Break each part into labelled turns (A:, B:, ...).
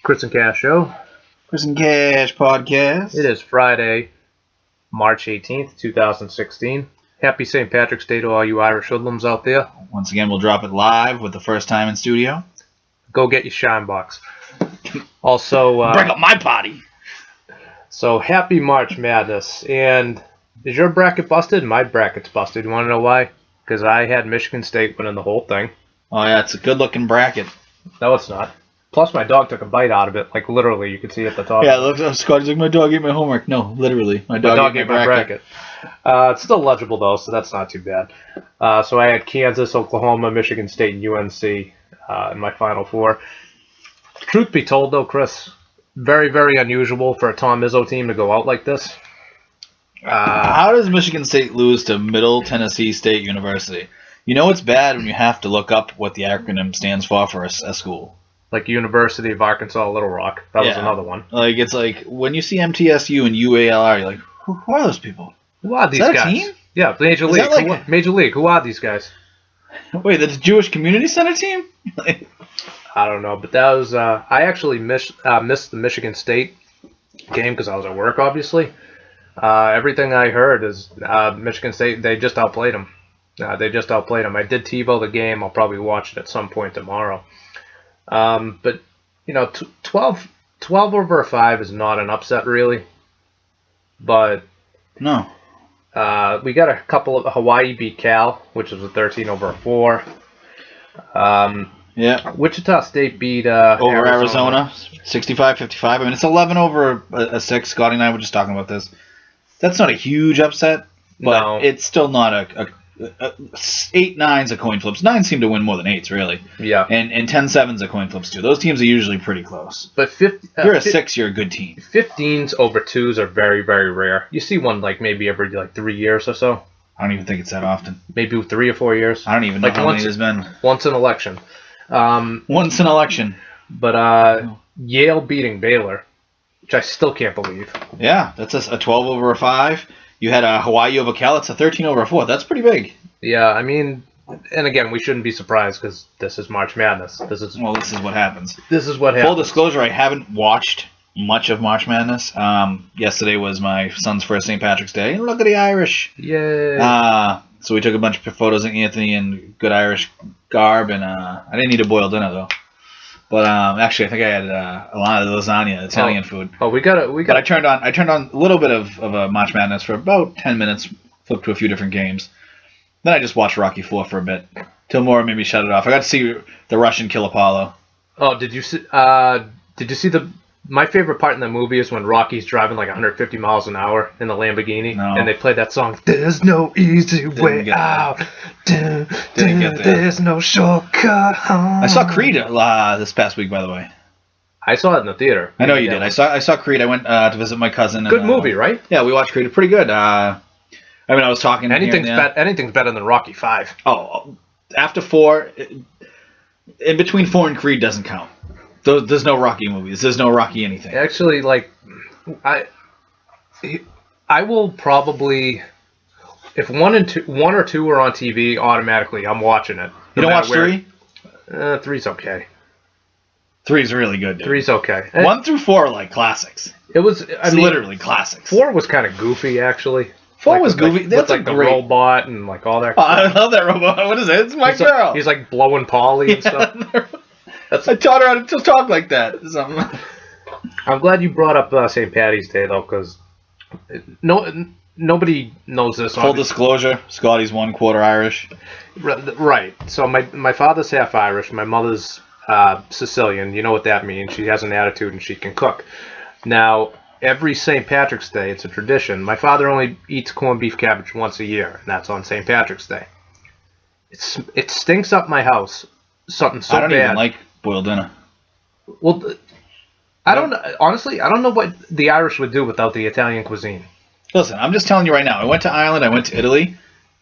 A: Chris and Cash Show.
B: Chris and Cash Podcast.
A: It is Friday, March 18th, 2016. Happy St. Patrick's Day to all you Irish hoodlums out there.
B: Once again, we'll drop it live with the first time in studio.
A: Go get your shine box. Also,
B: break up my potty.
A: So, happy March Madness. And is your bracket busted? My bracket's busted. You want to know why? Because I had Michigan State winning the whole thing.
B: Oh, yeah, it's a good-looking bracket.
A: No, it's not. Plus, my dog took a bite out of it. Like, literally, you could see at the top.
B: Yeah, look, Scotty's like, my dog ate my homework. No, literally, my dog ate my bracket.
A: It's still legible, though, so that's not too bad. So I had Kansas, Oklahoma, Michigan State, and UNC in my Final Four. Truth be told, though, Chris, very, very unusual for a Tom Izzo team to go out like this.
B: How does Michigan State lose to Middle Tennessee State University? You know it's bad when you have to look up what the acronym stands for a school.
A: Like University of Arkansas Little Rock. That was another one.
B: Like, it's like, when you see MTSU and UALR, you're like, who are those people?
A: Who are these
B: guys?
A: A team? Yeah, Major League.
B: Like...
A: Major League. Who are these guys?
B: Wait, that's a Jewish Community Center team?
A: I don't know, but that was... I actually missed the Michigan State game because I was at work, obviously. Everything I heard is Michigan State, they just outplayed them. I did TiVo the game. I'll probably watch it at some point tomorrow. But, 12 over a 5 is not an upset, really. But...
B: No.
A: We got a couple of... Hawaii beat Cal, which was a 13 over a 4. Wichita State beat...
B: over Arizona 65-55. I mean, it's 11 over a 6. Scotty and I were just talking about this. That's not a huge upset, but it's still not a 8-9's a coin flips. 9 seem to win more than 8s, really.
A: Yeah.
B: And 10-7's a coin flips, too. Those teams are usually pretty close.
A: But
B: if you're a 6, you're a good team.
A: 15s over 2s are very, very rare. You see one maybe every 3 years or so.
B: I don't even think it's that often.
A: Maybe 3 or 4 years.
B: I don't even know how many there's been.
A: Once an election.
B: Once an election.
A: But Yale beating Baylor, which I still can't believe.
B: Yeah, that's a 12 over a 5. You had a Hawaii over Cal. It's a 13 over a 4. That's pretty big.
A: Yeah, I mean, and again, we shouldn't be surprised because this is March Madness.
B: This is what happens.
A: This is what happens.
B: Full disclosure, I haven't watched much of March Madness. Yesterday was my son's first St. Patrick's Day. And look at the Irish.
A: Yay.
B: So we took a bunch of photos of Anthony in good Irish garb, and I didn't eat a boiled dinner, though. But actually, I think I had a lot of lasagna, Italian food.
A: Oh, we got.
B: But I turned on a little bit of a March Madness for about 10 minutes. Flipped to a few different games. Then I just watched Rocky IV for a bit. Till Maura made me shut it off. I got to see the Russian kill Apollo.
A: Oh, did you see? My favorite part in the movie is when Rocky's driving 150 miles an hour in the Lamborghini, and they play that song. There's no easy way out.
B: Didn't get that.
A: There's no shortcut home.
B: I saw Creed this past week, by the way.
A: I saw it in the theater.
B: I know you did. I saw Creed. I went to visit my cousin.
A: Good movie, right?
B: Yeah, we watched Creed. Pretty good. I was talking.
A: Anything's better than Rocky 5.
B: Oh, after 4, in between 4 and Creed doesn't count. There's no Rocky movies. There's no Rocky anything.
A: Actually, I will probably, if 1 or 2 are on TV, automatically I'm watching it.
B: You don't watch 3?
A: 3's okay.
B: 3's really good, dude.
A: 3's okay.
B: 1 through 4 are like classics.
A: It's
B: literally classics.
A: 4 was kind of goofy, actually.
B: 4 was goofy. That's
A: with the robot and all that.
B: Oh, I love that robot. What is it? It's my girl.
A: He's blowing Polly and stuff.
B: I taught her how to talk like that.
A: I'm glad you brought up St. Patty's Day, though, because nobody knows this.
B: Full disclosure, Scotty's 1/4 Irish.
A: Right. So my father's half Irish. My mother's Sicilian. You know what that means. She has an attitude and she can cook. Now, every St. Patrick's Day, it's a tradition. My father only eats corned beef cabbage once a year, and that's on St. Patrick's Day. It stinks up my house. Something so bad.
B: I don't even like boiled dinner.
A: Well, I don't know what the Irish would do without the Italian cuisine.
B: Listen, I'm just telling you right now. I went to Ireland. I went to Italy.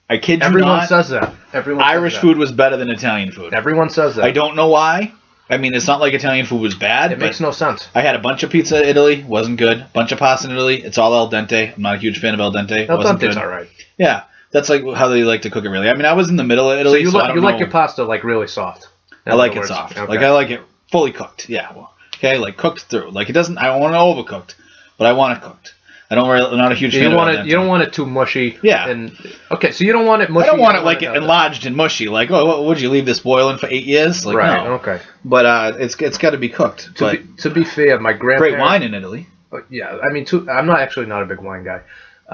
B: I kid you not.
A: Everyone says that.
B: Irish food was better than Italian food.
A: Everyone says that.
B: I don't know why. I mean, it's not like Italian food was bad.
A: It makes no sense.
B: I had a bunch of pizza in Italy. Wasn't good. Bunch of pasta in Italy. It's all al dente. I'm not a huge fan of al dente.
A: Al dente's all right.
B: Yeah. That's how they like to cook it, really. I mean, I was in the middle of Italy,
A: so you like your pasta really soft.
B: I like it soft. Okay. I like it fully cooked. Yeah. Well, Okay, like cooked through. Like it doesn't. I don't want it overcooked, but I want it cooked. I'm not a huge fan of it.
A: You don't want it too mushy.
B: Yeah.
A: And okay, so you don't want it mushy.
B: I don't want it like enlarged and mushy. Like, oh, would you leave this boiling for 8 years? Like,
A: right.
B: No.
A: Okay.
B: But it's got to be cooked.
A: To be fair, my grandparents.
B: Great wine in Italy.
A: Yeah, I mean, I'm not a big wine guy.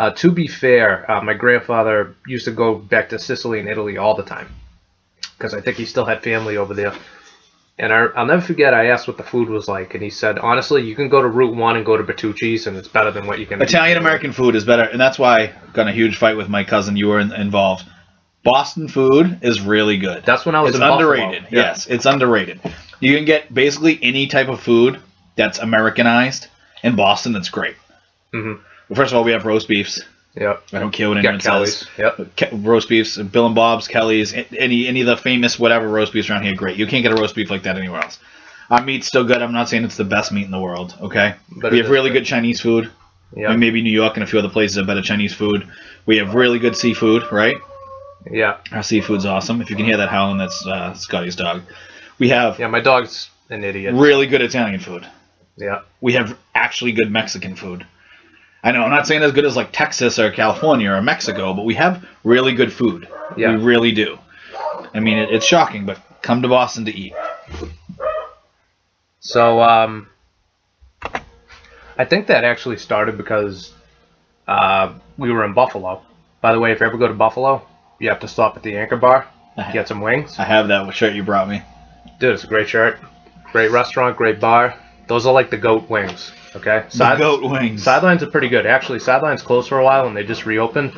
A: To be fair, my grandfather used to go back to Sicily and Italy all the time because I think he still had family over there. And I'll never forget, I asked what the food was like, and he said, honestly, you can go to Route 1 and go to Bertucci's, and it's better than what you can
B: Italian-American food is better, and that's why I got in a huge fight with my cousin. You were involved. Boston food is really good.
A: That's when I was
B: It's
A: in
B: underrated.
A: Buffalo.
B: Yes, it's underrated. You can get basically any type of food that's Americanized in Boston that's great.
A: Mm-hmm.
B: Well, first of all, we have roast beefs.
A: Yep.
B: I don't care what anyone says.
A: Yep.
B: Roast beefs, Bill and Bob's, Kelly's, any of the famous whatever roast beefs around here, great. You can't get a roast beef like that anywhere else. Our meat's still good. I'm not saying it's the best meat in the world, okay? But we have really good Chinese food.
A: Yeah.
B: I mean, maybe New York and a few other places have better Chinese food. We have really good seafood, right?
A: Yeah.
B: Our seafood's awesome. If you can hear that howling, that's Scotty's dog. We have
A: my dog's an idiot.
B: really good Italian food.
A: Yeah.
B: We have actually good Mexican food. I know, I'm not saying as good as like Texas or California or Mexico, but we have really good food.
A: Yeah.
B: We really do. I mean, it's shocking, but come to Boston to eat.
A: So, I think that actually started because we were in Buffalo. By the way, if you ever go to Buffalo, you have to stop at the Anchor Bar, get some wings.
B: I have that shirt you brought me.
A: Dude, it's a great shirt. Great restaurant, great bar. Those are like the goat wings, okay?
B: The goat wings.
A: Sidelines are pretty good. Actually, Sideline's closed for a while, and they just reopened.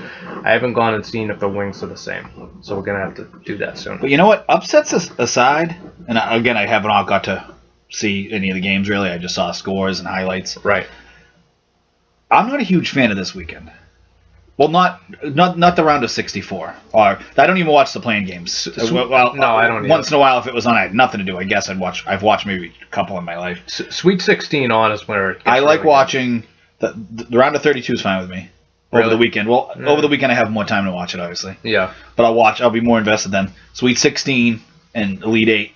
A: I haven't gone and seen if the wings are the same. So we're going to have to do that soon.
B: But you know what? Upsets aside, and again, I haven't all got to see any of the games, really. I just saw scores and highlights.
A: Right.
B: I'm not a huge fan of this weekend. Well, not the round of 64. Or I don't even watch the playing games. Well,
A: no, I don't.
B: Once in a while, if it was on, I had nothing to do. I guess I've watched maybe a couple in my life.
A: Sweet 16 on is where it gets
B: I like
A: really
B: watching the round of 32 is fine with me over the weekend. Well, over the weekend I have more time to watch it, obviously.
A: Yeah.
B: But I'll be more invested then. Sweet 16 and Elite 8.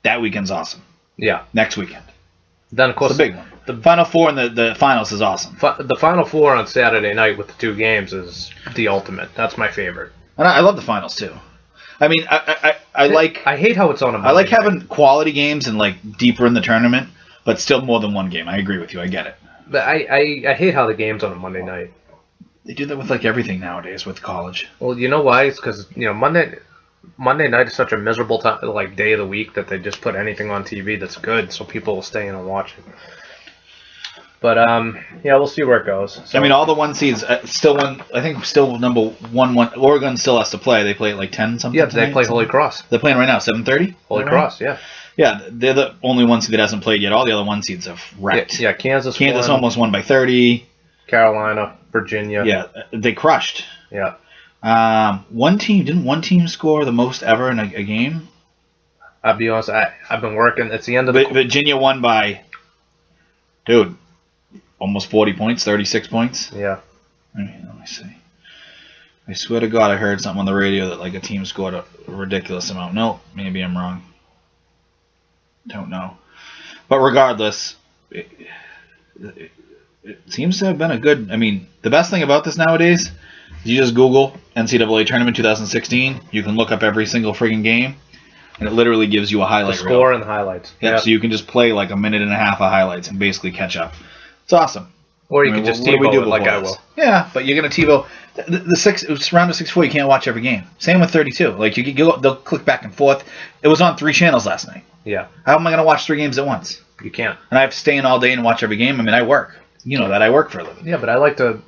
B: That weekend's awesome.
A: Yeah.
B: Next weekend.
A: Then of course
B: the big one. The Final Four and the finals is awesome.
A: The Final Four on Saturday night with the two games is the ultimate. That's my favorite.
B: And I love the finals too. I mean, I like.
A: I hate how it's on a Monday
B: I like having
A: night.
B: quality games and like deeper in the tournament, but still more than one game. I agree with you. I get it.
A: But I hate how the game's on a Monday night.
B: They do that with like everything nowadays with college.
A: Well, you know why? It's because Monday night is such a miserable time, like day of the week, that they just put anything on TV that's good, so people will stay in and watch it. But we'll see where it goes. So,
B: I mean, all the one seeds still one. I think still number one. Oregon still has to play. They play at like 10 something.
A: Yeah, they play Holy Cross.
B: They're playing right now, 7:30.
A: Holy Cross, yeah.
B: Yeah, they're the only one seed that hasn't played yet. All the other one seeds have wrecked.
A: Yeah, Kansas
B: won. Almost won by 30.
A: Carolina, Virginia.
B: Yeah, they crushed.
A: Yeah.
B: One team score the most ever in a game?
A: I'll be honest, I've been working. It's the end of
B: Virginia won by, dude, almost 40 points, 36 points.
A: Yeah.
B: Let me see. I swear to God I heard something on the radio that like a team scored a ridiculous amount. No, maybe I'm wrong. Don't know. But regardless, it seems to have been a good... I mean, the best thing about this nowadays is you just Google NCAA Tournament 2016. You can look up every single friggin' game, and it literally gives you a highlight
A: reel. The score
B: reel.
A: and the highlights.
B: Yeah, so you can just play like a minute and a half of highlights and basically catch up. It's awesome.
A: Or you can just TiVo it like I will.
B: Yeah, but you're going to TiVo... The round of 64, you can't watch every game. Same with 32. Like, they'll click back and forth. It was on 3 channels last night.
A: Yeah.
B: How am I going to watch 3 games at once?
A: You can't.
B: And I have to stay in all day and watch every game. I mean, I work. You know that. I work for a living.
A: Yeah, but I like to...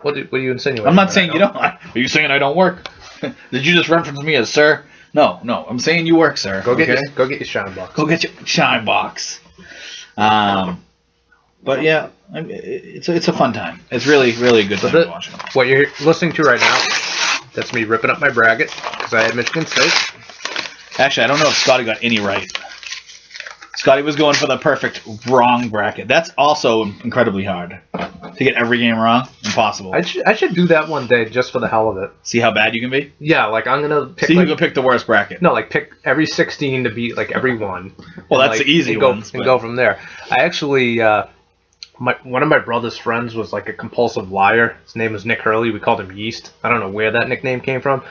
A: What are you insinuating?
B: I'm not saying you don't. Are you saying I don't work? Did you just reference me as sir? No. I'm saying you work, sir.
A: Go get your shine box.
B: Go get your shine box. But yeah, it's a fun time. It's really, really a good time to watch it.
A: What you're listening to right now, that's me ripping up my bracket because I had Michigan State.
B: Actually, I don't know if Scotty got any right. Scotty was going for the perfect wrong bracket. That's also incredibly hard to get every game wrong. Impossible.
A: I should do that one day just for the hell of it.
B: See how bad you can be.
A: Yeah, like I'm gonna pick.
B: See who can pick the worst bracket.
A: No, like pick every 16 to beat like every one.
B: Well, that's the easy ones.
A: And go from there. I actually, one of my brother's friends was like a compulsive liar. His name was Nick Hurley. We called him Yeast. I don't know where that nickname came from,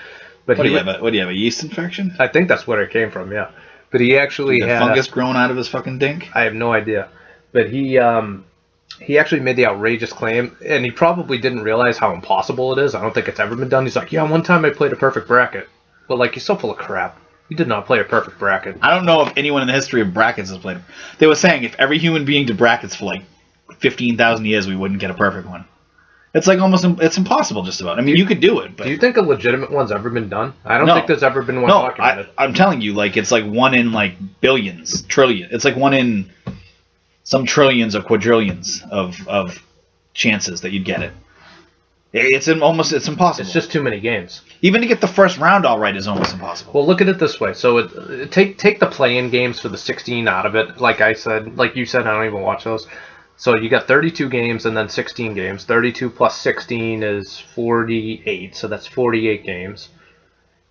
A: but
B: what do you have? A yeast infection?
A: I think that's where it came from. Yeah, but he actually had
B: fungus growing out of his fucking dink.
A: I have no idea, but he actually made the outrageous claim, and he probably didn't realize how impossible it is. I don't think it's ever been done. He's like, yeah, one time I played a perfect bracket. But, like, you're so full of crap. You did not play a perfect bracket.
B: I don't know if anyone in the history of brackets has played. They were saying if every human being did brackets for, like, 15,000 years, we wouldn't get a perfect one. It's, like, it's impossible just about. I mean, you could do it, but...
A: Do you think a legitimate one's ever been done? I don't think there's ever been one documented.
B: I'm telling you, like, it's, like, one in, like, billions, trillion. It's, like, one in... some trillions or quadrillions of chances that you'd get it. It's impossible.
A: It's just too many games.
B: Even to get the first round all right is almost impossible.
A: Well, look at it this way. So take the play-in games for the 16 out of it. Like you said, I don't even watch those. So you got 32 games and then 16 games. 32 plus 16 is 48. So that's 48 games.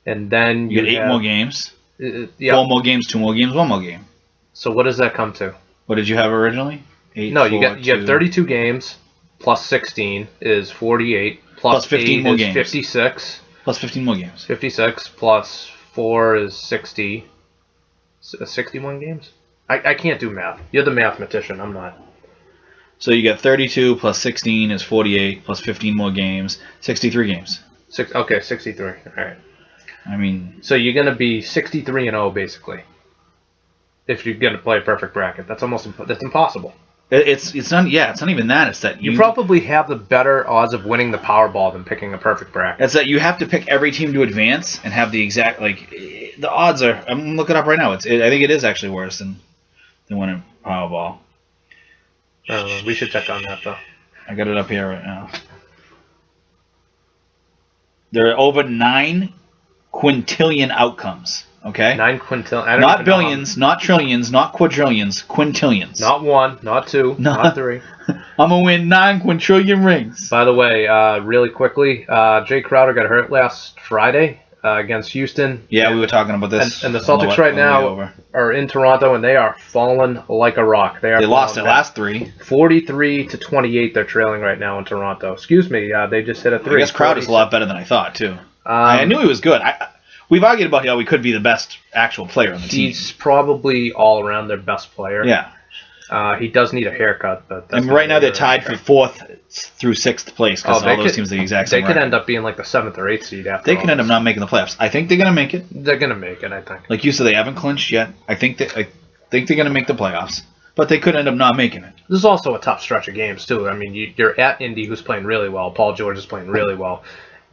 A: And then
B: you get 8 more games.
A: Yeah.
B: 4 more games, 2 more games, 1 more game.
A: So what does that come to?
B: What did you have originally? 8,
A: no, you have 32 games plus 16 is 48
B: plus 15 more games.
A: 56
B: plus 15 more games.
A: 56 plus 4 is 60. 61 games. I can't do math. You're the mathematician. I'm not.
B: So you got 32 plus 16 is 48 plus 15 more games. 63 games.
A: 63. All right.
B: I mean,
A: so you're gonna be 63-0 basically. If you're gonna play a perfect bracket, that's impossible.
B: It's not even that. It's that
A: you probably have the better odds of winning the Powerball than picking a perfect bracket.
B: It's that you have to pick every team to advance and have the exact the odds are. I'm looking up right now. I think it is actually worse than winning Powerball.
A: We should check on that though.
B: I got it up here right now. There are over 9 quintillion outcomes. Okay?
A: 9 quintillion.
B: Not billions, not trillions, not quadrillions, quintillions.
A: Not 1, not 2, not 3.
B: I'm going to win 9 quintillion rings.
A: By the way, really quickly, Jay Crowder got hurt last Friday against Houston.
B: Yeah, we were talking about this.
A: And the Celtics right now are in Toronto, and they are falling like a rock. They
B: lost their last 3.
A: 43-28 they're trailing right now in Toronto. Excuse me, they just hit a 3.
B: I guess Crowder's a lot better than I thought, too. I knew he was good. We've argued about how he could be the best actual player on the team.
A: He's probably all around their best player.
B: Yeah.
A: He does need a haircut, but
B: and right now they're tied for 4th through 6th place because all those teams are the exact same.
A: They could end up being like the 7th or 8th seed after.
B: They could end up not making the playoffs. I think they're gonna make it.
A: They're gonna make it. I think.
B: Like you said, they haven't clinched yet. I think they're gonna make the playoffs, but they could end up not making it.
A: This is also a tough stretch of games too. I mean, you're at Indy, who's playing really well. Paul George is playing really well.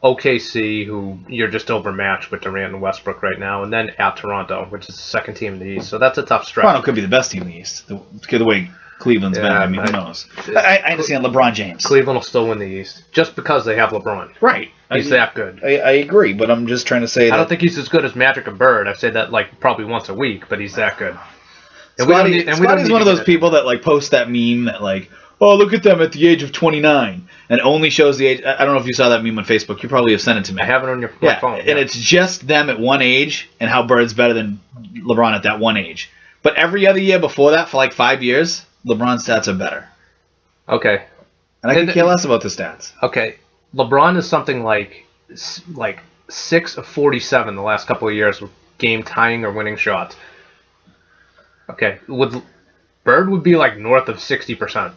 A: OKC, who you're just overmatched with Durant and Westbrook right now, and then at Toronto, which is the second team in the East. So that's a tough stretch.
B: Toronto could be the best team in the East. The way Cleveland's been, I mean, who knows? I understand LeBron James.
A: Cleveland will still win the East just because they have LeBron.
B: Right.
A: He's that good.
B: I agree, but I'm just trying to say that...
A: I don't think he's as good as Magic and Bird. I say that like probably once a week, but he's that good.
B: And Scotty's one of those people that like post that meme that like, oh, look at them at the age of 29, and only shows the age. I don't know if you saw that meme on Facebook. You probably have sent it to me.
A: I have it on my phone.
B: And it's just them at one age and how Bird's better than LeBron at that one age. But every other year before that, for like 5 years, LeBron's stats are better.
A: Okay.
B: And I could care less about the stats.
A: Okay. LeBron is something like 6 of 47 the last couple of years with game tying or winning shots. Okay. Bird would be like north of 60%.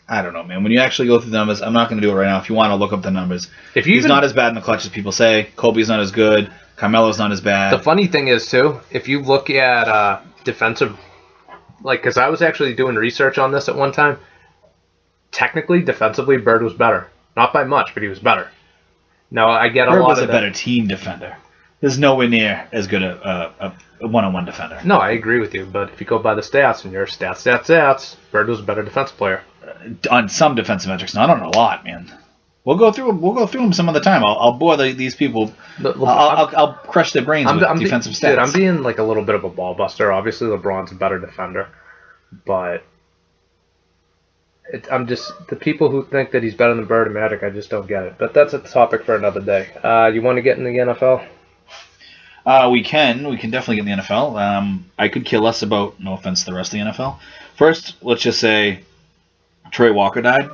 B: I don't know, man. When you actually go through the numbers, I'm not going to do it right now. If you want to look up the numbers. He's not as bad in the clutch as people say. Kobe's not as good. Carmelo's not as bad.
A: The funny thing is, too, if you look at defensive... Like, because I was actually doing research on this at one time. Technically, defensively, Bird was better. Not by much, but he was better. Now, I get
B: Bird
A: a lot
B: was
A: of
B: a better team defender. There's nowhere near as good a one-on-one defender.
A: No, I agree with you. But if you go by the stats, and your stats, Bird was a better defensive player.
B: On some defensive metrics, not on a lot, man. We'll go through them some other time. I'll bore these people. I'll crush their brains with defensive stats.
A: Dude, I'm being like a little bit of a ball buster. Obviously, LeBron's a better defender, but I'm just the people who think that he's better than Bird and Magic. I just don't get it. But that's a topic for another day. You want to get in the NFL?
B: We can definitely get in the NFL. I could care less about, no offense to the rest of the NFL. First, let's just say Trey Walker died.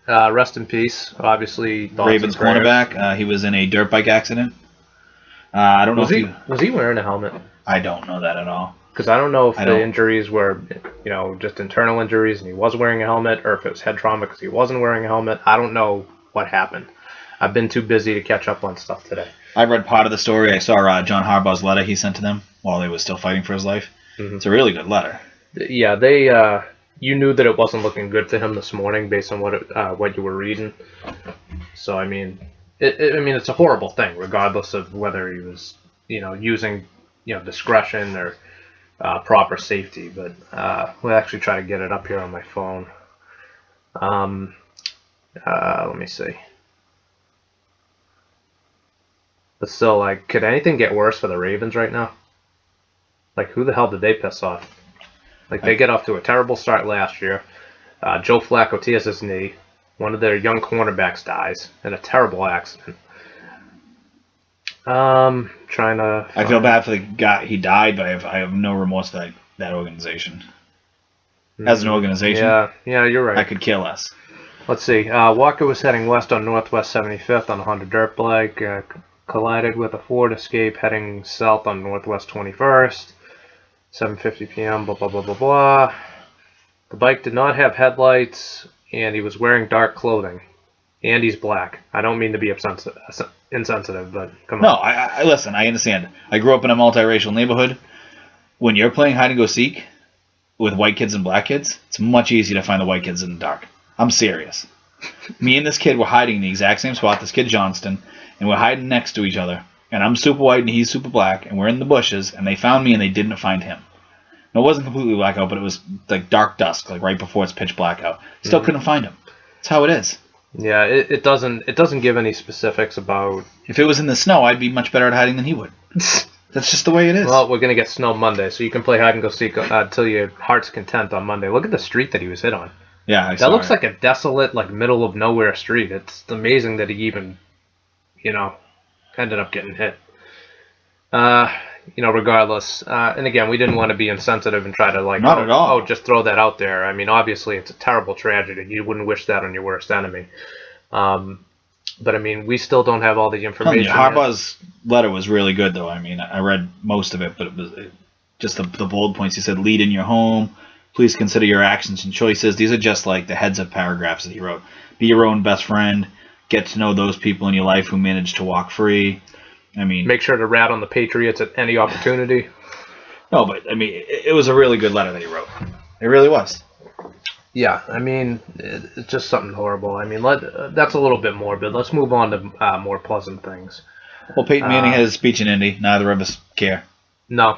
A: Rest in peace. Obviously,
B: Ravens cornerback. He was in a dirt bike accident. I don't know
A: was he wearing a helmet?
B: I don't know that at all.
A: Because I don't know if the injuries were, just internal injuries and he was wearing a helmet, or if it was head trauma because he wasn't wearing a helmet. I don't know what happened. I've been too busy to catch up on stuff today.
B: I read part of the story. I saw John Harbaugh's letter he sent to them while they were still fighting for his life. Mm-hmm. It's a really good letter.
A: Yeah, they. You knew that it wasn't looking good for him this morning based on what you were reading. So I mean, it's a horrible thing, regardless of whether he was, using, discretion or proper safety. But we'll actually try to get it up here on my phone. Let me see. But still, could anything get worse for the Ravens right now? Who the hell did they piss off? They get off to a terrible start last year. Joe Flacco tears his knee. One of their young cornerbacks dies in a terrible accident. I
B: feel bad for the guy. He died, but I have no remorse for that organization. As an organization,
A: yeah, you're right.
B: I could care less.
A: Let's see. Walker was heading west on Northwest 75th on a Honda dirt bike. Collided with a Ford Escape heading south on Northwest 21st. 7:50 p.m., blah, blah, blah, blah, blah. The bike did not have headlights, and he was wearing dark clothing. And he's black. I don't mean to be insensitive, but come on.
B: No, I listen, I understand. I grew up in a multiracial neighborhood. When you're playing hide-and-go-seek with white kids and black kids, it's much easier to find the white kids in the dark. I'm serious. Me and this kid were hiding in the exact same spot, this kid Johnston, and we're hiding next to each other. And I'm super white and he's super black, and we're in the bushes, and they found me and they didn't find him. No, it wasn't completely blackout, but it was dark dusk, right before it's pitch blackout. Still couldn't find him. That's how it is.
A: Yeah, it doesn't give any specifics about.
B: If it was in the snow, I'd be much better at hiding than he would. That's just the way it is.
A: Well, we're gonna get snow Monday, so you can play hide and go seek till your heart's content on Monday. Look at the street that he was hit on.
B: Yeah,
A: that looks like a desolate, middle of nowhere street. It's amazing that he even, ended up getting hit. Regardless. And again, we didn't want to be insensitive and try to
B: not at all.
A: Just throw that out there. I mean, obviously it's a terrible tragedy. You wouldn't wish that on your worst enemy. But I mean, we still don't have all the information.
B: Harbaugh's letter was really good, though. I mean, I read most of it, but it was just the bold points. He said, lead in your home. Please consider your actions and choices. These are just the heads of paragraphs that he wrote. Be your own best friend. Get to know those people in your life who managed to walk free. I mean,
A: make sure to rat on the Patriots at any opportunity.
B: No, but I mean, it was a really good letter that he wrote. It really was.
A: Yeah, I mean, it's just something horrible. I mean, that's a little bit morbid. Let's move on to more pleasant things.
B: Well, Peyton Manning has a speech in Indy. Neither of us care.
A: No.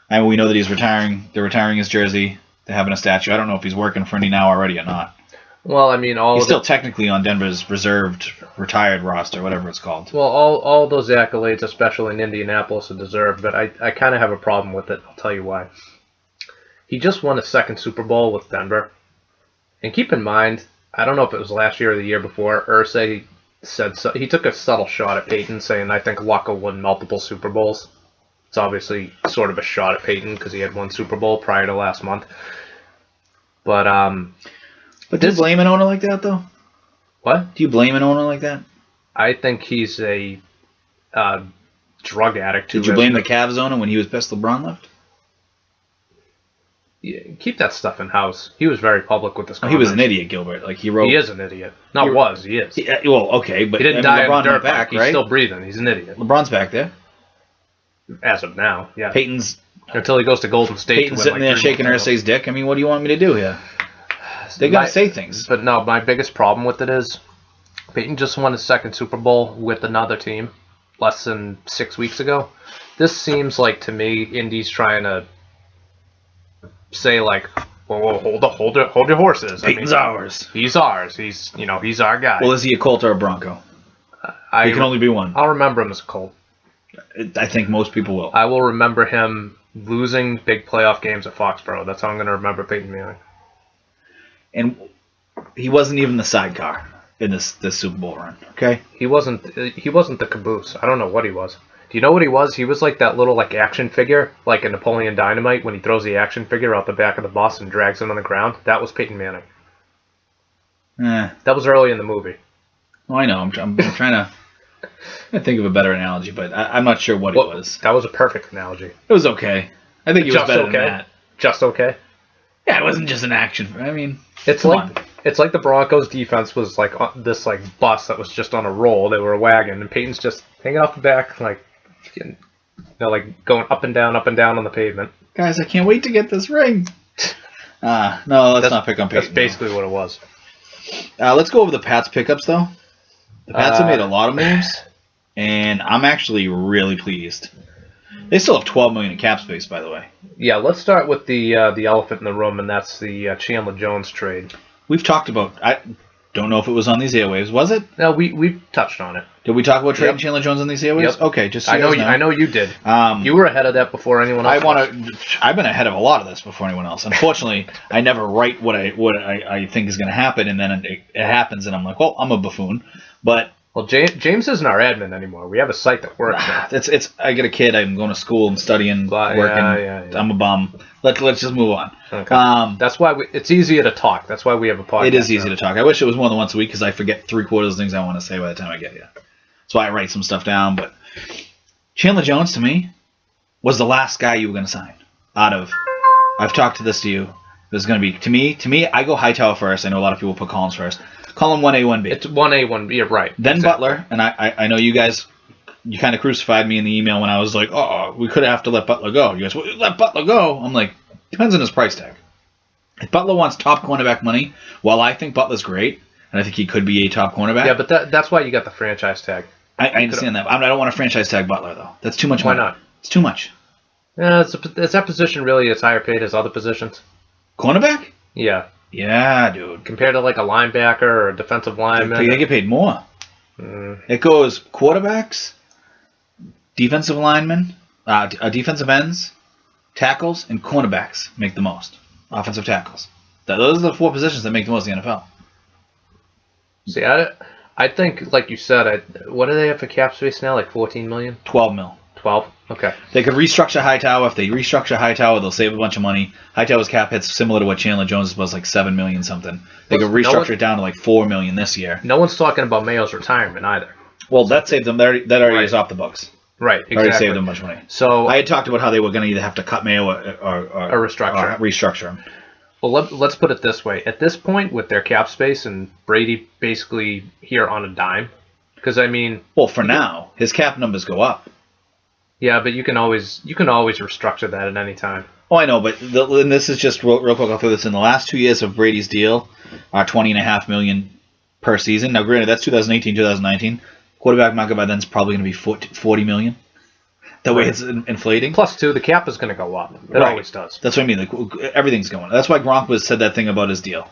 B: And we know that he's retiring. They're retiring his jersey. They're having a statue. I don't know if he's working for Indy now already or not.
A: Well, I mean,
B: he's still technically on Denver's retired roster, whatever it's called.
A: Well, all those accolades, especially in Indianapolis, are deserved, but I kind of have a problem with it. I'll tell you why. He just won a second Super Bowl with Denver. And keep in mind, I don't know if it was last year or the year before, Irsay said he took a subtle shot at Peyton, saying, I think Luck will win multiple Super Bowls. It's obviously sort of a shot at Peyton because he had one Super Bowl prior to last month. But
B: do you blame an owner like that, though?
A: What?
B: Do you blame an owner like that?
A: I think he's a drug addict.
B: Did you blame the Cavs owner when he was pissed LeBron left?
A: Yeah, keep that stuff in house. He was very public with this.
B: He was an idiot, Gilbert. He wrote.
A: He is an idiot. He is.
B: Okay, but
A: he didn't die
B: LeBron
A: on the dirt
B: back,
A: He's
B: right?
A: still breathing. He's an idiot.
B: LeBron's back there.
A: As of now, yeah.
B: Peyton's
A: until he goes to Golden State.
B: Peyton's sitting there shaking Irsay's dick. I mean, what do you want me to do here? They gotta say things.
A: But no, my biggest problem with it is Peyton just won his second Super Bowl with another team less than 6 weeks ago. This seems like, to me, Indy's trying to say, well, Well, hold your horses.
B: Peyton's ours.
A: He's ours. He's our guy.
B: Well, is he a Colt or a Bronco? He can only be one.
A: I'll remember him as a Colt.
B: I think most people will.
A: I will remember him losing big playoff games at Foxborough. That's how I'm going to remember Peyton Manning.
B: And he wasn't even the sidecar in this Super Bowl run. Okay.
A: He wasn't the caboose. I don't know what he was. Do you know what he was? He was like that little action figure, like in Napoleon Dynamite when he throws the action figure out the back of the bus and drags it on the ground. That was Peyton Manning. That was early in the movie.
B: Oh, I know. I'm trying to think of a better analogy, but I'm not sure what it was.
A: That was a perfect analogy.
B: It was okay. I think it was better than that.
A: Just okay.
B: Yeah, it wasn't just an action. I mean,
A: it's like the Broncos defense was like this bus that was just on a roll. They were a wagon, and Peyton's just hanging off the back, going up and down on the pavement.
B: Guys, I can't wait to get this ring. No, let's not pick on Peyton.
A: That's basically what it was.
B: Let's go over the Pats pickups, though. The Pats have made a lot of moves, and I'm actually really pleased. They still have $12 million in cap space, by the way.
A: Yeah, let's start with the elephant in the room, and that's the Chandler Jones trade.
B: We've talked about. I don't know if it was on these airwaves. Was it?
A: No, we touched on it.
B: Did we talk about trading Chandler Jones on these airwaves?
A: Yep.
B: Okay, just so
A: I know you did. You were ahead of that before anyone else.
B: I've been ahead of a lot of this before anyone else. Unfortunately, I never write what I think is going to happen, and then it happens, and I'm like, well, I'm a buffoon. But
A: James isn't our admin anymore. We have a site that works.
B: I get a kid. I'm going to school and studying, working. Yeah. I'm a bum. Let's just move on.
A: Okay. That's why it's easier to talk. That's why we have a podcast.
B: It is easy to talk. I wish it was more than once a week because I forget 3/4 of the things I want to say by the time I get here. That's why I write some stuff down. But Chandler Jones, to me, was the last guy you were going to sign. I've talked to you. There's going to be, to me, I go Hightower first. I know a lot of people put Collins first. Call him 1A, 1B.
A: It's 1A, 1B. You're right.
B: Then exactly. Butler, and I know you guys, you kind of crucified me in the email when I was like, oh, we could have to let Butler go. You guys, well, let Butler go. I'm like, depends on his price tag. If Butler wants top cornerback money, while I think Butler's great, and I think he could be a top cornerback.
A: Yeah, but that's why you got the franchise tag.
B: I understand that. I don't want to franchise tag Butler, though. That's too much money.
A: Why not?
B: It's too much.
A: Yeah, is that position really as higher paid as other positions?
B: Cornerback?
A: Yeah.
B: Yeah, dude.
A: Compared to a linebacker or a defensive lineman.
B: They get paid more. It goes quarterbacks, defensive linemen, defensive ends, tackles, and cornerbacks make the most. Offensive tackles. Those are the 4 positions that make the most in the NFL.
A: See, I think, like you said, what do they have for cap space now? 14 million?
B: 12 mil.
A: 12? Okay.
B: They could restructure Hightower. If they restructure Hightower, they'll save a bunch of money. Hightower's cap hit's similar to what Chandler Jones was, $7 million something. They could restructure it down to $4 million this year.
A: No one's talking about Mayo's retirement either.
B: Well, that saved them. That already is off the books.
A: Right, exactly.
B: Already saved them much money.
A: So
B: I had talked about how they were going to either have to cut Mayo or restructure him.
A: Well, let's put it this way. At this point, with their cap space and Brady basically here on a dime, because
B: well, for now, his cap numbers go up.
A: Yeah, but you can always restructure that at any time.
B: Oh, I know, but and this is just real quick. I'll throw this in. The last 2 years of Brady's deal are $20.5 million per season. Now, granted, that's 2018, 2019. Quarterback market by then is probably going to be $40 million. That way, it's inflating.
A: Plus, too, the cap is going to go up. It always does.
B: That's what I mean. Everything's going. That's why Gronk said that thing about his deal.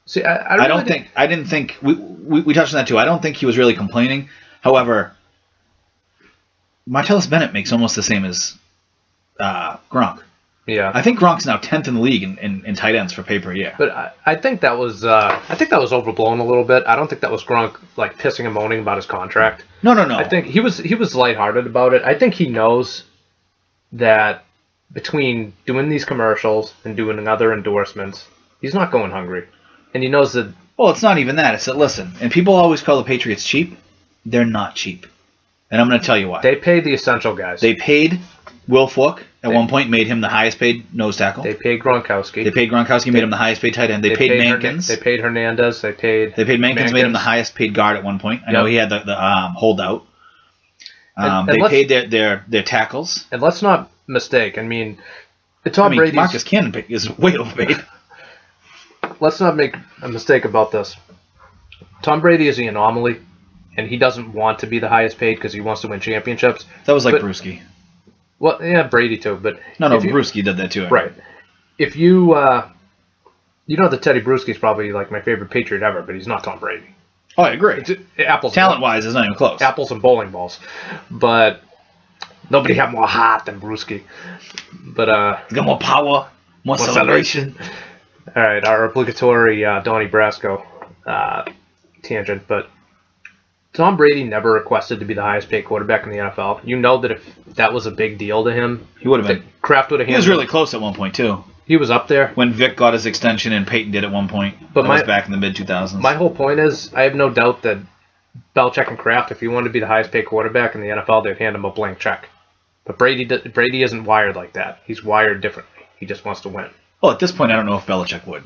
A: See, I
B: didn't think we touched on that too. I don't think he was really complaining. However, Martellus Bennett makes almost the same as Gronk.
A: Yeah,
B: I think Gronk's now 10th in the league in tight ends for pay per year.
A: But I think that was overblown a little bit. I don't think that was Gronk pissing and moaning about his contract.
B: No.
A: I think he was lighthearted about it. I think he knows that between doing these commercials and doing other endorsements, he's not going hungry, and he knows that.
B: Well, it's not even that. It's that listen, and people always call the Patriots cheap. They're not cheap, and I'm going to tell you why.
A: They pay the essential guys.
B: They paid Will Fulk. At one point, made him the highest paid nose tackle.
A: They paid Gronkowski.
B: Made him the highest paid tight end. They paid Mankins.
A: They paid Hernandez. They paid
B: Mankins, made him the highest paid guard at one point. I know he had the holdout. They paid their tackles.
A: And let's not mistake.
B: Marcus Cannon is way overpaid.
A: Let's not make a mistake about this. Tom Brady is the anomaly, and he doesn't want to be the highest paid because he wants to win championships.
B: That was Bruschi.
A: Well, yeah, Brady too, but
B: no, Bruschi did that too.
A: Right. If you You know that Teddy Bruschi's probably like my favorite Patriot ever, but he's not Tom Brady.
B: Oh, I agree.
A: Apples
B: talent-wise, it's not even close.
A: Apples and bowling balls, but nobody had more heart than Bruschi. But
B: he's got more power, more celebration.
A: All right, our obligatory Donnie Brasco tangent, but Tom Brady never requested to be the highest paid quarterback in the NFL. You know that if that was a big deal to him,
B: he would have been.
A: Kraft would have.
B: He was really close at one point too.
A: He was up there
B: when Vic got his extension and Peyton did at one point. But that was back in the mid-2000s.
A: My whole point is, I have no doubt that Belichick and Kraft, if he wanted to be the highest paid quarterback in the NFL, they'd hand him a blank check. But Brady isn't wired like that. He's wired differently. He just wants to win.
B: Well, at this point, I don't know if Belichick would.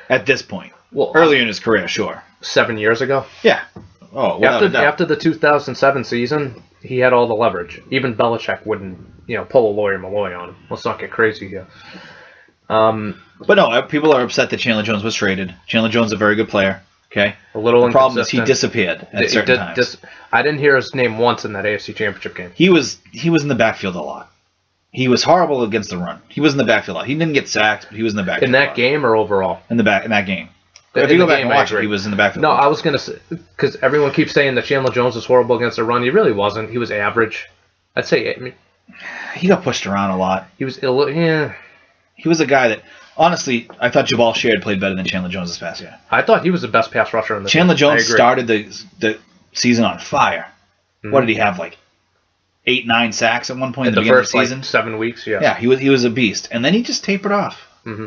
B: At this point.
A: Well,
B: earlier in his career, sure.
A: 7 years ago?
B: Yeah. Oh,
A: after the 2007 season, he had all the leverage. Even Belichick wouldn't, pull a Lawyer Malloy on him. Let's not get crazy here.
B: But no, people are upset that Chandler Jones was traded. Chandler Jones is a very good player. Okay.
A: The problem is
B: he disappeared at certain times.
A: I didn't hear his name once in that AFC Championship game.
B: He was in the backfield a lot. He was horrible against the run. He was in the backfield a lot. He didn't get sacked, but he was in the backfield.
A: In that game or overall?
B: In that game. If you go back and watch it, he was in the backfield.
A: No, I was going to say, because everyone keeps saying that Chandler Jones was horrible against the run. He really wasn't. He was average. I'd say,
B: he got pushed around a lot.
A: He was yeah.
B: He was a guy that, honestly, I thought Jabal Sheard played better than Chandler Jones this past year.
A: I thought he was the best pass rusher in the
B: Chandler Jones started the season on fire. Mm-hmm. What did he have, like 8-9 sacks at one point in the beginning
A: first,
B: of the season?
A: 7 weeks, yeah.
B: Yeah, he was a beast, and then he just tapered off.
A: Mm-hmm.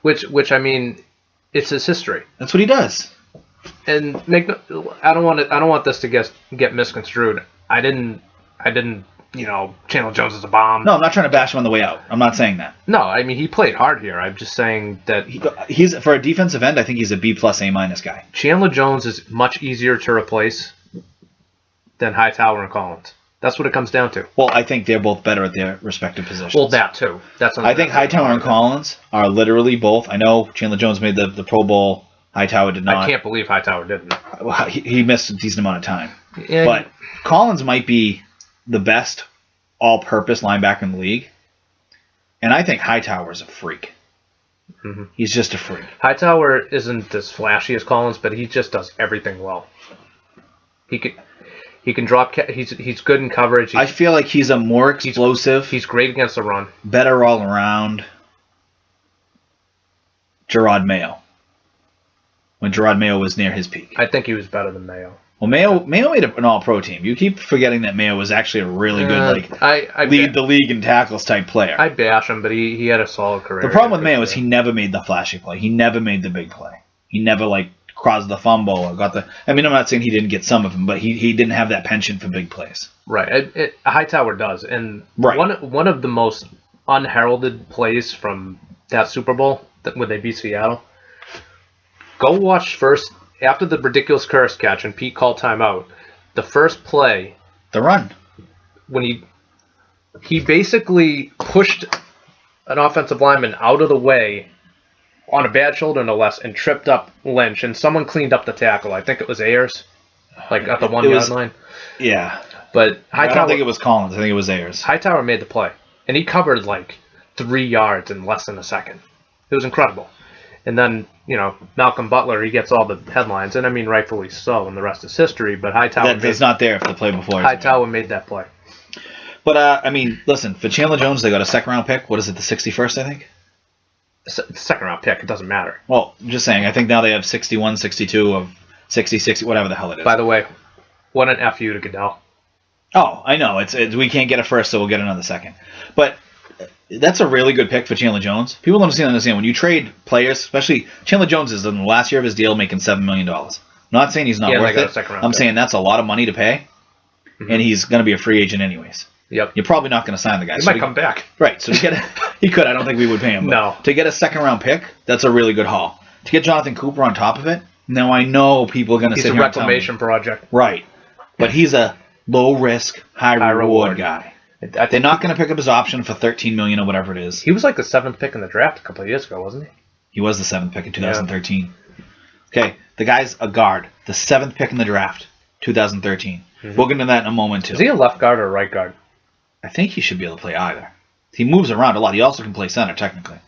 A: Which I mean, it's his history.
B: That's what he does.
A: And I don't want this to get misconstrued. I didn't. Chandler Jones is a bomb.
B: No, I'm not trying to bash him on the way out. I'm not saying that.
A: No, I mean he played hard here. I'm just saying that
B: he's for a defensive end. I think he's a B+, A- guy.
A: Chandler Jones is much easier to replace than Hightower and Collins. That's what it comes down to.
B: Well, I think they're both better at their respective positions.
A: Well, that too.
B: I think Hightower and Collins are literally both. I know Chandler Jones made the Pro Bowl. Hightower did not.
A: I can't believe Hightower didn't.
B: Well, he missed a decent amount of time.
A: Yeah,
B: but Collins might be the best all-purpose linebacker in the league. And I think Hightower is a freak.
A: Mm-hmm.
B: He's just a freak.
A: Hightower isn't as flashy as Collins, but he just does everything well. He can drop. He's good in coverage.
B: I feel like he's a more explosive.
A: He's great against the run.
B: Better all around. Gerard Mayo. When Gerard Mayo was near his peak.
A: I think he was better than Mayo.
B: Well, Mayo made an all-pro team. You keep forgetting that Mayo was actually a really good, lead the league in tackles type player.
A: I bash him, but he had a solid career.
B: The problem with Mayo is he never made the flashy play. He never made the big play. He never caused the fumble or got the. I mean, I'm not saying he didn't get some of them, but he didn't have that penchant for big plays.
A: Right. Hightower does, and one of the most unheralded plays from that Super Bowl when they beat Seattle. Go watch first. After the ridiculous curse catch and Pete called timeout, the first play,
B: the run,
A: when he basically pushed an offensive lineman out of the way on a bad shoulder, no less, and tripped up Lynch, and someone cleaned up the tackle. I think it was Ayers, at the 1 yard line.
B: Yeah,
A: but
B: Hightower, I don't think it was Collins. I think it was Ayers.
A: Hightower made the play, and he covered 3 yards in less than a second. It was incredible. And then, Malcolm Butler, he gets all the headlines, and I mean rightfully so, and the rest is history, but Hightower...
B: That's not there if the play before...
A: Hightower made that play.
B: But, listen, for Chandler Jones, they got a second-round pick. What is it, the 61st, I think?
A: Second-round pick, it doesn't matter.
B: Well, I'm just saying, I think now they have 61, 62 of 60, 60, whatever the hell it is.
A: By the way, what an FU to Goodell.
B: Oh, I know. It's we can't get a first, so we'll get another second. But... that's a really good pick for Chandler Jones. People don't understand when you trade players, especially Chandler Jones is in the last year of his deal making $7 million. I'm not saying he's not worth it. I'm saying that's a lot of money to pay, and he's going to be a free agent anyways.
A: Yep.
B: You're probably not going to sign the guy.
A: He might come back.
B: Right. So he could. I don't think we would pay him.
A: No.
B: To get a second-round pick, that's a really good haul. To get Jonathan Cooper on top of it, now I know people are going to sit here and tell me.
A: He's a reclamation project.
B: Right. But he's a low-risk, high-reward guy. They're not going to pick up his option for $13 million or whatever it is.
A: He was the 7th pick in the draft a couple of years ago, wasn't he?
B: He was the 7th pick in 2013. Yeah. Okay, the guy's a guard. The 7th pick in the draft, 2013. Mm-hmm. We'll get into that in a moment, too.
A: Is he a left guard or a right guard?
B: I think he should be able to play either. He moves around a lot. He also can play center, technically.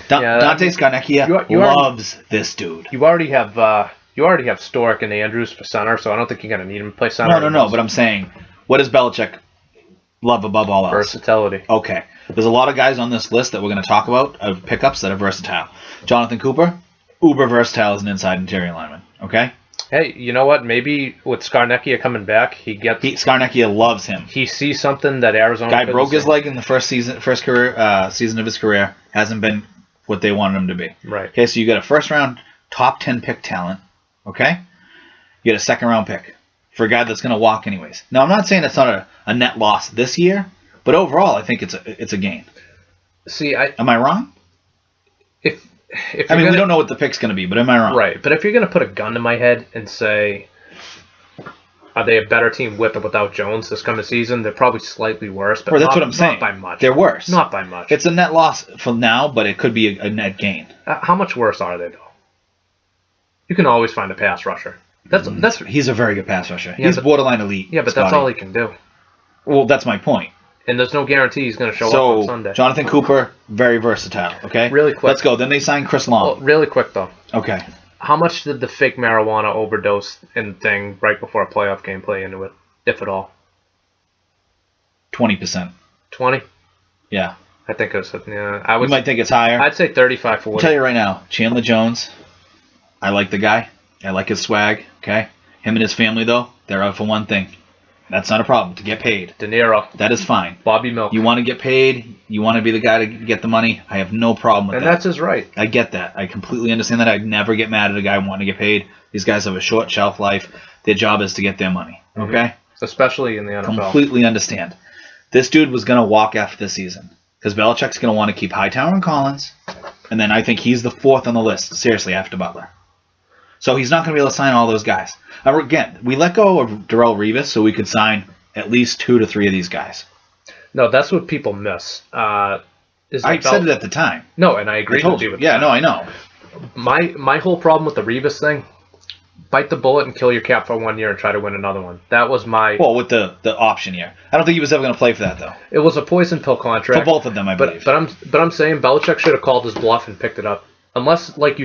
B: Dante Scarnecchia loves this dude.
A: You already have Stork and Andrews for center, so I don't think you're going to need him to play center.
B: No. But I'm saying, what does Belichick love above all else?
A: Versatility.
B: Okay. There's a lot of guys on this list that we're going to talk about of pickups that are versatile. Jonathan Cooper, uber versatile as an inside interior lineman. Okay.
A: Hey, you know what? Maybe with Scarnecchia coming back,
B: Scarnecchia loves him.
A: He sees something that Arizona
B: guy broke his leg in the first season of his career. Hasn't been what they wanted him to be.
A: Right.
B: Okay, so you got a first round top 10 pick talent. Okay. You get a second round pick for a guy that's going to walk anyways. Now I'm not saying it's not a net loss this year, but overall I think it's a gain.
A: See,
B: am I wrong?
A: We
B: don't know what the pick's going to be, but am I wrong?
A: Right, but if you're going to put a gun to my head and say, are they a better team with or without Jones this coming season? They're probably slightly worse, but
B: that's what I'm saying.
A: Not by much.
B: They're worse.
A: Not by much.
B: It's a net loss for now, but it could be a net gain.
A: How much worse are they, though? You can always find a pass rusher.
B: He's a very good pass rusher. He's borderline elite.
A: Yeah, but that's all he can do.
B: Well, that's my point.
A: And there's no guarantee he's going to show up on Sunday.
B: Jonathan Cooper, very versatile. Okay?
A: Really quick.
B: Let's go. Then they signed Chris Long.
A: Well, really quick, though.
B: Okay.
A: How much did the fake marijuana overdose thing right before a playoff game play into it, if at all?
B: 20%.
A: 20?
B: Yeah.
A: I think it was. Yeah,
B: you might think it's higher.
A: I'd say 35 40.
B: I'll tell you right now, Chandler Jones, I like the guy. I like his swag. Okay? Him and his family, though, they're out for one thing. That's not a problem. To get paid.
A: De Niro.
B: That is fine.
A: Bobby Milk.
B: You want to get paid. You want to be the guy to get the money. I have no problem with that.
A: And that's his right.
B: I get that. I completely understand that. I'd never get mad at a guy wanting to get paid. These guys have a short shelf life. Their job is to get their money. Okay?
A: Mm-hmm. Especially in the NFL.
B: Completely understand. This dude was going to walk after this season. Because Belichick's going to want to keep Hightower and Collins. And then I think he's the fourth on the list, seriously, after Butler. So he's not going to be able to sign all those guys. Again, we let go of Darrelle Revis so we could sign at least 2 to 3 of these guys.
A: No, that's what people miss.
B: I said it at the time.
A: No, and I agree with you.
B: Yeah, no, I know.
A: My whole problem with the Revis thing, bite the bullet and kill your cap for 1 year and try to win another one. That was my...
B: Well, with the option year. I don't think he was ever going to play for that, though.
A: It was a poison pill contract.
B: For both of them, I believe.
A: But I'm saying Belichick should have called his bluff and picked it up. Unless, like you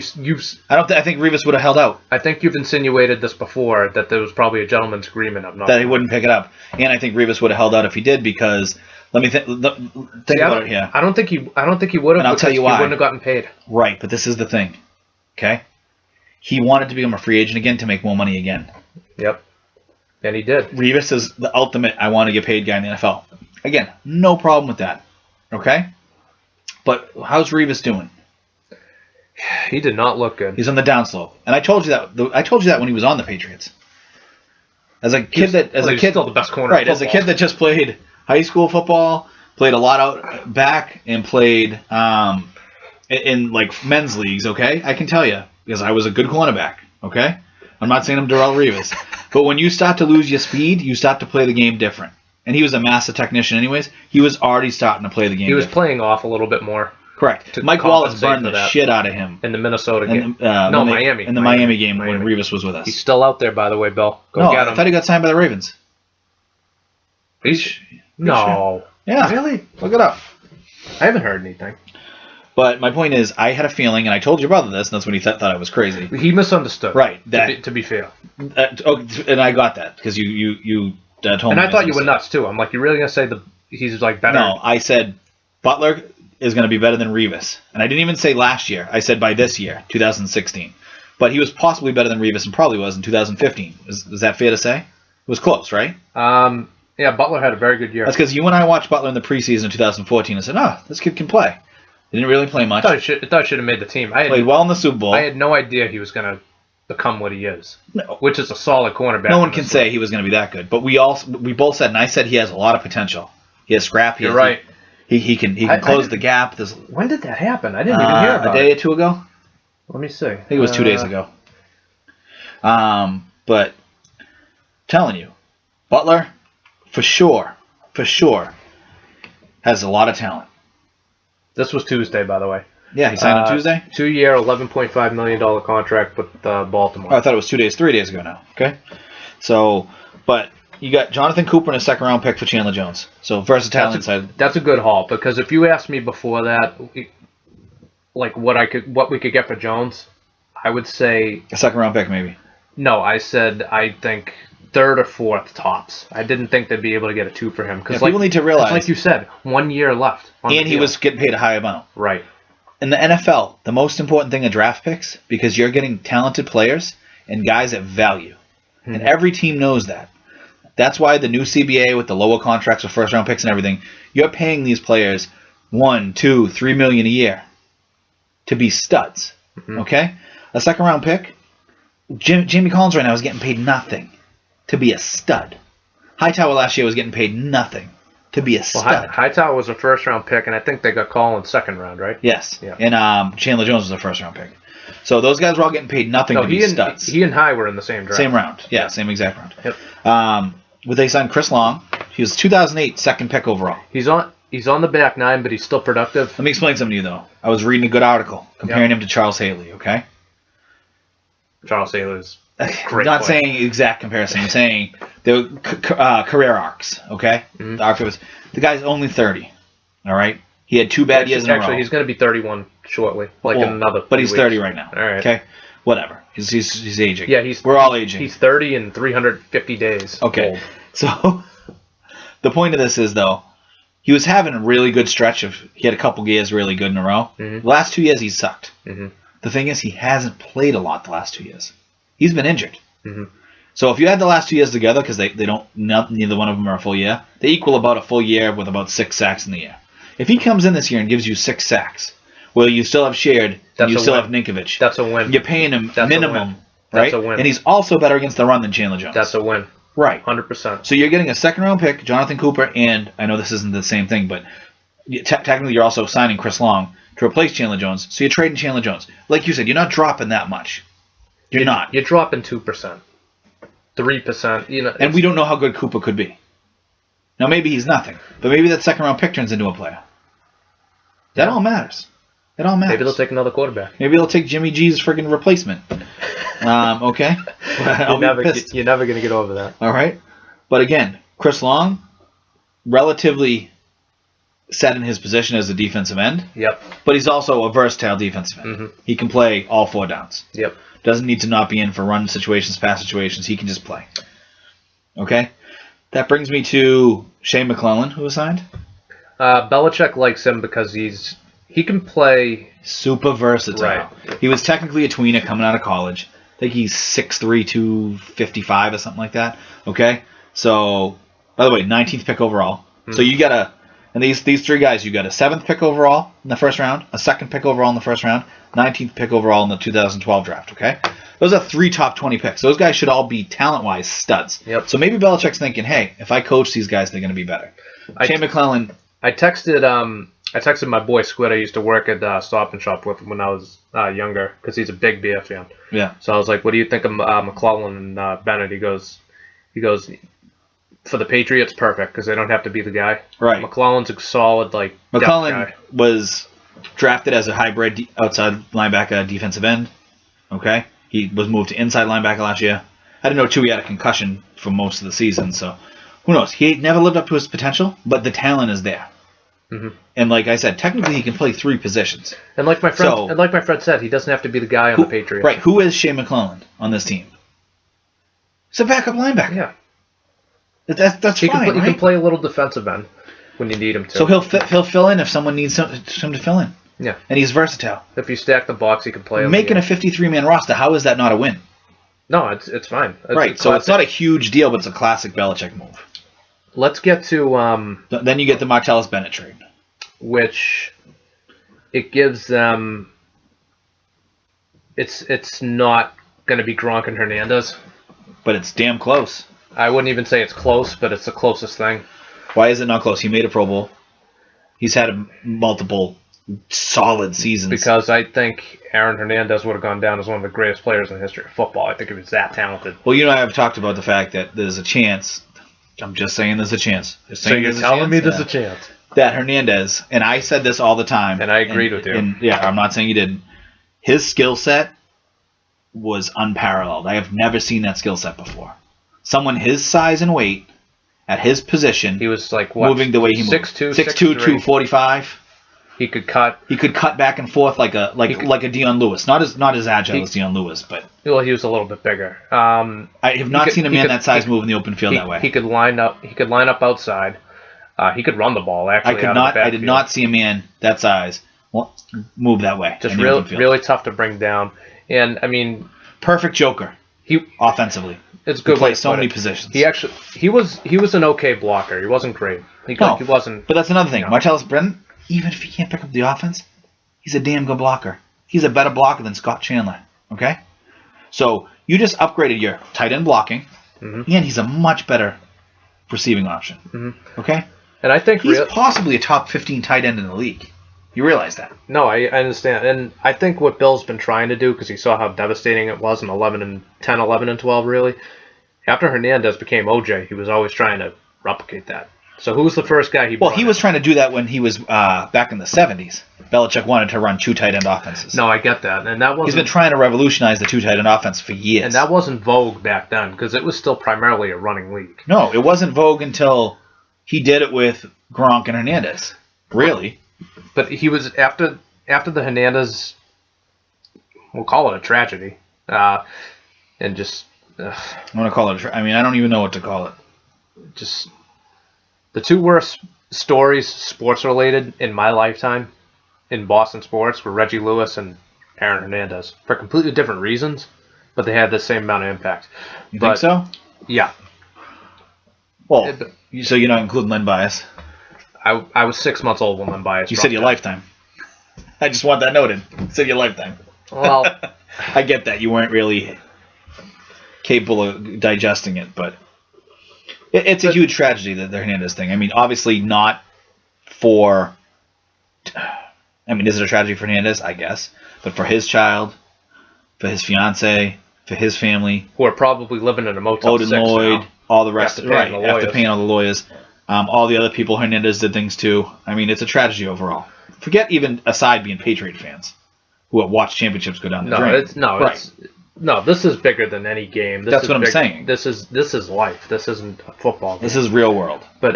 B: I think Revis would have held out.
A: I think you've insinuated this before, that there was probably a gentleman's agreement of not...
B: That he wouldn't pick it up. And I think Revis would have held out if he did, because... Let me think about it here.
A: I don't think he would have,
B: and I'll tell you why.
A: He wouldn't have gotten paid.
B: Right, but this is the thing. Okay? He wanted to become a free agent again to make more money again.
A: Yep. And he did.
B: Revis is the ultimate I want to get paid guy in the NFL. Again, no problem with that. Okay? But how's Revis doing?
A: He did not look good.
B: He's on the downslope. And I told you that when he was on the Patriots. As a kid
A: still the best corner.
B: Right, as a kid that just played high school football, played a lot out back, and played in like men's leagues, okay? I can tell you, because I was a good cornerback, okay? I'm not saying I'm Darrelle Revis. But when you start to lose your speed, you start to play the game different. And he was a master technician anyways. He was already starting to play the game different.
A: Playing off a little bit more.
B: Correct. Mike Wallace burned the shit out of him.
A: In the Minnesota game.
B: Miami. In the Miami game when Revis was with us.
A: He's still out there, by the way, Bill.
B: Go get him. I thought he got signed by the Ravens.
A: No.
B: Yeah.
A: Really?
B: Look it up.
A: I haven't heard anything.
B: But my point is, I had a feeling, and I told your brother this, and that's when he thought I was crazy.
A: He misunderstood.
B: Right.
A: To be fair.
B: And I got that, because you told me.
A: And I thought you were nuts, too. I'm like, you're really going to say he's like better?
B: No, I said Butler is going to be better than Revis. And I didn't even say last year. I said by this year, 2016. But he was possibly better than Revis and probably was in 2015. Is that fair to say? It was close, right?
A: Yeah, Butler had a very good year.
B: That's because you and I watched Butler in the preseason in 2014 and said, this kid can play. He didn't really play much.
A: I thought he should have made the team.
B: Played well in the Super Bowl.
A: I had no idea he was going to become what he is, which is a solid cornerback.
B: No one can say he was going to be that good. But we both said, and I said he has a lot of potential. He has scrap.
A: You're right.
B: He can close the gap.
A: When did that happen? I didn't even hear about it.
B: A day or two ago?
A: Let me see.
B: I think it was 2 days ago. But telling you, Butler, for sure, has a lot of talent.
A: This was Tuesday, by the way.
B: Yeah, he signed on Tuesday?
A: 2-year, $11.5 million contract with Baltimore.
B: Oh, I thought it was 3 days ago now. Okay. So, but you got Jonathan Cooper and a second-round pick for Chandler Jones. So, versatile inside.
A: That's a good haul, because if you asked me before that, like what we could get for Jones, I would say
B: a second round pick maybe.
A: No, I said I think third or fourth tops. I didn't think they'd be able to get a 2 for him because
B: people need to realize,
A: like you said, 1 year left,
B: and he was getting paid a high amount.
A: Right.
B: In the NFL, the most important thing are draft picks because you're getting talented players and guys at value, and every team knows that. That's why the new CBA with the lower contracts with first round picks and everything, you're paying these players $1, $2, $3 million a year to be studs. Okay, a second round pick. Jamie Collins right now is getting paid nothing to be a stud. Hightower last year was getting paid nothing to be a stud.
A: Well, Hightower was a first-round pick, and I think they got Collins second round, right?
B: Yes.
A: Yeah.
B: And Chandler Jones was a first-round pick. So those guys were all getting paid nothing to be studs.
A: He and High were in the same draft.
B: Same round. Yeah, same exact round.
A: Yep.
B: They signed Chris Long. He was 2008 second pick overall.
A: He's on the back nine, but he's still productive.
B: Let me explain something to you, though. I was reading a good article comparing him to Charles Haley, okay?
A: Charles Haley's great.
B: I'm not saying exact comparison. I'm saying the career arcs. Okay, the arc was the guy's only 30. All right, he had 2 bad years in a row.
A: Actually, he's going to be 31 shortly, in another.
B: But he's
A: weeks.
B: 30 right now.
A: All right.
B: Okay, whatever. He's aging.
A: Yeah,
B: we're all aging.
A: He's 30 in 350 days.
B: Okay,
A: old.
B: So the point of this is though, he was having a really good stretch of. He had a couple years really good in a row. The last 2 years he sucked. The thing is, he hasn't played a lot the last 2 years. He's been injured. So if you add the last 2 years together, because they don't, neither one of them are a full year, they equal about a full year with about 6 sacks in the year. If he comes in this year and gives you 6 sacks, well, you still have Sheard, and you still have Ninkovich.
A: That's a win.
B: You're paying him minimum,
A: right?
B: That's a win. And he's also better against the run than Chandler Jones.
A: That's a win.
B: Right.
A: 100%.
B: So you're getting a second-round pick, Jonathan Cooper, and I know this isn't the same thing, but technically you're also signing Chris Long to replace Chandler Jones, so you're trading Chandler Jones. Like you said, you're not dropping that much. You're not.
A: You're dropping 2%, 3%.
B: And we don't know how good Cooper could be. Now maybe he's nothing, but maybe that second round pick turns into a player. That all matters. It all matters.
A: Maybe they'll take another quarterback.
B: Maybe they'll take Jimmy G's friggin' replacement. Okay.
A: You're never gonna get over that.
B: All right. But again, Chris Long, relatively set in his position as a defensive end.
A: Yep.
B: But he's also a versatile defensive end. He can play all 4 downs.
A: Yep.
B: Doesn't need to not be in for run situations, pass situations. He can just play. Okay? That brings me to Shane McClellan, who was signed.
A: Belichick likes him because he can play.
B: Super versatile.
A: Right.
B: He was technically a tweener coming out of college. I think he's 6'3", 255 or something like that. Okay? So, by the way, 19th pick overall. So you got and these 3 guys, you got a 7th pick overall in the first round, a 2nd pick overall in the first round, 19th pick overall in the 2012 draft, okay? Those are 3 top 20 picks. Those guys should all be talent-wise studs.
A: Yep.
B: So maybe Belichick's thinking, hey, if I coach these guys, they're going to be better. Shane McClellan.
A: I texted my boy Squid. I used to work at Stop and Shop with when I was younger because he's a big beer fan.
B: Yeah.
A: So I was like, what do you think of McClellan and Bennett? He goes, for the Patriots, perfect because they don't have to be the guy.
B: Right.
A: McClellan's a solid
B: McClellan
A: guy.
B: Was drafted as a hybrid outside linebacker defensive end. Okay. He was moved to inside linebacker last year. I didn't know too. He had a concussion for most of the season, so who knows? He never lived up to his potential, but the talent is there. And like I said, technically he can play 3 positions.
A: And like my friend said, he doesn't have to be the guy on the Patriots.
B: Right. Who is Shane McClellan on this team? He's a backup linebacker.
A: Yeah.
B: That's fine.
A: He can play a little defensive end when you need him to.
B: So he'll fill in if someone needs him to fill in.
A: Yeah.
B: And he's versatile.
A: If you stack the box, he can play.
B: Making a 53-man roster, how is that not a win?
A: No, it's fine.
B: Right. So it's not a huge deal, but it's a classic Belichick move.
A: Let's get to
B: Then you get the Martellus Bennett trade,
A: which it gives them. It's not going to be Gronk and Hernandez,
B: but it's damn close.
A: I wouldn't even say it's close, but it's the closest thing.
B: Why is it not close? He made a Pro Bowl. He's had multiple solid seasons.
A: Because I think Aaron Hernandez would have gone down as one of the greatest players in the history of football. I think he was that talented.
B: Well, I've talked about the fact that there's a chance. I'm just saying there's a chance.
A: So you're telling me there's a chance?
B: That Hernandez, and I said this all the time.
A: And I agreed with you.
B: And yeah, I'm not saying you didn't. His skill set was unparalleled. I have never seen that skill set before. Someone his size and weight at his position.
A: He was like what?
B: Moving the way he moved.
A: 6'2",
B: 6'2", 245.
A: He could cut.
B: He could cut back and forth like a Dion Lewis. Not as agile as Dion Lewis, but
A: he was a little bit bigger.
B: I have not seen a man that size move in the open field that way.
A: He could line up. He could line up outside. He could run the ball. Actually,
B: I did not see a man that size move that way.
A: Just really tough to bring down. And I mean,
B: perfect joker. Offensively,
A: it's a good.
B: He plays so many positions.
A: He was an okay blocker. He wasn't great. He wasn't.
B: But that's another thing. Martellus Brennan, even if he can't pick up the offense, he's a damn good blocker. He's a better blocker than Scott Chandler. Okay, so you just upgraded your tight end blocking, and he's a much better receiving option. Okay,
A: and I think
B: he's possibly a top 15 tight end in the league. You realize that?
A: No, I understand. And I think what Bill's been trying to do, because he saw how devastating it was in 11 and 12, really, after Hernandez became OJ, he was always trying to replicate that. So who was the first guy he brought
B: Well, he was trying to do that when he was back in the 70s. Belichick wanted to run two tight end offenses.
A: No, I get that. And that wasn't,
B: he's been trying to revolutionize the two tight end offense for years.
A: And that wasn't vogue back then, because it was still primarily a running league.
B: No, it wasn't vogue until he did it with Gronk and Hernandez. Really?
A: But he was after the Hernandez, we'll call it a tragedy, and just.
B: I'm gonna call it. I don't even know what to call it.
A: Just the two worst stories, sports related, in my lifetime, in Boston sports, were Reggie Lewis and Aaron Hernandez for completely different reasons, but they had the same amount of impact.
B: You think so?
A: Yeah.
B: Well, so you're not including Len Bias.
A: I was 6 months old when Len Bias.
B: You said your lifetime. I just want that noted. You said your lifetime.
A: Well,
B: I get that. You weren't really capable of digesting it, but it's a huge tragedy, the Hernandez thing. Obviously not for... is it a tragedy for Hernandez? I guess. But for his child, for his fiance, for his family...
A: Who are probably living in a Motel
B: Odin
A: 6
B: Lloyd,
A: now.
B: All the rest. After paying all the lawyers. All the other people Hernandez did things to. It's a tragedy overall. Forget even aside being Patriot fans who have watched championships go down the drain.
A: This is bigger than any game.
B: That's what I'm saying.
A: This is life. This isn't a football game.
B: This is real world.
A: But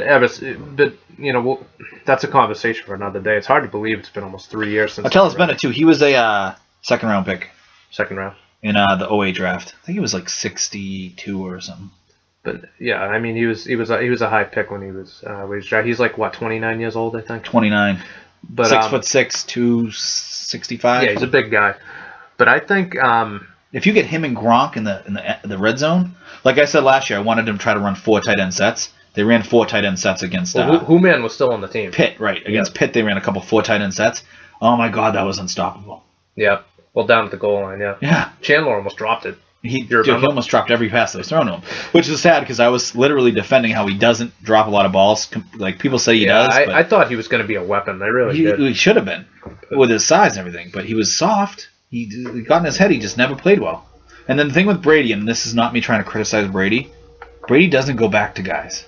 A: that's a conversation for another day. It's hard to believe it's been almost 3 years since.
B: Martellus Bennett too. He was a second round pick.
A: Second round.
B: In the 08 draft. I think he was like 62 or something.
A: But yeah, he was a high pick when he was drafted. He's like 29 years old, I think.
B: 29. But 6'6", 265.
A: Yeah, he's a big guy. But I think
B: if you get him and Gronk in the red zone, like I said last year, I wanted him to try to run 4 tight end sets. They ran 4 tight end sets against
A: Hooman was still on the team.
B: Pitt, right? Against Pitt, they ran a couple 4 tight end sets. Oh my God, that was unstoppable.
A: Yeah. Well, down at the goal line, yeah.
B: Yeah.
A: Chandler almost dropped it.
B: He almost dropped every pass that was thrown to him, which is sad because I was literally defending how he doesn't drop a lot of balls. Like people say he does.
A: I thought he was going to be a weapon. I really did.
B: He should have been with his size and everything, but he was soft. He got in his head. He just never played well. And then the thing with Brady, and this is not me trying to criticize Brady doesn't go back to guys.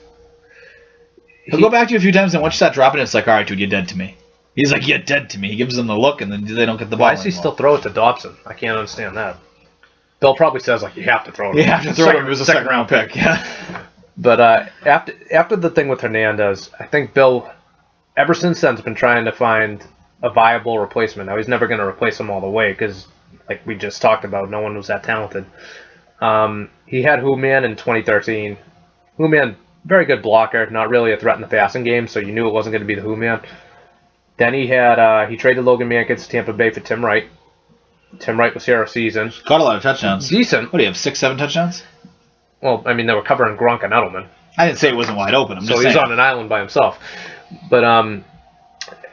B: He'll go back to you a few times, and once you start dropping it, it's like, all right, dude, you're dead to me. He's like, you're dead to me. He gives them the look, and then they don't get the ball.
A: Why does he still throw it to Dobson? I can't understand that. Bill probably says, you have to throw it.
B: You have to throw it. It was a second round pick. Yeah.
A: But after the thing with Hernandez, I think Bill, ever since then, has been trying to find a viable replacement. Now, he's never going to replace him all the way because, like we just talked about, no one was that talented. He had Hooman in 2013. Hooman, very good blocker, not really a threat in the passing game, so you knew it wasn't going to be the Hooman. Then he traded Logan Mankins to Tampa Bay for Tim Wright. Tim Wright was here a season.
B: Caught a lot of touchdowns.
A: Decent.
B: What do you have, 6-7 touchdowns?
A: Well, they were covering Gronk and Edelman.
B: I didn't say it wasn't wide open.
A: So he's on an island by himself. But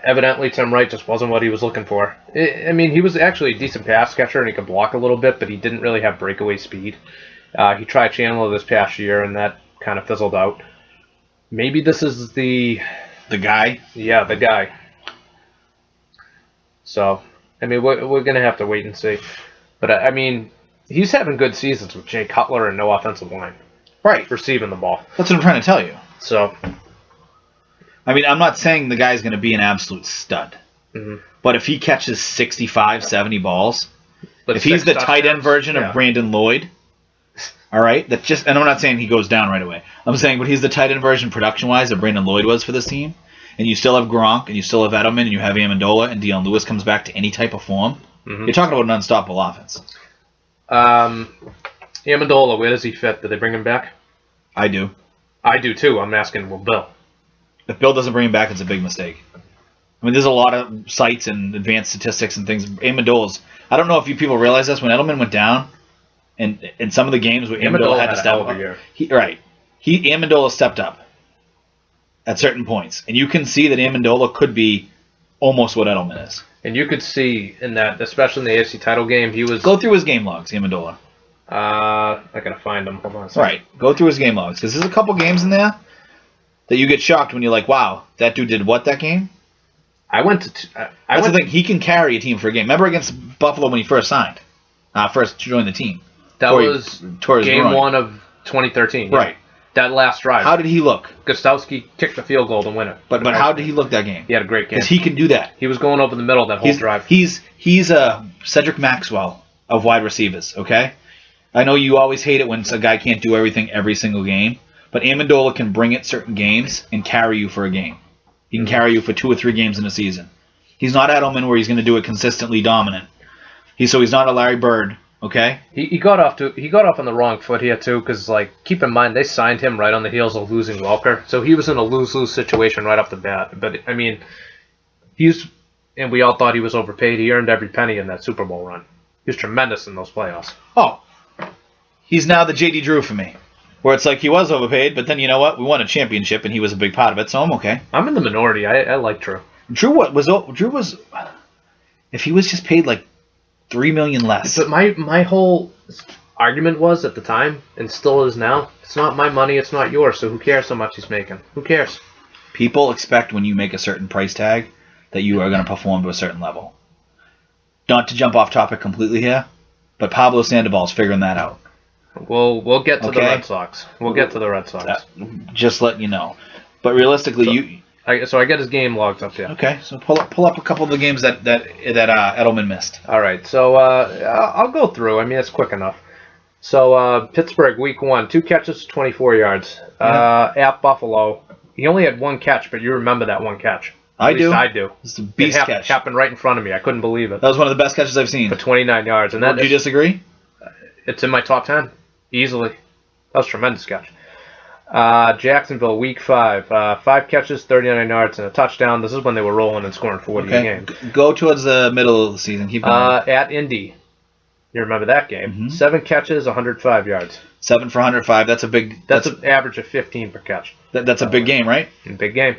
A: evidently Tim Wright just wasn't what he was looking for. He was actually a decent pass catcher and he could block a little bit, but he didn't really have breakaway speed. He tried Chandler this past year and that kind of fizzled out. Maybe this is the
B: guy?
A: Yeah, the guy. So... we're going to have to wait and see. But, he's having good seasons with Jay Cutler and no offensive line.
B: Right.
A: Receiving the ball.
B: That's what I'm trying to tell you.
A: So.
B: I'm not saying the guy's going to be an absolute stud. Mm-hmm. But if he catches 65, 70 balls, if he's the tight end version of Brandon Lloyd, all right, and I'm not saying he goes down right away. I'm saying, but he's the tight end version production-wise that Brandon Lloyd was for this team. and you still have Gronk, and you still have Edelman, and you have Amendola, and Dion Lewis comes back to any type of form, you're talking about an unstoppable offense.
A: Amendola, where does he fit? Did they bring him back?
B: I do.
A: I do too. I'm asking, will Bill?
B: If Bill doesn't bring him back, it's a big mistake. I mean, there's a lot of sites and advanced statistics and things. Amendola's. I don't know if you people realize this. When Edelman went down, and in some of the games where Amendola had to step up, Amendola stepped up at certain points, and you can see that Amendola could be almost what Edelman is.
A: And you could see in that, especially in the AFC title game, he was.
B: Go through his game logs, Amendola.
A: I gotta find him. Hold on a second.
B: Right, go through his game logs because there's a couple games in there that you get shocked when you're like, "Wow, that dude did what that game?"
A: That's
B: the thing. He can carry a team for a game. Remember against Buffalo when he first signed, first joined the team.
A: That was game 1 of 2013. Yeah.
B: Right.
A: That last drive.
B: How did he look?
A: Gostowski kicked the field goal to win it.
B: But how did he look that game?
A: He had a great game.
B: Because he can do that.
A: He was going over the middle that whole drive.
B: He's a Cedric Maxwell of wide receivers, okay? I know you always hate it when a guy can't do everything every single game, but Amendola can bring it certain games and carry you for a game. He can carry you for 2 or 3 games in a season. He's not Edelman where he's going to do it consistently dominant. He's not a Larry Bird, okay?
A: He got off on the wrong foot here too, because keep in mind they signed him right on the heels of losing Welker, so he was in a lose-lose situation right off the bat. But I mean, and we all thought he was overpaid. He earned every penny in that Super Bowl run. He was tremendous in those playoffs.
B: Oh, he's now the J.D. Drew for me. Where it's like he was overpaid, but then you know what? We won a championship, and he was a big part of it, so I'm okay.
A: I'm in the minority. I like Drew.
B: Drew was, if he was just paid like $3 million less.
A: But my whole argument was at the time, and still is now, it's not my money, it's not yours. So who cares how much he's making? Who cares?
B: People expect when you make a certain price tag that you are going to perform to a certain level. Not to jump off topic completely here, but Pablo Sandoval's figuring that out.
A: We'll get to the Red Sox. We'll get to the Red Sox.
B: Just letting you know. But realistically,
A: so I get his game logs up here.
B: Okay, so pull up a couple of the games that Edelman missed.
A: All right, so I'll go through. I mean, it's quick enough. So Pittsburgh, week 1, 2 catches, 24 yards. At Buffalo, he only had 1 catch, but you remember that 1 catch.
B: I do.
A: It's
B: a beast catch.
A: It happened right in front of me. I couldn't believe it.
B: That was one of the best catches I've seen.
A: For 29 yards. And
B: do you disagree?
A: It's in my top 10. Easily. That was a tremendous catch. Jacksonville, week 5. 5 catches, 39 yards, and a touchdown. This is when they were rolling and scoring 40 a game.
B: Go towards the middle of the season. Keep going.
A: At Indy. You remember that game. Mm-hmm. 7 catches, 105 yards.
B: 7 for 105. That's
A: an average of 15 per catch.
B: That's a big game, right?
A: Big game.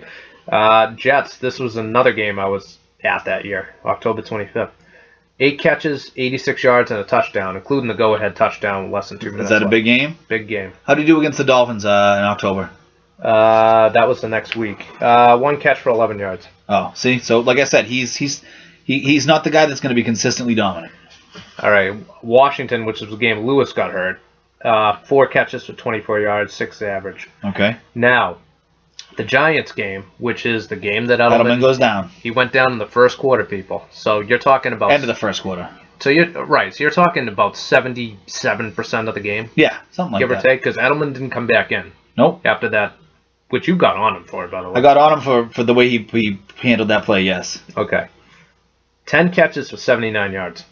A: Jets, this was another game I was at that year, October 25th. 8 catches, 86 yards, and a touchdown, including the go-ahead touchdown with less than 2 minutes
B: Is that
A: left.
B: A big game?
A: Big game.
B: How did you do against the Dolphins in October?
A: That was the next week. 1 catch for 11 yards.
B: Oh, see? So, like I said, he's not the guy that's going to be consistently dominant.
A: All right. Washington, which was the game Lewis got hurt. 4 catches for 24 yards, 6 average.
B: Okay.
A: Now, the Giants game, which is the game that
B: Edelman goes down.
A: He went down in the first quarter, people. So you're talking about
B: end of the first quarter.
A: So you're talking about 77% of the game.
B: Yeah, something like that.
A: Give or take, because Edelman didn't come back in.
B: Nope.
A: After that, which you got on him for, by the way.
B: I got on him for the way he handled that play. Yes.
A: Okay. 10 catches for 79 yards.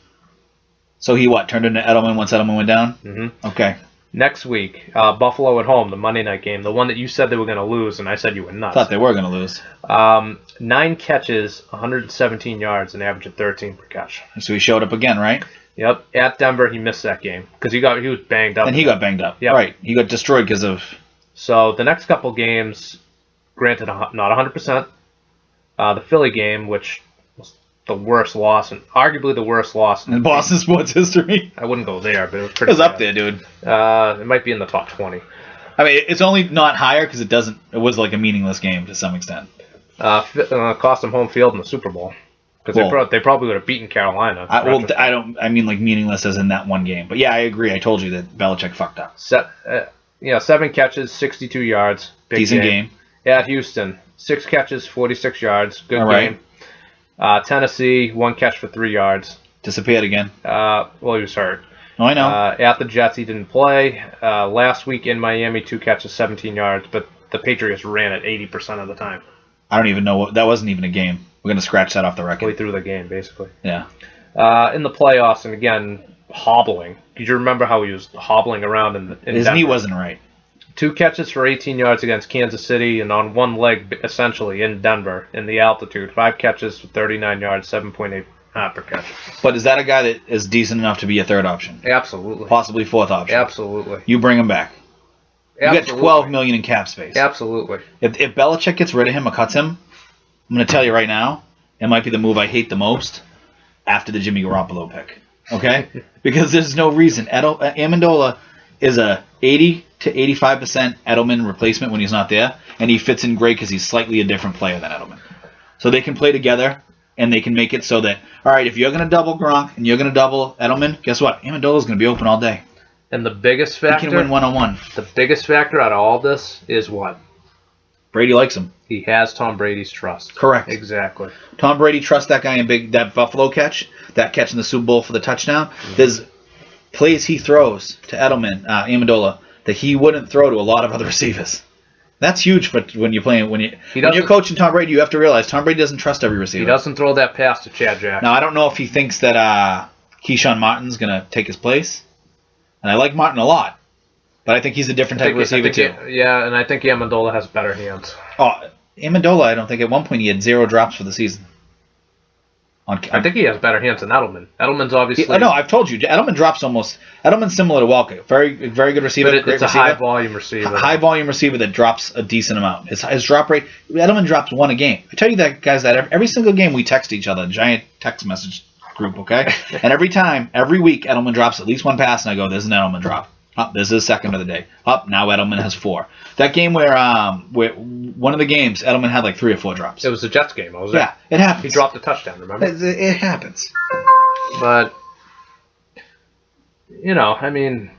B: So he turned into Edelman once Edelman went down?
A: Mm-hmm.
B: Okay.
A: Next week, Buffalo at home, the Monday night game, the one that you said they were going to lose, and I said you were nuts.
B: Thought they were going to lose.
A: 9 catches, 117 yards, an average of 13 per catch.
B: So he showed up again, right?
A: Yep. At Denver, he missed that game because he was banged up.
B: And he got banged up.
A: Yep.
B: Right. He got destroyed because of...
A: So the next couple games, granted not 100%. The Philly game, which was the worst loss, and arguably the worst loss
B: in Boston sports history.
A: I wouldn't go there, but it was pretty
B: bad. Up there, dude.
A: It might be in the top 20.
B: I mean, it's only not higher because it was like a meaningless game to some extent.
A: Cost them home field in the Super Bowl. Because they probably would have beaten Carolina.
B: I mean like meaningless as in that one game. But yeah, I agree. I told you that Belichick fucked up.
A: 7 catches, 62 yards.
B: Decent game.
A: At Houston, 6 catches, 46 yards. Good game. Tennessee, 1 catch for 3 yards.
B: Disappeared again.
A: Well, he was hurt.
B: Oh, I know.
A: At the Jets, he didn't play. Last week in Miami, 2 catches, 17 yards. But the Patriots ran it 80% of the time.
B: I don't even know what that wasn't even a game. We're gonna scratch that off the record.
A: Way through the game, basically.
B: Yeah.
A: In the playoffs, and again, hobbling. Did you remember how he was hobbling around in
B: His
A: Denver?
B: knee wasn't right.
A: 2 catches for 18 yards against Kansas City, and on one leg, essentially, in Denver, in the altitude. 5 catches for 39 yards, 7.8 per catch.
B: But is that a guy that is decent enough to be a third option?
A: Absolutely.
B: Possibly fourth option.
A: Absolutely.
B: You bring him back. You get $12 million in cap space.
A: Absolutely.
B: If Belichick gets rid of him or cuts him, I'm going to tell you right now, it might be the move I hate the most after the Jimmy Garoppolo pick. Okay? Because there's no reason. Amendola is a 80 to 85% Edelman replacement when he's not there, and he fits in great because he's slightly a different player than Edelman. So they can play together, and they can make it so that, all right, if you're going to double Gronk and you're going to double Edelman, guess what? Amendola's going to be open all day.
A: And the biggest factor...
B: He can win one-on-one.
A: The biggest factor out of all this is what?
B: Brady likes him.
A: He has Tom Brady's trust.
B: Correct.
A: Exactly.
B: Tom Brady trusts that guy in that Buffalo catch, that catch in the Super Bowl for the touchdown. Mm-hmm. There's plays he throws to Edelman, Amendola, that he wouldn't throw to a lot of other receivers. That's huge for when you're playing. When you're coaching Tom Brady, you have to realize Tom Brady doesn't trust every receiver.
A: He doesn't throw that pass to Chad Jackson.
B: Now, I don't know if he thinks that Keyshawn Martin's going to take his place. And I like Martin a lot. But I think he's a different type of receiver, too.
A: Yeah, and I think Amendola has better hands.
B: Oh, Amendola, I don't think at one point he had 0 drops for the season.
A: I think he has better hands than Edelman. Edelman's obviously...
B: No, I've told you. Edelman drops almost... Edelman's similar to Welker. Very good receiver.
A: But it's a high-volume receiver.
B: High-volume receiver that drops a decent amount. His drop rate... Edelman drops 1 a game. I tell you that, guys, that every single game we text each other, a giant text message group, okay? And every week, Edelman drops at least 1 pass, and I go, there's an Edelman drop. Up, this is his second of the day. Up, now Edelman has 4. That game where one of the games, Edelman had like 3 or 4 drops.
A: It was the Jets game.
B: Yeah, it happens.
A: He dropped a touchdown, remember?
B: It happens.
A: But, I mean,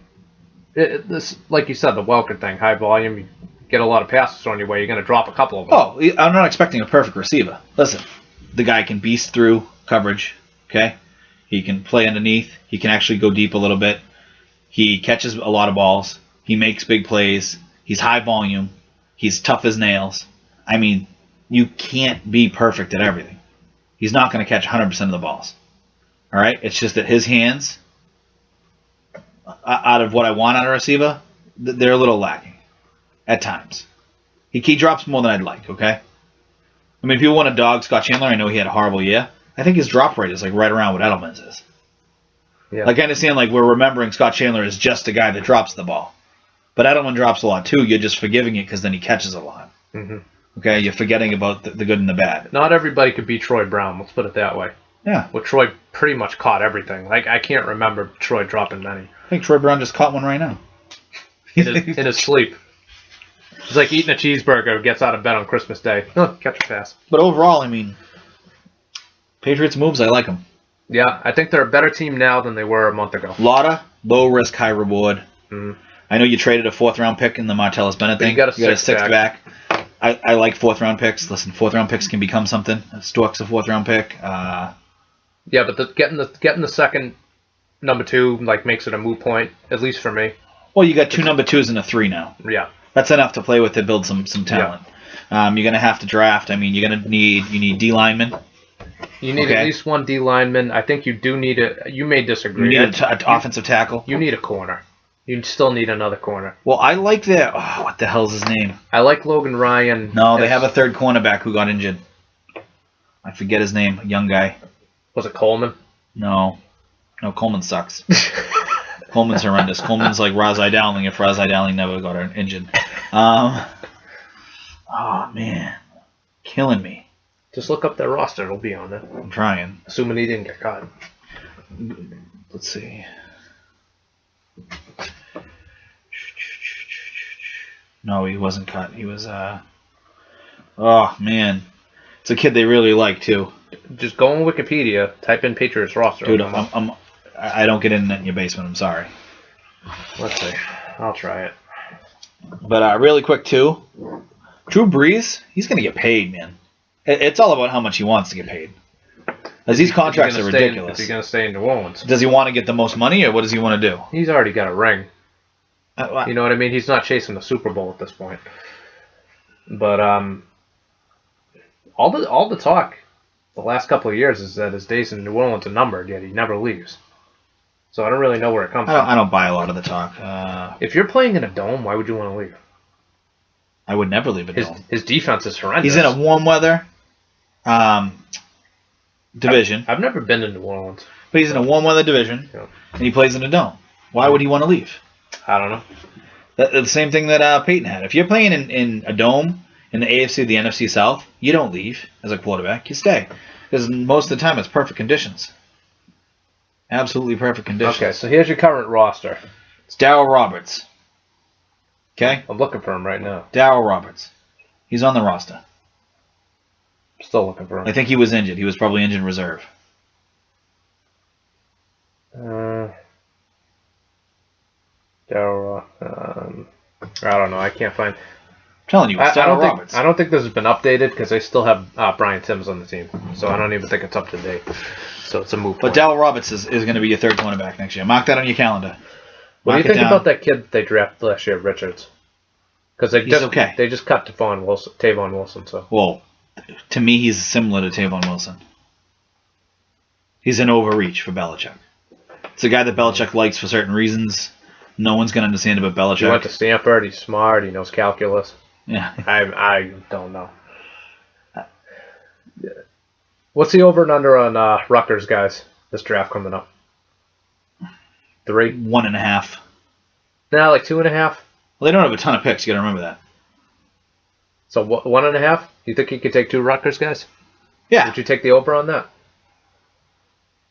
A: this, like you said, the Welker thing, high volume, you get a lot of passes on your way, you're going to drop a couple of them.
B: Oh, I'm not expecting a perfect receiver. Listen, the guy can beast through coverage, okay? He can play underneath. He can actually go deep a little bit. He catches a lot of balls. He makes big plays. He's high volume. He's tough as nails. I mean, you can't be perfect at everything. He's not going to catch 100% of the balls. All right? It's just that his hands, out of what I want out of a receiver, they're a little lacking at times. He drops more than I'd like, okay? I mean, if people want to dog Scott Chandler, I know he had a horrible year. I think his drop rate is like right around what Edelman's is. Yeah. Like, I understand, like, we're remembering Scott Chandler is just a guy that drops the ball. But Edelman drops a lot, too. You're just forgiving it because then he catches a lot. Mm-hmm. Okay? You're forgetting about the good and the bad.
A: Not everybody could be Troy Brown. Let's put it that way.
B: Yeah.
A: Well, Troy pretty much caught everything. Like, I can't remember Troy dropping many.
B: I think Troy Brown just caught one right now.
A: in his sleep. It's like eating a cheeseburger, gets out of bed on Christmas Day. Catch a pass.
B: But overall, I mean, Patriots moves, I like them.
A: Yeah, I think they're a better team now than they were a month ago.
B: Lotta, low risk, high reward. Mm-hmm. I know you traded a 4th-round pick in the Martellus Bennett thing.
A: You got a 6th
B: back. I like 4th-round picks. Listen, 4th-round picks can become something. Stork's a 4th-round pick.
A: Yeah, but getting the second number 2 like makes it a moot point, at least for me.
B: Well, you got 2 number 2s and a 3 now.
A: Yeah,
B: that's enough to play with to build some talent. Yeah. You're gonna have to draft. I mean, you need D linemen.
A: You need at least 1 D lineman. I think you do need you may disagree.
B: You need an offensive tackle.
A: You need a corner. You still need another corner.
B: Well, I like that. Oh, what the hell's his name?
A: I like Logan Ryan.
B: No, they have a 3rd cornerback who got injured. I forget his name. A young guy.
A: Was it Coleman?
B: No, Coleman sucks. Coleman's horrendous. Coleman's like Razai Dowling if Razai Dowling never got injured. Oh, man. Killing me.
A: Just look up their roster. It'll be on there.
B: I'm trying.
A: Assuming he didn't get caught.
B: Let's see. No, he wasn't cut. He was, oh, man. It's a kid they really like, too.
A: Just go on Wikipedia, type in Patriots roster.
B: Dude, I don't get in your basement. I'm sorry.
A: Let's see. I'll try it.
B: But really quick, too. Drew Brees, he's going to get paid, man. It's all about how much he wants to get paid. As these contracts are ridiculous.
A: Is he going to stay in New Orleans?
B: Does he want to get the most money, or what does he want to do?
A: He's already got a ring. You know what I mean? He's not chasing the Super Bowl at this point. But all the talk the last couple of years is that his days in New Orleans are numbered, yet he never leaves. So I don't really know where it comes from.
B: I don't buy a lot of the talk.
A: If you're playing in a dome, why would you want to leave?
B: I would never leave a dome.
A: His defense is horrendous.
B: He's in a warm weather division.
A: I've never been to New Orleans.
B: But he's in a warm weather division, and he plays in a dome. Why would he want to leave?
A: I don't know.
B: The same thing that Peyton had. If you're playing in a dome in the AFC, the NFC South, you don't leave as a quarterback. You stay. Because most of the time it's perfect conditions. Absolutely perfect conditions.
A: Okay, so here's your current roster.
B: It's Darryl Roberts. Okay?
A: I'm looking for him right now.
B: Darryl Roberts. He's on the roster.
A: Still looking for him.
B: I think he was injured. He was probably injured reserve.
A: Darryl, I don't know. I can't find.
B: I'm telling you, it's Darryl Roberts.
A: I don't think this has been updated because they still have Brian Timms on the team. So I don't even think it's up to date. So it's a moot point.
B: But Darryl Roberts is going to be your third cornerback next year. Mark that on your calendar.
A: What do you think about that kid they drafted last year, Richards? Because they just cut Tavon Wilson. So
B: well, to me, he's similar to Tavon Wilson. He's an overreach for Belichick. It's a guy that Belichick likes for certain reasons. No one's going to understand about Belichick.
A: He went to Stanford. He's smart. He knows calculus.
B: Yeah.
A: I don't know. What's the over and under on Rutgers, guys, this draft coming up? 3?
B: 1.5.
A: Nah, like 2.5?
B: Well, they don't have a ton of picks. You got to remember that.
A: So 1.5? You think you could take 2 Rutgers guys?
B: Yeah.
A: Would you take the over on that?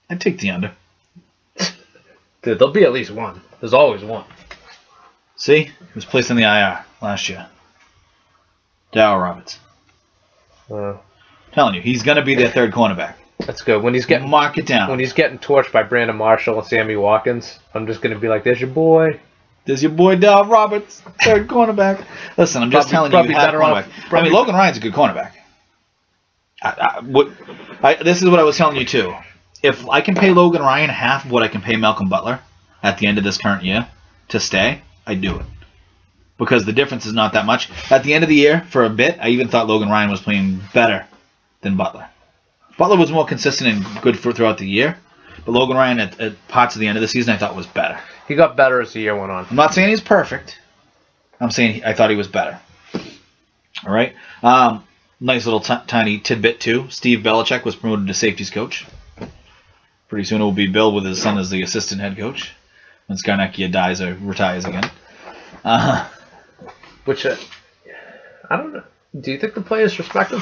B: I'd take the under.
A: Dude, there'll be at least one. There's always one.
B: See? He was placed in the IR last year. Darryl Roberts. Telling you, he's going to be their third cornerback.
A: That's good. When he's getting
B: mark it down.
A: When he's getting torched by Brandon Marshall and Sammy Watkins, I'm just going to be like, "There's your boy.
B: There's your boy Darryl Roberts, third cornerback." Listen, I'm just telling you, have cornerback. I mean, Logan Ryan's a good cornerback. This is what I was telling you too. If I can pay Logan Ryan half of what I can pay Malcolm Butler at the end of this current year to stay, I'd do it. Because the difference is not that much. At the end of the year, for a bit, I even thought Logan Ryan was playing better than Butler. Butler was more consistent and good throughout the year. But Logan Ryan, at parts of the end of the season, I thought was better.
A: He got better as the year went on.
B: I'm not saying he's perfect. I'm saying I thought he was better. All right? Nice little tiny tidbit, too. Steve Belichick was promoted to safeties coach. Pretty soon it will be Bill with his son as the assistant head coach when Scarnecchia dies or retires again.
A: Which, I don't know. Do you think the players respect him?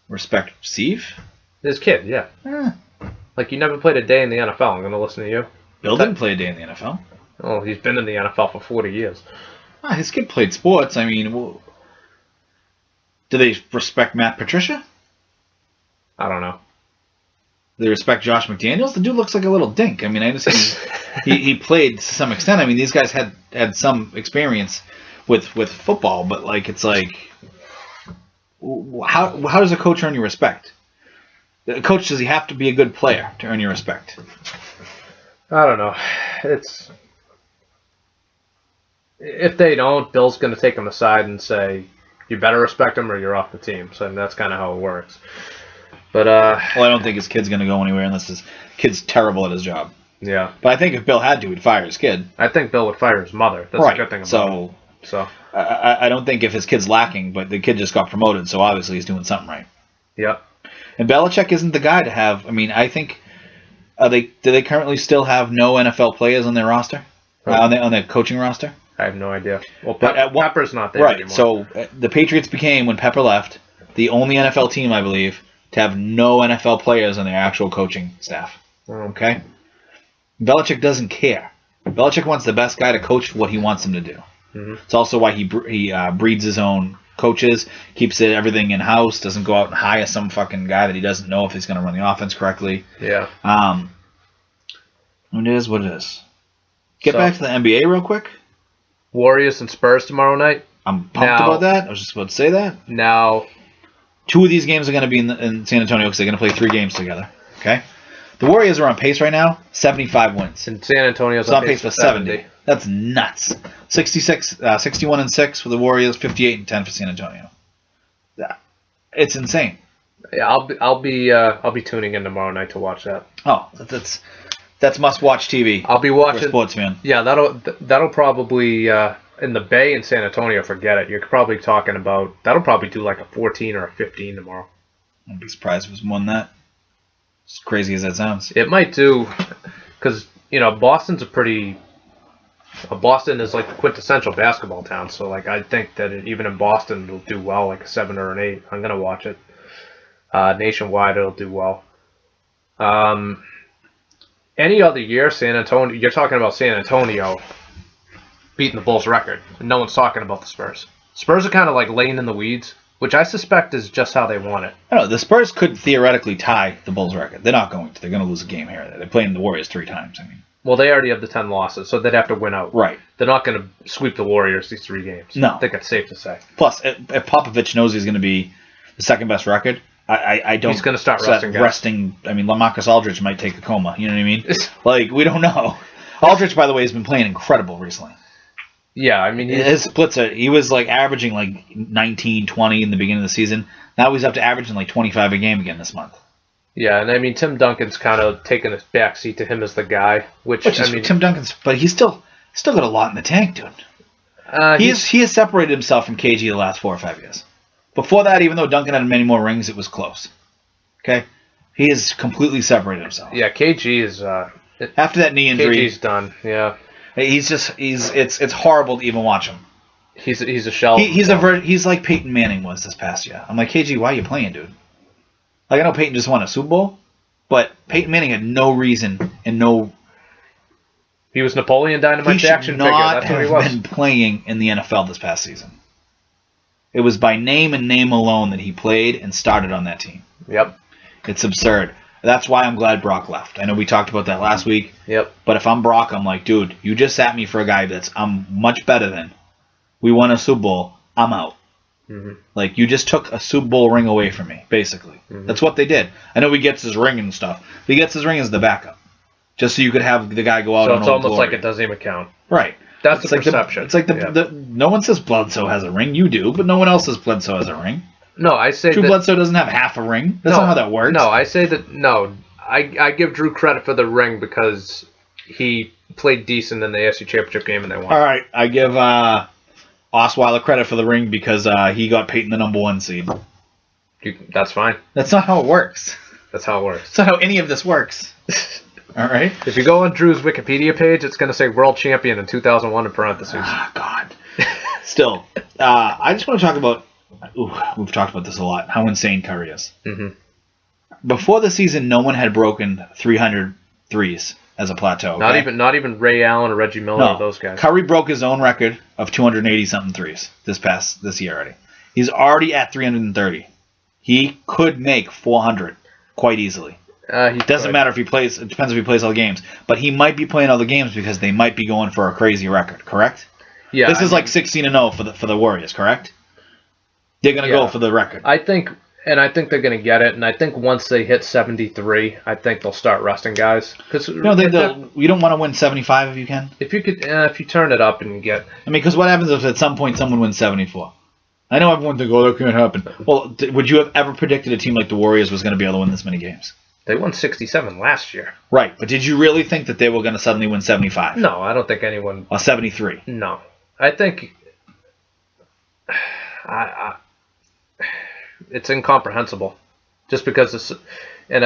B: Respect Steve?
A: His kid, yeah. Like, you never played a day in the NFL. I'm going to listen to you.
B: Bill didn't play a day in the NFL.
A: Oh, he's been in the NFL for 40 years.
B: His kid played sports. I mean, do they respect Matt Patricia?
A: I don't know.
B: They respect Josh McDaniels? The dude looks like a little dink. I mean, I understand he played to some extent. I mean, these guys had some experience with football, but like it's like, how does a coach earn your respect? A coach, does he have to be a good player to earn your respect?
A: I don't know. If they don't, Bill's going to take them aside and say, you better respect him or you're off the team. So that's kind of how it works. But
B: well, I don't think his kid's going to go anywhere unless his kid's terrible at his job.
A: Yeah.
B: But I think if Bill had to, he'd fire his kid.
A: I think Bill would fire his mother. That's
B: right.
A: a good thing about it. So
B: I don't think if his kid's lacking, but the kid just got promoted, so obviously he's doing something right.
A: Yep.
B: And Belichick isn't the guy to have. I mean, I think do they currently still have no NFL players on their roster, on their coaching roster?
A: I have no idea. Well, Pepper's not there anymore.
B: So the Patriots became, when Pepper left, the only NFL team, I believe, to have no NFL players on their actual coaching staff. Okay? Belichick doesn't care. Belichick wants the best guy to coach what he wants him to do.
A: Mm-hmm.
B: It's also why he breeds his own coaches, keeps everything in-house, doesn't go out and hire some fucking guy that he doesn't know if he's going to run the offense correctly.
A: Yeah.
B: It is what it is. Get back to the NBA real quick.
A: Warriors and Spurs tomorrow night.
B: I'm pumped about that. I was just about to say that.
A: Now,
B: 2 of these games are going to be in San Antonio because they're going to play 3 games together. Okay? The Warriors are on pace right now, 75 wins.
A: And San Antonio's
B: on pace for 70. That's nuts. 61-6 for the Warriors, 58-10 for San Antonio. It's insane.
A: Yeah, I'll be tuning in tomorrow night to watch that.
B: Oh, that's must-watch TV.
A: I'll be watching.
B: For a sports fan.
A: Yeah, that'll probably in the Bay in San Antonio. Forget it. You're probably talking about that'll probably do like a 14 or a 15 tomorrow.
B: I'd be surprised if it was more than that. As crazy as that sounds.
A: It might do, because Boston is like the quintessential basketball town. So like I think that even in Boston it'll do well, like a 7 or an 8. I'm gonna watch it. Nationwide it'll do well. Any other year, San Antonio, you're talking about San Antonio beating the Bulls record. And no one's talking about the Spurs. Spurs are kind of like laying in the weeds, which I suspect is just how they want it.
B: I don't know. The Spurs could theoretically tie the Bulls record. They're not going to. They're going to lose a game here. They're playing the Warriors 3 times. I mean,
A: well, they already have the 10 losses, so they'd have to win out.
B: Right.
A: They're not going to sweep the Warriors these 3 games.
B: No.
A: I think it's safe to say.
B: Plus, if Popovich knows he's going to be the second best record, I don't.
A: He's going to start resting guys.
B: I mean, LaMarcus Aldridge might take a coma. You know what I mean? Like, we don't know. Aldridge, by the way, has been playing incredible recently.
A: Yeah, I mean,
B: his splits he was like averaging like 19, 20 in the beginning of the season. Now he's up to averaging like 25 a game again this month.
A: Yeah, and I mean, Tim Duncan's kind of taken a backseat to him as the guy, which I mean,
B: Tim Duncan's, but he's still got a lot in the tank, dude. He has separated himself from KG the last 4 or 5 years. Before that, even though Duncan had many more rings, it was close. Okay, he has completely separated himself.
A: Yeah, KG is
B: after that knee injury.
A: KG's done. Yeah,
B: it's horrible to even watch him.
A: He's a shell.
B: He's like Peyton Manning was this past year. I'm like, KG, why are you playing, dude? Like, I know Peyton just won a Super Bowl, but Peyton Manning had no reason and no.
A: He was Napoleon Dynamite action figure. That's what he was.
B: He should not have been playing in the NFL this past season. It was by name and name alone that he played and started on that team.
A: Yep.
B: It's absurd. That's why I'm glad Brock left. I know we talked about that last week.
A: Yep.
B: But if I'm Brock, I'm like, dude, you just sat me for a guy I'm much better than. We won a Super Bowl. I'm out. Mm-hmm. Like, you just took a Super Bowl ring away from me, basically. Mm-hmm. That's what they did. I know he gets his ring and stuff. He gets his ring as the backup. Just so you could have the guy go out.
A: So it's almost like it doesn't even count.
B: Right.
A: That's the perception.
B: It's like no one says Bledsoe has a ring. You do, but no one else says Bledsoe has a ring.
A: No, I say
B: Drew Bledsoe doesn't have half a ring. That's not how that works.
A: No, I say that I give Drew credit for the ring because he played decent in the AFC Championship game and they won.
B: All right, I give Osweiler credit for the ring because he got Peyton the number 1 seed.
A: That's fine.
B: That's not how it works.
A: That's how it works.
B: That's not how any of this works. All right.
A: If you go on Drew's Wikipedia page, it's going to say world champion in 2001 in parentheses.
B: Ah, God. Still, I just want to talk about. We've talked about this a lot. How insane Curry is. Mm-hmm. Before the season, no one had broken 300 threes as a plateau. Okay?
A: Not even Ray Allen or Reggie Miller or those guys.
B: Curry broke his own record of 280 something threes this year already. He's already at 330. He could make 400 quite easily. It doesn't matter if he plays. It depends if he plays all the games. But he might be playing all the games because they might be going for a crazy record. Correct?
A: Yeah.
B: This is like 16-0 for the Warriors. Correct? They're gonna go for the record.
A: I think they're gonna get it. And I think once they hit 73, I think they'll start resting guys. Because
B: you don't want to win 75 if you can.
A: If you turn it up and you get.
B: I mean, because what happens if at some point someone wins 74? I know everyone thinks, that can't happen. Well, would you have ever predicted a team like the Warriors was going to be able to win this many games?
A: They won 67 last year.
B: Right, but did you really think that they were going to suddenly win 75?
A: No, I don't think anyone...
B: Or 73?
A: No. I think... it's incomprehensible. Just because it's... And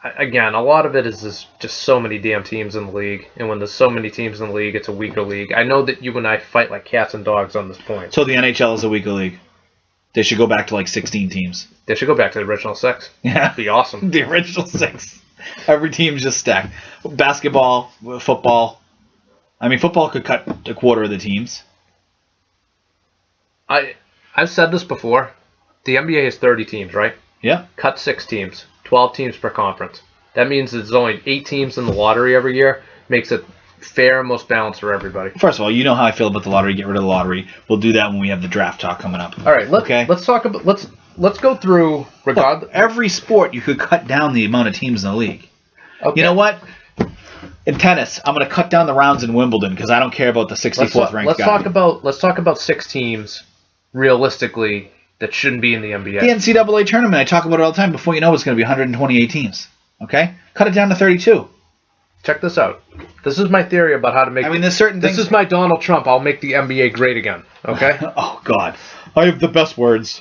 A: again, a lot of it is just so many damn teams in the league. And when there's so many teams in the league, it's a weaker league. I know that you and I fight like cats and dogs on this point.
B: So the NHL is a weaker league? They should go back to like 16 teams.
A: They should go back to the original 6.
B: Yeah.
A: That'd be awesome.
B: The original 6. Every team's just stacked. Basketball, football. I mean, football could cut a quarter of the teams.
A: I've said this before. The NBA has 30 teams, right?
B: Yeah.
A: Cut 6 teams. 12 teams per conference. That means there's only 8 teams in the lottery every year. Makes it fair and most balanced for everybody.
B: First of all, you know how I feel about the lottery. Get rid of the lottery. We'll do that when we have the draft talk coming up.
A: All right. Let's talk about. Let's go through.
B: Look, every sport you could cut down the amount of teams in the league. Okay. You know what? In tennis, I'm going to cut down the rounds in Wimbledon because I don't care about the 64th ranked guy.
A: Let's talk about 6 teams realistically that shouldn't be in the NBA.
B: The NCAA tournament, I talk about it all the time. Before you know it's going to be 128 teams. Okay? Cut it down to 32.
A: Check this out. This is my theory about how to make...
B: I mean, there's certain things...
A: This is my Donald Trump. I'll make the NBA great again. Okay?
B: Oh, God. I have the best words.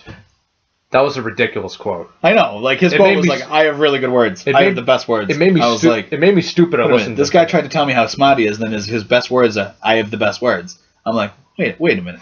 A: That was a ridiculous quote.
B: I know. Like, his quote was like, I have really good words. I have the best words.
A: It made me it made me stupid to listen to
B: this guy tried to tell me how smart he is, and then his best words are, I have the best words. I'm like, wait a minute.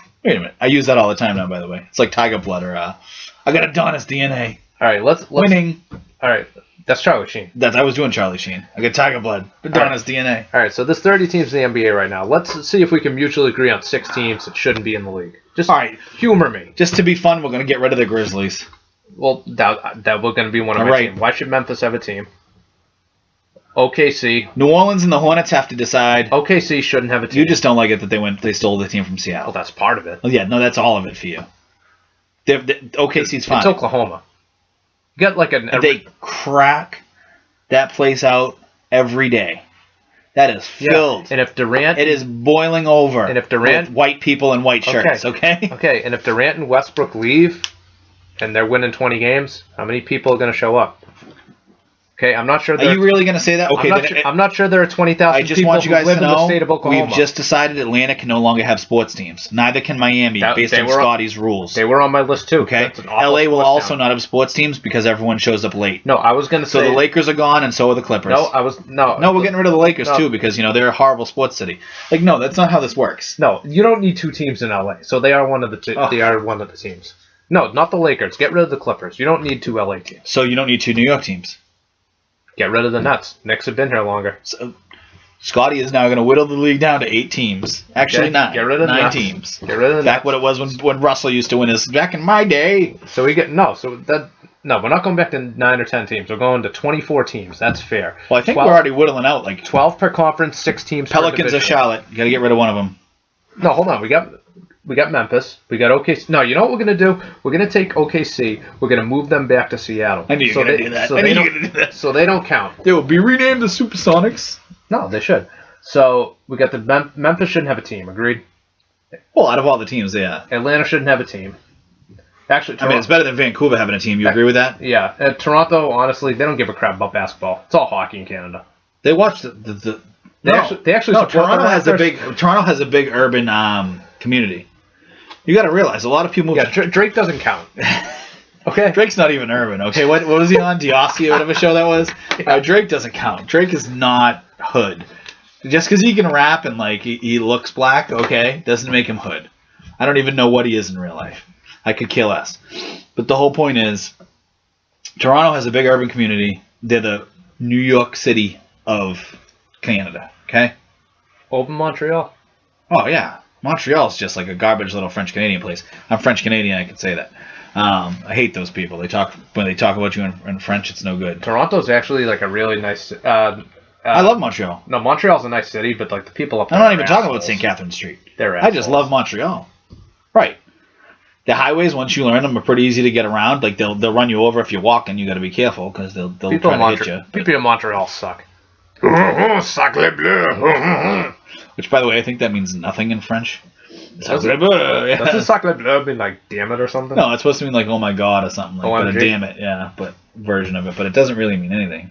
B: I use that all the time now, by the way. It's like Tiger Blood or, I got Adonis DNA.
A: All right, let's...
B: Winning.
A: All right, that's Charlie Sheen.
B: I was doing Charlie Sheen. I got Tiger Blood. Adonis DNA.
A: All right, so there's 30 teams in the NBA right now. Let's see if we can mutually agree on 6 teams that shouldn't be in the league. Just
B: all right.
A: Humor me.
B: Just to be fun, we're going to get rid of the Grizzlies.
A: Well, that we're going to be one of my teams. Why should Memphis have a team? OKC.
B: New Orleans and the Hornets have to decide.
A: OKC shouldn't have a team.
B: You just don't like it that they stole the team from Seattle.
A: Well, that's part of it.
B: Well, yeah, no, that's all of it for you. OKC's fine.
A: It's Oklahoma. You got like
B: they crack that place out every day. That is filled.
A: Yeah. And if Durant...
B: It is boiling over.
A: And if Durant...
B: with white people in white shirts, okay?
A: Okay, and if Durant and Westbrook leave and they're winning 20 games, how many people are going to show up? Okay, I'm not sure.
B: Are you really going to say that? Okay,
A: I'm not sure there are 20,000 people who live in the state of Oklahoma.
B: We've just decided Atlanta can no longer have sports teams. Neither can Miami, based on Scotty's rules.
A: They were on my list too.
B: Okay, LA will also not have sports teams because everyone shows up late.
A: No, I was going to say.
B: So the Lakers are gone, and so are the Clippers.
A: No,
B: we're getting rid of the Lakers too because they're a horrible sports city. Like, no, that's not how this works.
A: No, you don't need 2 teams in LA. So they are one of the They are one of the teams. No, not the Lakers. Get rid of the Clippers. You don't need 2 LA teams.
B: So you don't need 2 New York teams.
A: Get rid of the Nets. Knicks have been here longer.
B: So, Scotty is now going to whittle the league down to 8 teams. Actually, 9.
A: Get rid of
B: 9 teams.
A: Get rid of the
B: Back what it was when Russell used to win his. Back in my day.
A: So we get no. So that no, we're not going back to 9 or 10 teams. We're going to 24 teams. That's fair.
B: Well, I think 12, we're already whittling out like
A: 12 per conference, 6 teams.
B: Pelicans of Charlotte. You got to get rid of one of them.
A: No, hold on. We got Memphis. We got OKC. No, you know what we're going to do? We're going to take OKC. We're going to move them back to Seattle.
B: I knew you were going to do that.
A: So they don't count.
B: They will be renamed the Supersonics.
A: No, they should. So we got the Memphis shouldn't have a team. Agreed?
B: Well, out of all the teams, yeah.
A: Atlanta shouldn't have a team. Actually,
B: Toronto, it's better than Vancouver having a team. You agree with that?
A: Yeah. Toronto, honestly, they don't give a crap about basketball. It's all hockey in Canada.
B: They watch They actually Toronto has a big urban community. You got to realize a lot of people.
A: Yeah, Drake doesn't count. Okay,
B: Drake's not even urban. Okay, what was he on? Deossi or whatever show that was. Yeah. Drake doesn't count. Drake is not hood. Just because he can rap and like he looks black, okay, doesn't make him hood. I don't even know what he is in real life. I could care less. But the whole point is, Toronto has a big urban community. They're the New York City of Canada. Okay.
A: Open Montreal.
B: Oh yeah. Montreal's just like a garbage little French Canadian place. I'm French Canadian, I can say that. I hate those people. When they talk about you in French, it's no good.
A: Toronto's actually like a really nice.
B: I love Montreal.
A: No, Montreal's a nice city, but like the people up there.
B: I'm not even talking about St. Catherine Street. I just love Montreal. Right. The highways, once you learn them, are pretty easy to get around. Like they'll run you over if you're walking. You got to be careful because they'll try to hit you.
A: People in Montreal suck. Sacre bleu.
B: Which, by the way, I think that means nothing in French.
A: Doesn't sacre bleu mean like damn it or something?
B: No, it's supposed to mean like oh my god or something. Like but a damn it, yeah, but version of it. But it doesn't really mean anything.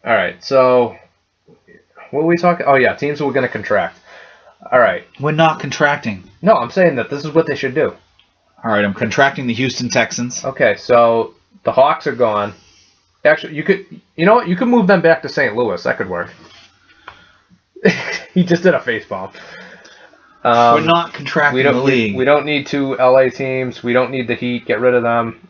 A: All right, so what are we talking? Oh yeah, teams we're going to contract. All right.
B: We're not contracting.
A: No, I'm saying that this is what they should do.
B: All right, I'm contracting the Houston Texans.
A: Okay, so the Hawks are gone. Actually, you know what? You could move them back to St. Louis. That could work. He just did a face bomb.
B: We're not contracting the league.
A: We don't need 2 LA teams. We don't need the Heat. Get rid of them.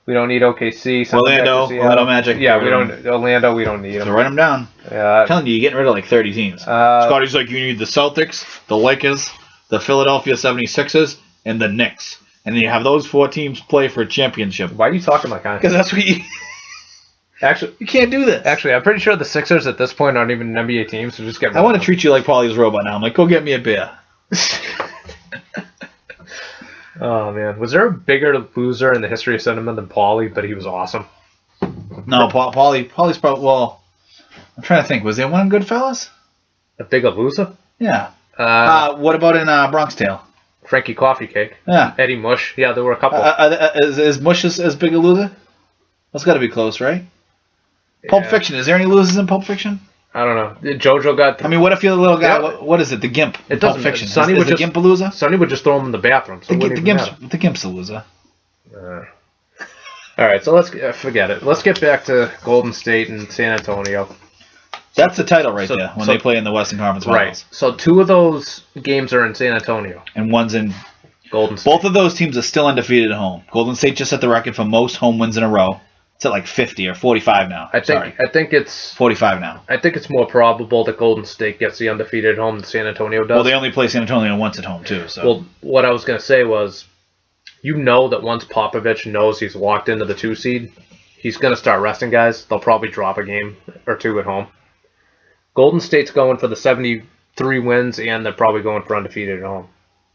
A: We don't need OKC.
B: Orlando Magic.
A: Yeah, we don't. Orlando, we don't need them.
B: So write them down. I'm telling you, you're getting rid of like 30 teams. Scotty's like, you need the Celtics, the Lakers, the Philadelphia 76ers, and the Knicks. And then you have those 4 teams play for a championship.
A: Why are you talking like that?
B: Because that's what you...
A: Actually,
B: you can't do this.
A: Actually, I'm pretty sure the Sixers at this point aren't even an NBA team, so just get rid of them.
B: I want to treat you like Paulie's robot now. I'm like, go get me a beer.
A: Oh, man. Was there a bigger loser in the history of cinema than Paulie, but he was awesome?
B: No, Paulie's probably... Well, I'm trying to think. Was there one in Goodfellas?
A: A bigger loser?
B: Yeah. What about in Bronx Tale?
A: Frankie Coffee Cake.
B: Yeah.
A: Eddie Mush. Yeah, there were a couple.
B: Is Mush as big a loser? That's got to be close, right? Pulp Fiction. Is there any losers in Pulp Fiction?
A: I don't know. JoJo got.
B: I mean, what if you're the little guy? What is it? The Gimp.
A: It
B: Pulp
A: doesn't.
B: Fiction.
A: Sonny
B: is
A: would
B: the Gimp a loser?
A: Sonny would just throw him in the bathroom. So
B: the Gimp's a loser.
A: All right, so let's forget it. Let's get back to Golden State and San Antonio.
B: That's the title right there when they play in the Western Conference Finals.
A: Right. So 2 of those games are in San Antonio.
B: And one's in
A: Golden State.
B: Both of those teams are still undefeated at home. Golden State just set the record for most home wins in a row. It's at like 50 or 45 now.
A: I think it's
B: 45 now.
A: I think it's more probable that Golden State gets the undefeated at home than San Antonio does.
B: Well, they only play San Antonio once at home too. So.
A: Well, what I was going to say was, that once Popovich knows he's locked into the 2 seed, he's going to start resting guys. They'll probably drop a game or 2 at home. Golden State's going for the 73 wins, and they're probably going for undefeated at home.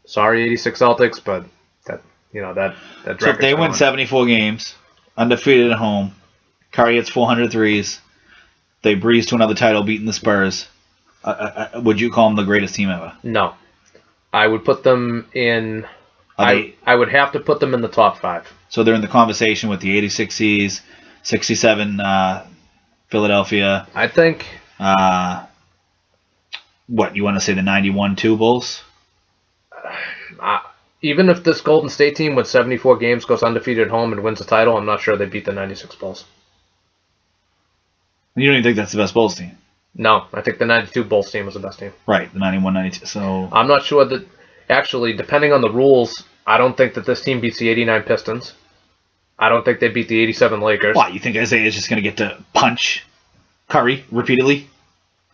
A: Sorry, 86 Celtics, but that
B: So if they win 74 games, undefeated at home, Curry hits 400 threes, they breeze to another title, beating the Spurs. Would you call them the greatest team ever?
A: No, I would put them in. I would have to put them in the top 5.
B: So they're in the conversation with the 86ers, 67 Philadelphia.
A: I think.
B: What, you want to say the 91-2 Bulls?
A: Even if this Golden State team with 74 games goes undefeated at home and wins the title, I'm not sure they beat the 96 Bulls.
B: You don't even think that's the best Bulls team?
A: No, I think the 92 Bulls team was the best team.
B: Right, the 91-92. So
A: I'm not sure that. Actually, depending on the rules, I don't think that this team beats the 89 Pistons. I don't think they beat the 87 Lakers.
B: Why? You think Isaiah's just going to get to punch Curry repeatedly?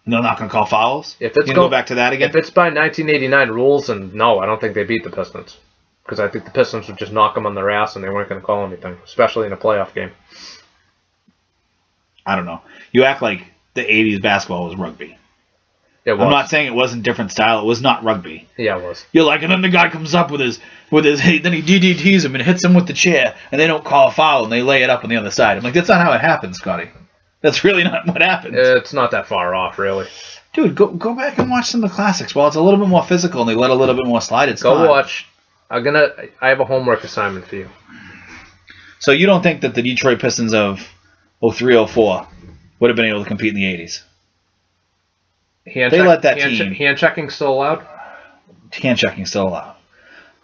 B: And they're not going to call fouls?
A: If it's
B: go back to that again?
A: If it's by 1989 rules, and no, I don't think they beat the Pistons. Because I think the Pistons would just knock them on their ass and they weren't going to call anything, especially in a playoff game.
B: I don't know. You act like the 80s basketball was rugby.
A: It was.
B: I'm not saying it wasn't different style. It was not rugby.
A: Yeah, it was.
B: You're like, and then the guy comes up with his then he DDTs him and hits him with the chair, and they don't call a foul, and they lay it up on the other side. I'm like, that's not how it happens, Scotty. That's really not what happens.
A: It's not that far off, really.
B: Dude, go back and watch some of the classics. Well, it's a little bit more physical, and they let a little bit more slide.
A: Go watch. I have a homework assignment for you.
B: So you don't think that the Detroit Pistons of 03-04 would have been able to compete in the 80s?
A: Hand checking still allowed?
B: Hand checking still allowed.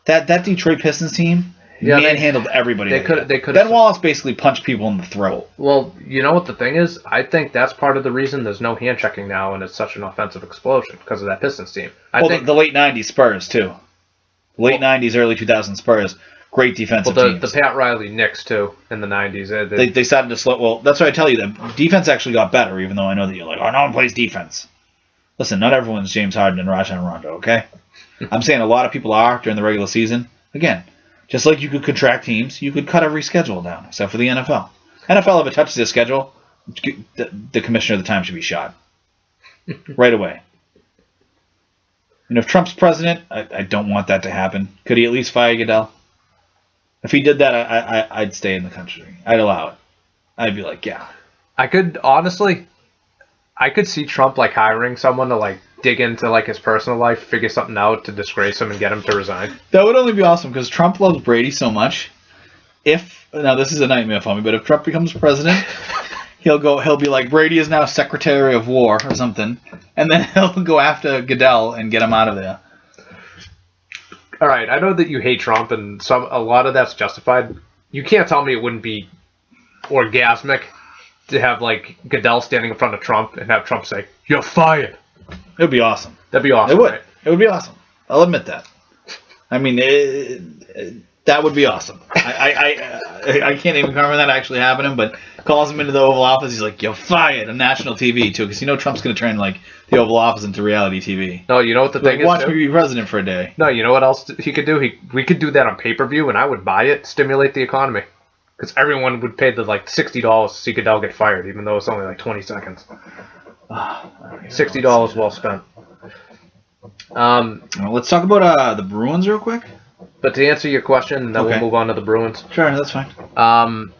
B: That Detroit Pistons team manhandled everybody.
A: They could.
B: Ben Wallace basically punched people in the throat.
A: Well, you know what the thing is? I think that's part of the reason there's no hand checking now, and it's such an offensive explosion because of that Pistons team. I think
B: the late '90s Spurs too. Late '90s, early 2000s Spurs. Great defensive teams.
A: The Pat Riley Knicks too in the '90s.
B: They started to slow. Well, that's what I tell you. The defense actually got better, even though I know that you're like, oh, no one plays defense. Listen, not everyone's James Harden and Rajon Rondo, okay? I'm saying a lot of people are during the regular season. Again, just like you could contract teams, you could cut every schedule down, except for the NFL. NFL, if it touches their schedule, the commissioner of the time should be shot. Right away. And if Trump's president, I don't want that to happen. Could he at least fire Goodell? If he did that, I'd stay in the country. I'd allow it. I'd be like, yeah.
A: I could see Trump like hiring someone to like dig into like his personal life, figure something out to disgrace him and get him to resign.
B: That would only be awesome because Trump loves Brady so much. Now this is a nightmare for me, but if Trump becomes president, he'll be like, Brady is now Secretary of War or something, and then he'll go after Goodell and get him out of there.
A: All right, I know that you hate Trump, and a lot of that's justified. You can't tell me it wouldn't be orgasmic to have like Goodell standing in front of Trump and have Trump say, "You're fired."
B: It would be awesome.
A: That'd be awesome.
B: It would.
A: Right?
B: It would be awesome. I'll admit that. I mean, that would be awesome. I can't even confirm that actually happening, but calls him into the Oval Office. He's like, "You're fired" on national TV too, because Trump's going to turn like the Oval Office into reality TV.
A: No, you know what the thing is.
B: Watch me be president for a day.
A: No, you know what else he could do? We could do that on pay-per-view, and I would buy it, stimulate the economy, because everyone would pay the like $60 to see Goodell get fired, even though it's only like 20 seconds. $60 well spent.
B: Let's talk about the Bruins real quick.
A: But to answer your question, then we'll move on to the Bruins.
B: Sure, that's fine.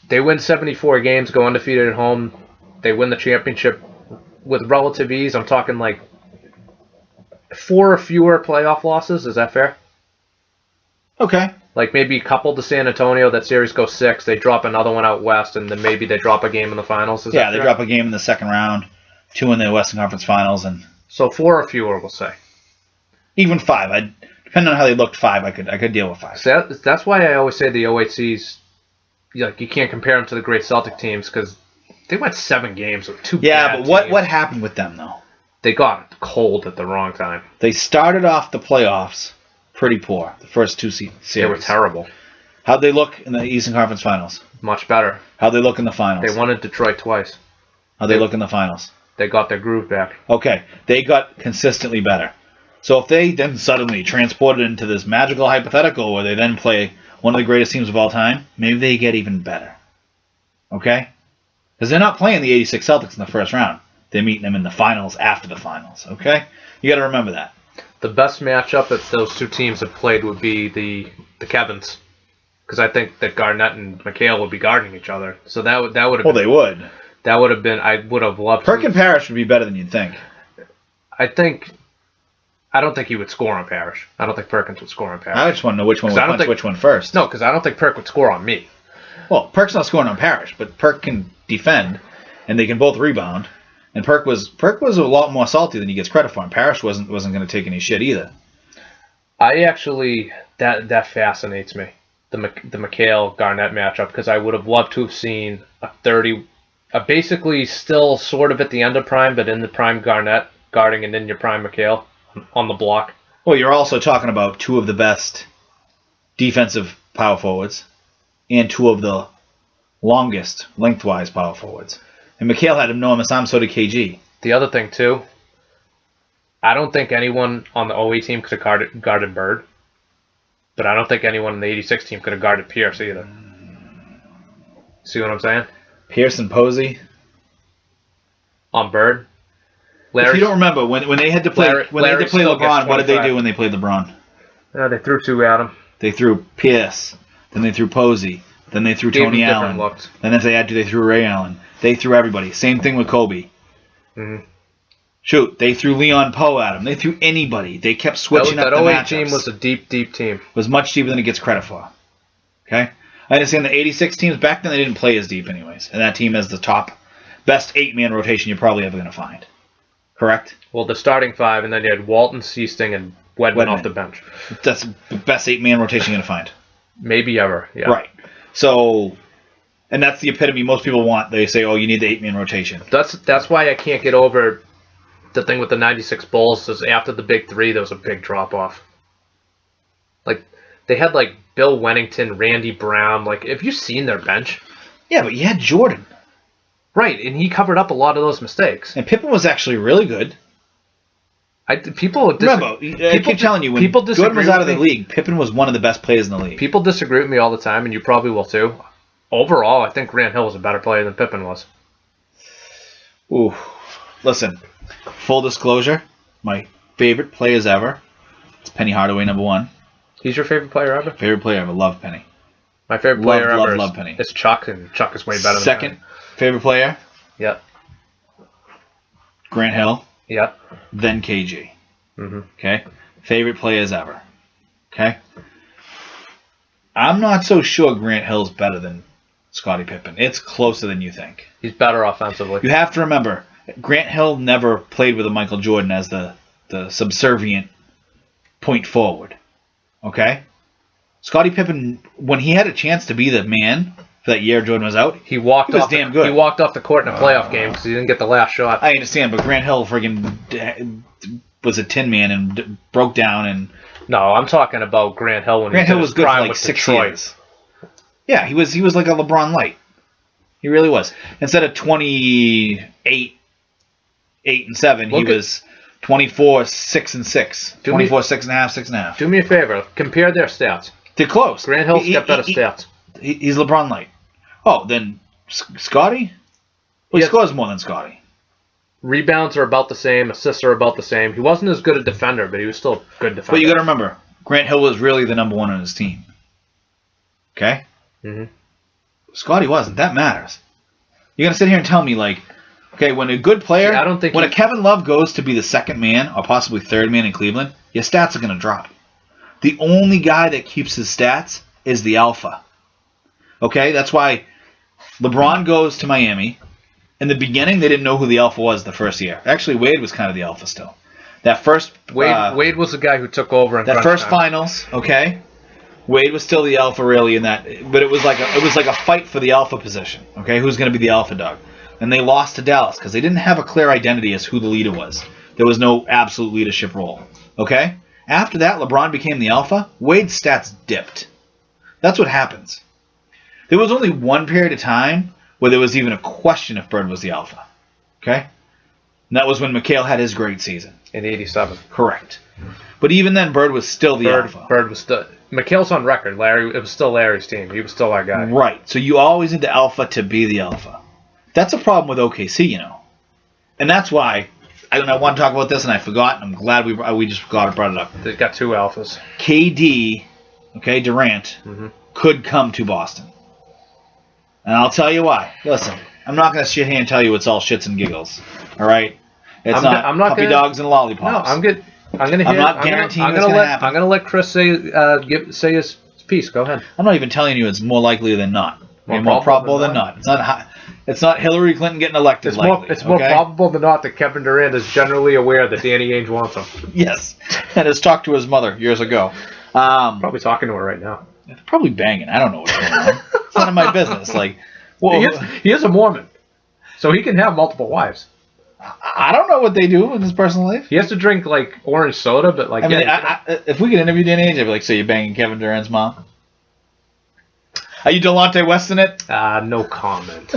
A: They win 74 games, go undefeated at home. They win the championship with relative ease. I'm talking like 4 or fewer playoff losses. Is that fair?
B: Okay.
A: Like maybe a couple to San Antonio. That series goes 6. They drop another one out west, and then maybe they drop a game in the finals. Is
B: Yeah, they drop a game in the second round, 2 in the Western Conference Finals, and
A: so 4 or fewer, we'll say.
B: even 5. Depending on how they looked, 5. I could deal with 5.
A: So that's why I always say the OHCs, like you can't compare them to the great Celtic teams because they went 7 games with 2 bad
B: but what
A: teams.
B: what happened with them though?
A: They got cold at the wrong time.
B: They started off the playoffs pretty poor. The first 2 series.
A: They were terrible.
B: How'd they look in the Eastern Conference Finals?
A: Much better.
B: How'd they look in the finals?
A: They won at Detroit twice.
B: How'd they look in the finals?
A: They got their groove back.
B: Okay, they got consistently better. So if they then suddenly transported into this magical hypothetical where they then play one of the greatest teams of all time, maybe they get even better. Okay? Because they're not playing the 86 Celtics in the first round. They're meeting them in the finals after the finals. Okay? You got to remember that.
A: The best matchup that those 2 teams have played would be the Kevins. Because I think that Garnett and McHale would be guarding each other. So that would have
B: Well, they would.
A: That would have been, I would have loved
B: Perk and Parrish would be better than you'd think.
A: I don't think he would score on Parrish. I don't think Perkins would score on Parrish.
B: I just want to know which one would punch which one first.
A: No, because I don't think Perk would score on me.
B: Well, Perk's not scoring on Parrish, but Perk can defend, and they can both rebound. And Perk was a lot more salty than he gets credit for, and Parrish wasn't going to take any shit either.
A: I actually, that fascinates me, the McHale Garnett matchup, because I would have loved to have seen basically still sort of at the end of prime, but in the prime Garnett guarding and in your prime McHale on the block.
B: Well, you're also talking about 2 of the best defensive power forwards and 2 of the longest lengthwise power forwards. And McHale had enormous arms, so did KG.
A: The other thing, too, I don't think anyone on the 08 team could have guarded Bird, but I don't think anyone in the 86 team could have guarded Pierce either. See what I'm saying?
B: Pierce and Posey.
A: On Bird.
B: If you don't remember, when they had to play LeBron, what did they do when they played LeBron?
A: They threw 2 at him.
B: They threw Pierce, then they threw Posey, then they threw Tony Allen, then if they had to, they threw Ray Allen. They threw everybody. Same thing with Kobe.
A: Mm-hmm.
B: Shoot, they threw Leon Poe at him. They threw anybody. They kept switching up the matchups.
A: That 08 team was a deep, deep team.
B: It was much deeper than it gets credit for. Okay? I understand the 86 teams, back then they didn't play as deep anyways. And that team has the top, best 8-man rotation you're probably ever going to find. Correct?
A: Well, the starting 5, and then you had Walton, Seasting, and Wedman off the bench.
B: That's the best 8-man rotation you're going to find.
A: Maybe ever, yeah.
B: Right. So, and that's the epitome most people want. They say, oh, you need the 8-man rotation.
A: That's why I can't get over the thing with the 96 Bulls is after the big 3, there was a big drop-off. Like, they had, like, Bill Wennington, Randy Brown. Like, have you seen their bench?
B: Yeah, but you had Jordan.
A: Right, and he covered up a lot of those mistakes.
B: And Pippen was actually really good.
A: Remember,
B: I keep telling you, when Jordan was out of the league, Pippen was one of the best players in the league.
A: People disagree with me all the time, and you probably will too. Overall, I think Grant Hill was a better player than Pippen was.
B: Ooh. Listen, full disclosure, my favorite players ever, it's Penny Hardaway, number 1.
A: He's your favorite player ever?
B: Favorite player ever. Love Penny.
A: My favorite player ever
B: love Penny.
A: is Chuck, and Chuck is way better than
B: Second
A: Penny.
B: Favorite player?
A: Yep.
B: Grant Hill.
A: Yep.
B: Then KG.
A: Mm-hmm.
B: Okay? Favorite players ever. Okay? I'm not so sure Grant Hill's better than Scottie Pippen. It's closer than you think.
A: He's better offensively.
B: You have to remember, Grant Hill never played with a Michael Jordan as the subservient point forward. Okay? Scottie Pippen, when he had a chance to be the man for that year Jordan was out,
A: he was
B: damn good.
A: He walked off the court in a playoff game because he didn't get the last shot.
B: I understand, but Grant Hill friggin' was a tin man and broke down. And
A: no, I'm talking about Grant Hill when
B: Grant Hill was good for like 6
A: Detroit.
B: years. Yeah, he was like a LeBron light. He really was. Instead of 28, 8-7, he was 24, 6-6, 24, 6.5, 6.5.
A: Do me a favor, compare their stats.
B: They're close.
A: Grant Hill's got better stats.
B: He's LeBron light. Oh, then Scottie? Well, he scores more than Scottie.
A: Rebounds are about the same. Assists are about the same. He wasn't as good a defender, but he was still a good defender.
B: But you got to remember, Grant Hill was really the number 1 on his team. Okay?
A: Mm-hmm.
B: Scottie wasn't. That matters. You're going to sit here and tell me, like, okay, when a good player, when a Kevin Love goes to be the second man or possibly third man in Cleveland, your stats are going to drop. The only guy that keeps his stats is the alpha. Okay, that's why LeBron goes to Miami. In the beginning, they didn't know who the alpha was the first year. Actually, Wade was kind of the alpha still. That first
A: Wade was the guy who took over in
B: that first finals. Okay, Wade was still the alpha really in that, but it was like a fight for the alpha position. Okay, who's going to be the alpha dog? And they lost to Dallas because they didn't have a clear identity as who the leader was. There was no absolute leadership role. Okay, after that, LeBron became the alpha. Wade's stats dipped. That's what happens. There was only one period of time where there was even a question if Bird was the alpha. Okay? And that was when McHale had his great season.
A: In '87.
B: Correct. But even then, Bird was still the alpha.
A: Bird was still... McHale's on record. It was still Larry's team. He was still our guy.
B: Right. So you always need the alpha to be the alpha. That's a problem with OKC, you know. And that's why... I want to talk about this, and I forgot. And I'm glad we just brought it up.
A: They got two alphas.
B: KD, okay, Durant, could come to Boston. And I'll tell you why. Listen, I'm not going to sit here and tell you it's all shits and giggles. All right? I'm not puppy dogs and lollipops.
A: No, I'm good. I'm not guaranteeing it's going to happen. I'm going to let Chris say his piece. Go ahead.
B: I'm not even telling you it's more likely than not. More probable than not. It's not Hillary Clinton getting elected.
A: It's more probable than not that Kevin Durant is generally aware that Danny Ainge wants him.
B: Yes, and has talked to his mother years ago.
A: Probably talking to her right now.
B: Probably banging. I don't know what's going on. It's none of my business. Like, well,
A: he is a Mormon, so he can have multiple wives.
B: I don't know what they do in his personal life.
A: He has to drink like orange soda, but like.
B: If we could interview Danny Ainge, I'd be like, "So you're banging Kevin Durant's mom? Are you Delonte Weston it?"
A: No comment.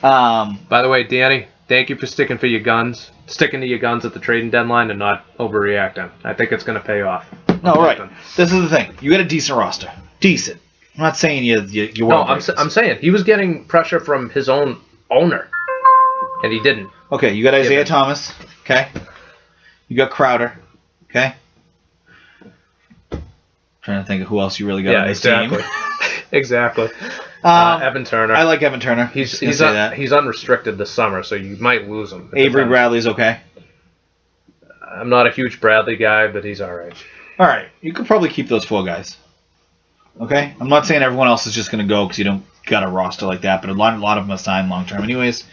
A: By the way, Danny, thank you for sticking to your guns at the trading deadline and not overreacting. I think it's going to pay off.
B: No, right. This is the thing. You got a decent roster. Decent. I'm not saying you
A: No, I'm saying he was getting pressure from his own owner, and he didn't.
B: Okay, you got Isaiah Thomas. Okay. You got Crowder. Okay. Trying to think of who else you really got on this team.
A: Exactly. Evan Turner.
B: I like Evan Turner.
A: He's unrestricted this summer, so you might lose him.
B: Avery Bradley's okay.
A: I'm not a huge Bradley guy, but he's all right.
B: All right. You could probably keep those four guys. Okay? I'm not saying everyone else is just going to go because you don't got a roster like that, but a lot of them are signed long-term anyways.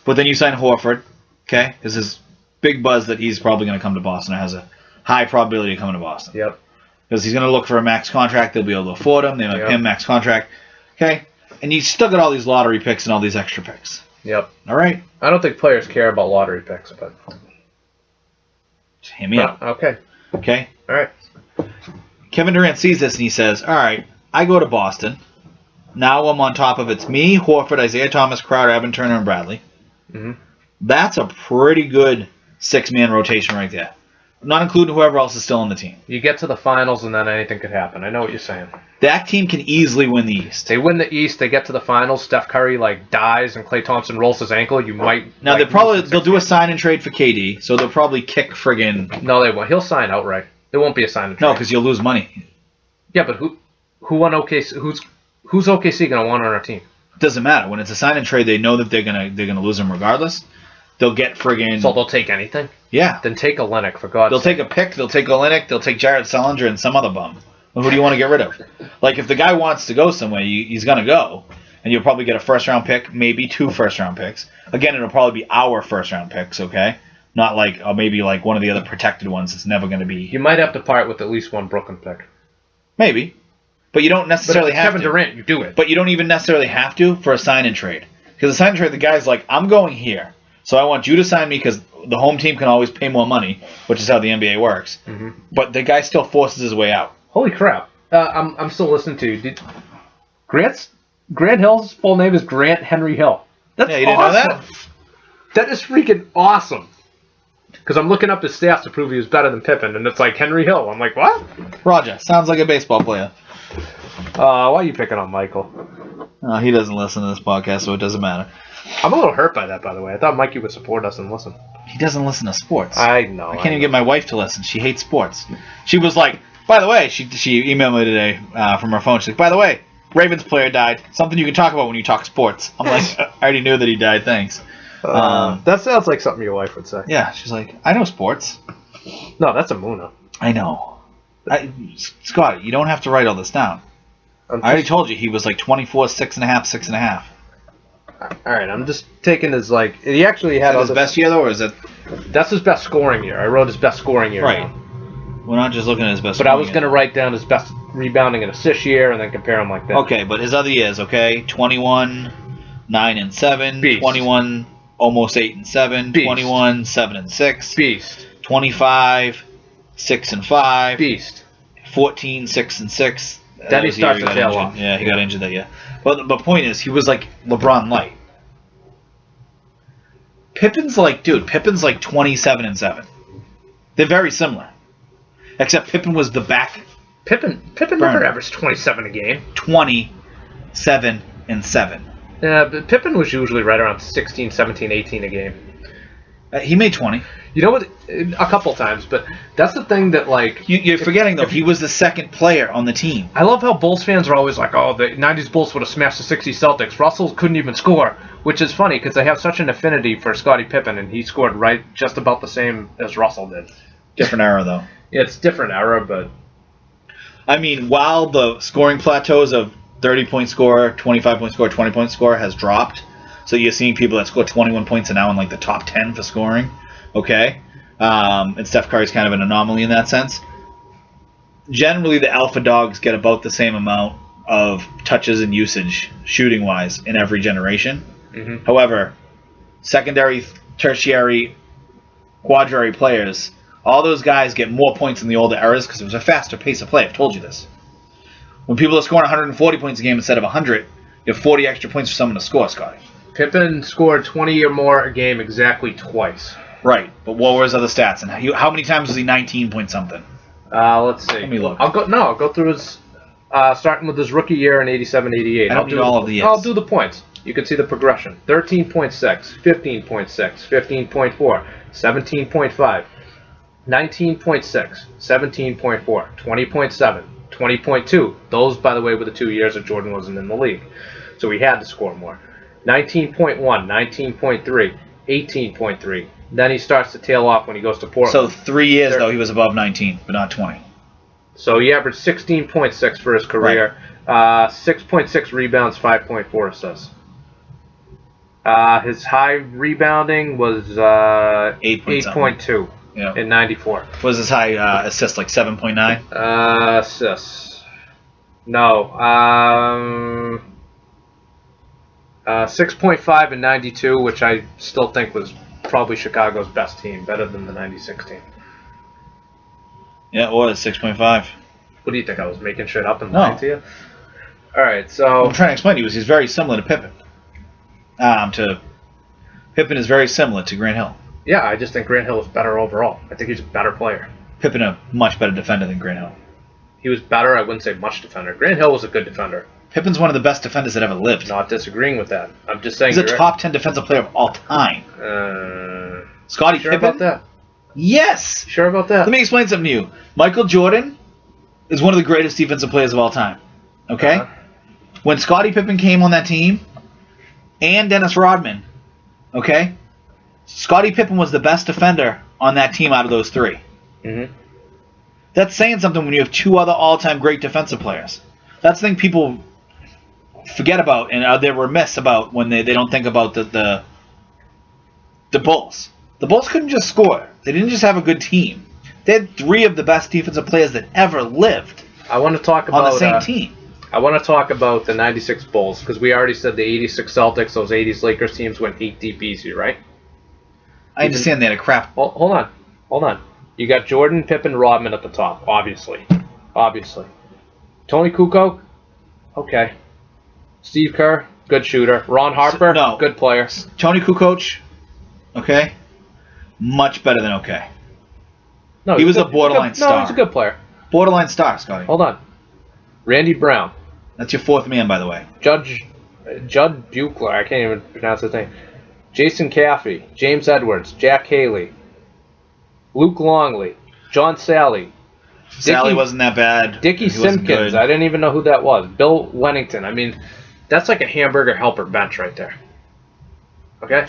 B: But then you sign Horford, okay? Because there's big buzz that he's probably going to come to Boston or has a high probability of coming to Boston.
A: Yep.
B: Because he's going to look for a max contract. They'll be able to afford him. They might pay him max contract. Okay? And you still got all these lottery picks and all these extra picks.
A: Yep.
B: All right?
A: I don't think players care about lottery picks, but...
B: Just hear me out.
A: Okay.
B: Okay?
A: All right.
B: Kevin Durant sees this and he says, all right, I go to Boston. Now I'm on top of it's me, Horford, Isaiah Thomas, Crowder, Evan Turner, and Bradley.
A: Mm-hmm.
B: That's a pretty good six-man rotation right there. Not including whoever else is still on the team.
A: You get to the finals and then anything could happen. I know what you're saying.
B: That team can easily win the East.
A: They win the East, they get to the finals, Steph Curry dies and Klay Thompson rolls his ankle, you might...
B: Now they'll do a sign and trade for KD, so they'll probably kick friggin...
A: No, they won't. He'll sign outright. There won't be a sign and trade.
B: No, because you'll lose money.
A: Yeah, but who on OKC? Who's OKC going to want on our team?
B: It doesn't matter. When it's a sign and trade, they know that they're gonna lose him regardless. They'll get friggin...
A: So they'll take anything?
B: Yeah.
A: Then take Olynyk, for God's
B: sake. They'll take a pick, they'll take Olynyk, they'll take Jared Sullinger and some other bum. Well, who do you want to get rid of? Like, if the guy wants to go somewhere, he's going to go. And you'll probably get a first-round pick, maybe 2 first-round picks. Again, it'll probably be our first-round picks, okay? Not maybe one of the other protected ones that's never going to be...
A: You might have to part with at least one Brooklyn pick.
B: Maybe. But you don't necessarily have
A: Kevin
B: to.
A: Durant, you do it.
B: But you don't even necessarily have to for a sign and trade. Because a sign and trade, the guy's like, I'm going here. So I want you to sign me because the home team can always pay more money, which is how the NBA works.
A: Mm-hmm.
B: But the guy still forces his way out.
A: Holy crap. I'm still listening to you. Grant Hill's full name is Grant Henry Hill. That's
B: you didn't know that?
A: That is freaking awesome. Because I'm looking up his stats to prove he was better than Pippen, and it's like Henry Hill. I'm like, what?
B: Roger. Sounds like a baseball player.
A: Why are you picking on Michael?
B: He doesn't listen to this podcast, so it doesn't matter.
A: I'm a little hurt by that, by the way. I thought Mikey would support us and listen.
B: He doesn't listen to sports.
A: I know.
B: I can't even get my wife to listen. She hates sports. She was like, by the way, she emailed me today from her phone. She's like, by the way, Ravens player died. Something you can talk about when you talk sports. I'm like, I already knew that he died. Thanks.
A: That sounds like something your wife would say.
B: Yeah, she's like, I know sports.
A: No, that's a Muna.
B: I know. Scott, you don't have to write all this down. I already told you he was like 24, 6.5, 6.5.
A: All right, I'm just taking his like. He actually had
B: his best year though, or is it?
A: That's his best scoring year. I wrote his best scoring year.
B: Right.
A: Down.
B: We're not just looking at his best.
A: But I was going to write down his best rebounding and assist year, and then compare them like that.
B: Okay, but his other years, okay, 21, 9 and 7,
A: Beast.
B: 21, almost 8 and 7,
A: Beast.
B: 21, 7 and 6,
A: Beast.
B: 25, 6 and 5,
A: Beast.
B: 14, 6 and 6.
A: Then he starts to tail off.
B: Yeah, he got injured that year. But the point is, he was like LeBron light. Pippen's like 27 and 7. They're very similar. Except Pippen was the back.
A: Pippen never averaged 27 a game.
B: 27 and 7.
A: Yeah, but Pippen was usually right around 16, 17, 18 a game.
B: He made 20.
A: You know what? A couple times, but that's the thing that, like...
B: You're forgetting, though, he was the second player on the team.
A: I love how Bulls fans are always like, oh, the 90s Bulls would have smashed the 60s Celtics. Russell couldn't even score, which is funny because they have such an affinity for Scottie Pippen, and he scored right just about the same as Russell did.
B: Different era, though.
A: Yeah, it's different era, but...
B: I mean, while the scoring plateaus of 30-point scorer, 25-point scorer, 20-point scorer has dropped, so you're seeing people that score 21 points and now in like the top 10 for scoring, okay? And Steph Curry's kind of an anomaly in that sense. Generally, the alpha dogs get about the same amount of touches and usage, shooting-wise, in every generation.
A: Mm-hmm.
B: However, secondary, tertiary, quadriary players, all those guys get more points in the older eras because it was a faster pace of play. I've told you this. When people are scoring 140 points a game instead of 100, you have 40 extra points for someone to score, Scotty.
A: Pippen scored 20 or more a game exactly twice.
B: Right, but what were his other stats? And how many times was he 19 point something?
A: Let's see.
B: Let me look.
A: I'll go through his starting with his rookie year in 87-88.
B: I don't do all of the years.
A: I'll do the points. You can see the progression. 13.6, 15.6, 15.4, 17.5, 19.6, 17.4, 20.7, 20.2. Those, by the way, were the 2 years that Jordan wasn't in the league. So he had to score more. 19.1, 19.3, 18.3. Then he starts to tail off when he goes to Portland.
B: So 3 years, though, he was above 19, but not 20.
A: So he averaged 16.6 for his career, right. 6.6 rebounds, 5.4 assists. His high rebounding was 8.2 in 94.
B: Was his high assist like 7.9?
A: Assists. No. 6.5 in 92, which I still think was probably Chicago's best team, better than the 96 team.
B: Yeah, it was 6.5.
A: What do you think? I was making shit up and lying to you? All right, so...
B: I'm trying to explain to you, he's very similar to Pippen. Pippen is very similar to Grant Hill.
A: Yeah, I just think Grant Hill is better overall. I think he's a better player.
B: Pippen a much better defender than Grant Hill.
A: He was better, I wouldn't say much defender. Grant Hill was a good defender.
B: Pippen's one of the best defenders that ever lived.
A: Not disagreeing with that. I'm just saying...
B: He's a top 10 defensive player of all time. Scottie
A: sure
B: Pippen?
A: About that?
B: Yes!
A: Sure about that?
B: Let me explain something to you. Michael Jordan is one of the greatest defensive players of all time. Okay?
A: Uh-huh.
B: When Scottie Pippen came on that team, and Dennis Rodman, okay? Scottie Pippen was the best defender on that team out of those three.
A: Mm-hmm.
B: That's saying something when you have two other all-time great defensive players. That's the thing people forget about and they're remiss about when they don't think about the Bulls. The Bulls couldn't just score. They didn't just have a good team. They had three of the best defensive players that ever lived.
A: I want to talk about
B: on the same team.
A: I want to talk about the 96 Bulls because we already said the 86 Celtics, those 80s Lakers teams went 8 deep easy, right?
B: I understand they had a crap.
A: Hold on. You got Jordan, Pippen, Rodman at the top, obviously. Tony Kukoc, okay. Steve Kerr, good shooter. Ron Harper, good player.
B: Tony Kukoc, okay, much better than okay.
A: No,
B: he was a borderline star.
A: No, he's a good player.
B: Borderline star, Scotty.
A: Hold on. Randy Brown.
B: That's your fourth man, by the way.
A: Judd Buechler, I can't even pronounce his name. Jason Caffey, James Edwards, Jack Haley, Luke Longley, John Sally.
B: Sally wasn't that bad.
A: Dickie Simpkins, I didn't even know who that was. Bill Wennington. I mean, that's like a hamburger helper bench right there. Okay?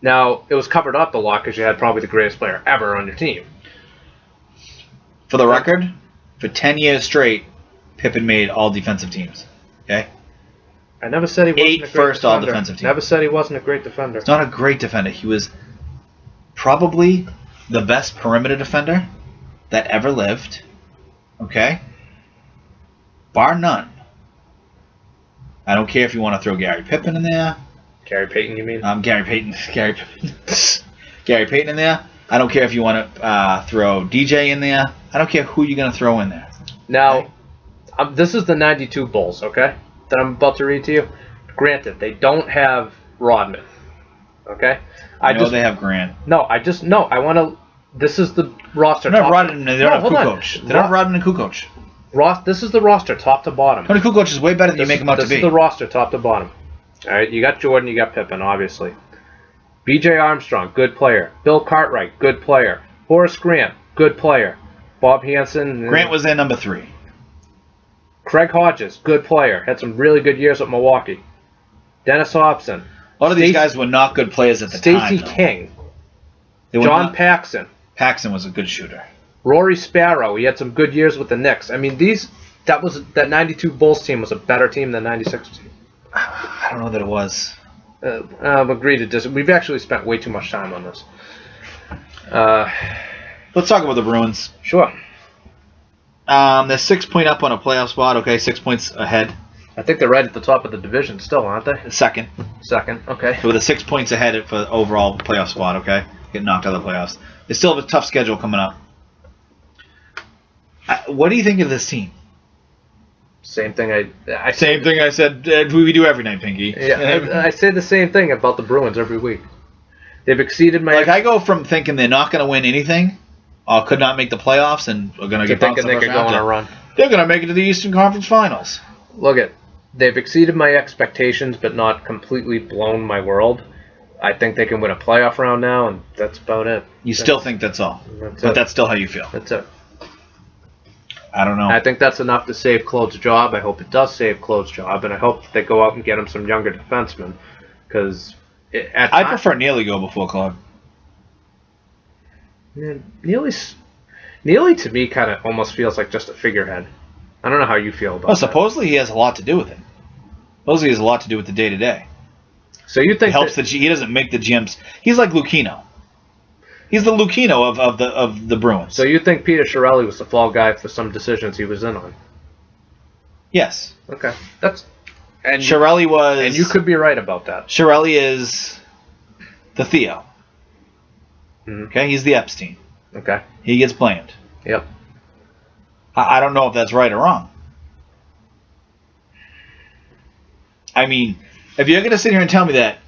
A: Now, it was covered up a lot because you had probably the greatest player ever on your team.
B: For the record, for 10 years straight, Pippen made all defensive teams. Okay?
A: I never said he wasn't a great
B: first
A: defender.
B: all defensive teams.
A: Never said he wasn't a great defender.
B: He's not a great defender. He was probably the best perimeter defender that ever lived. Okay? Bar none. I don't care if you want to throw Gary Pippen in there.
A: Gary Payton, you mean?
B: Gary Payton. Gary Pippen. Gary Payton in there. I don't care if you want to throw DJ in there. I don't care who you're going to throw in there.
A: Now, this is the 92 Bulls, okay, that I'm about to read to you. Granted, they don't have Rodman, okay?
B: I know they have Grant.
A: No, I want to... This is the roster.
B: They don't have Rodman. They don't have Kukoc. They don't have Rodman and Kukoc.
A: This is the roster top to bottom.
B: Tony Kukoc is way better than you make him out to be.
A: This is the roster top to bottom. All right, you got Jordan, you got Pippen, obviously. B.J. Armstrong, good player. Bill Cartwright, good player. Horace Grant, good player. Bob Hansen.
B: Grant was there number 3.
A: Craig Hodges, good player. Had some really good years at Milwaukee. Dennis Hobson.
B: A lot of these guys were not good players at the time.
A: Stacey King.
B: John
A: Paxson.
B: Paxson was a good shooter.
A: Rory Sparrow. He had some good years with the Knicks. I mean, that 92 Bulls team was a better team than 96 team.
B: I don't know that it was.
A: Agree to disagree. We've actually spent way too much time on this.
B: Let's talk about the Bruins.
A: Sure.
B: They're 6 point up on a playoff spot. Okay, 6 points ahead.
A: I think they're right at the top of the division still, aren't they?
B: Second.
A: Okay.
B: So with 6 points ahead for the overall playoff spot, okay? Get knocked out of the playoffs. They still have a tough schedule coming up. What do you think of this team?
A: Same thing
B: Same thing I said we do every night, Pinky.
A: Yeah, I say the same thing about the Bruins every week. They've exceeded my...
B: I go from thinking they're not going to win anything, or could not make the playoffs, and are going to get bounced
A: thinking they could go on a run.
B: They're going to make it to the Eastern Conference Finals.
A: Look, they've exceeded my expectations, but not completely blown my world. I think they can win a playoff round now, and that's about it.
B: You still think that's all? That's still how you feel?
A: That's it.
B: I don't know.
A: I think that's enough to save Claude's job. I hope it does save Claude's job, and I hope they go out and get him some younger defensemen. Because
B: I prefer Neely go before Claude.
A: Neely to me kind of almost feels like just a figurehead. I don't know how you feel about that.
B: Supposedly he has a lot to do with it. Supposedly he has a lot to do with the day-to-day.
A: So you think
B: he doesn't make the GMs. He's like Lucchino. He's the Lucchino of the Bruins.
A: So you think Peter Chiarelli was the fall guy for some decisions he was in on?
B: Yes.
A: Okay.
B: And Chiarelli was...
A: And you could be right about that.
B: Chiarelli is the Theo.
A: Mm-hmm.
B: Okay? He's the Epstein.
A: Okay.
B: He gets blamed.
A: Yep.
B: I don't know if that's right or wrong. I mean, if you're going to sit here and tell me that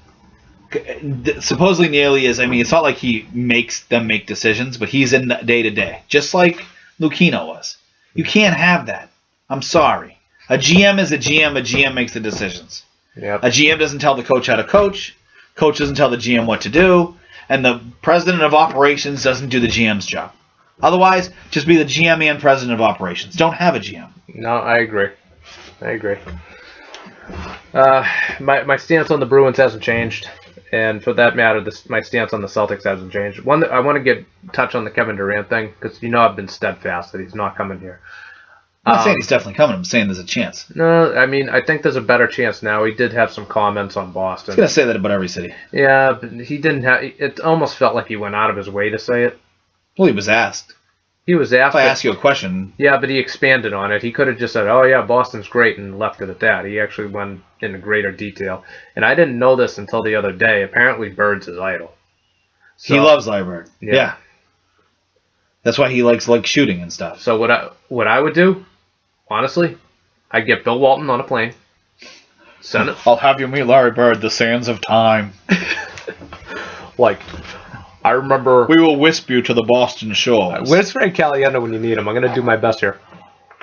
B: supposedly Neely is, I mean, it's not like he makes them make decisions, but he's in day to day, just like Lucchino was. You can't have that. I'm sorry. A GM is a GM. A GM makes the decisions.
A: Yep.
B: A GM doesn't tell the coach how to coach. Coach doesn't tell the GM what to do. And the president of operations doesn't do the GM's job. Otherwise, just be the GM and president of operations. Don't have a GM.
A: No, I agree. My stance on the Bruins hasn't changed. And for that matter, my stance on the Celtics hasn't changed. I want to touch on the Kevin Durant thing, because I've been steadfast that he's not coming here.
B: I'm not saying he's definitely coming. I'm saying there's a chance.
A: No, I mean, I think there's a better chance now. He did have some comments on Boston.
B: He's going to say that about every city.
A: Yeah, but he didn't have... It almost felt like he went out of his way to say it.
B: Well, he was asked.
A: He was asked.
B: If I ask you a question...
A: Yeah, but he expanded on it. He could have just said, oh, yeah, Boston's great, and left it at that. He actually went into greater detail. And I didn't know this until the other day. Apparently, Bird's his idol.
B: So, he loves Larry Bird.
A: Yeah.
B: That's why he likes shooting and stuff.
A: So what I would do, honestly, I'd get Bill Walton on a plane. Send it.
B: I'll have you meet Larry Bird, the sands of time.
A: I remember...
B: We will wisp you to the Boston shores.
A: Where's Frank Caliendo when you need him? I'm going to do my best here.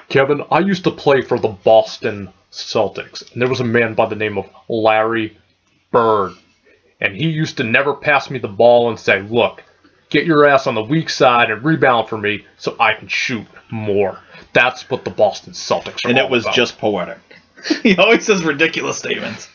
A: Kevin, I used to play for the Boston Celtics, and there was a man by the name of Larry Bird, and he used to never pass me the ball and say, look, get your ass on the weak side and rebound for me so I can shoot more. That's what the Boston Celtics are
B: and
A: all
B: it was
A: about.
B: Just poetic. He always says ridiculous statements.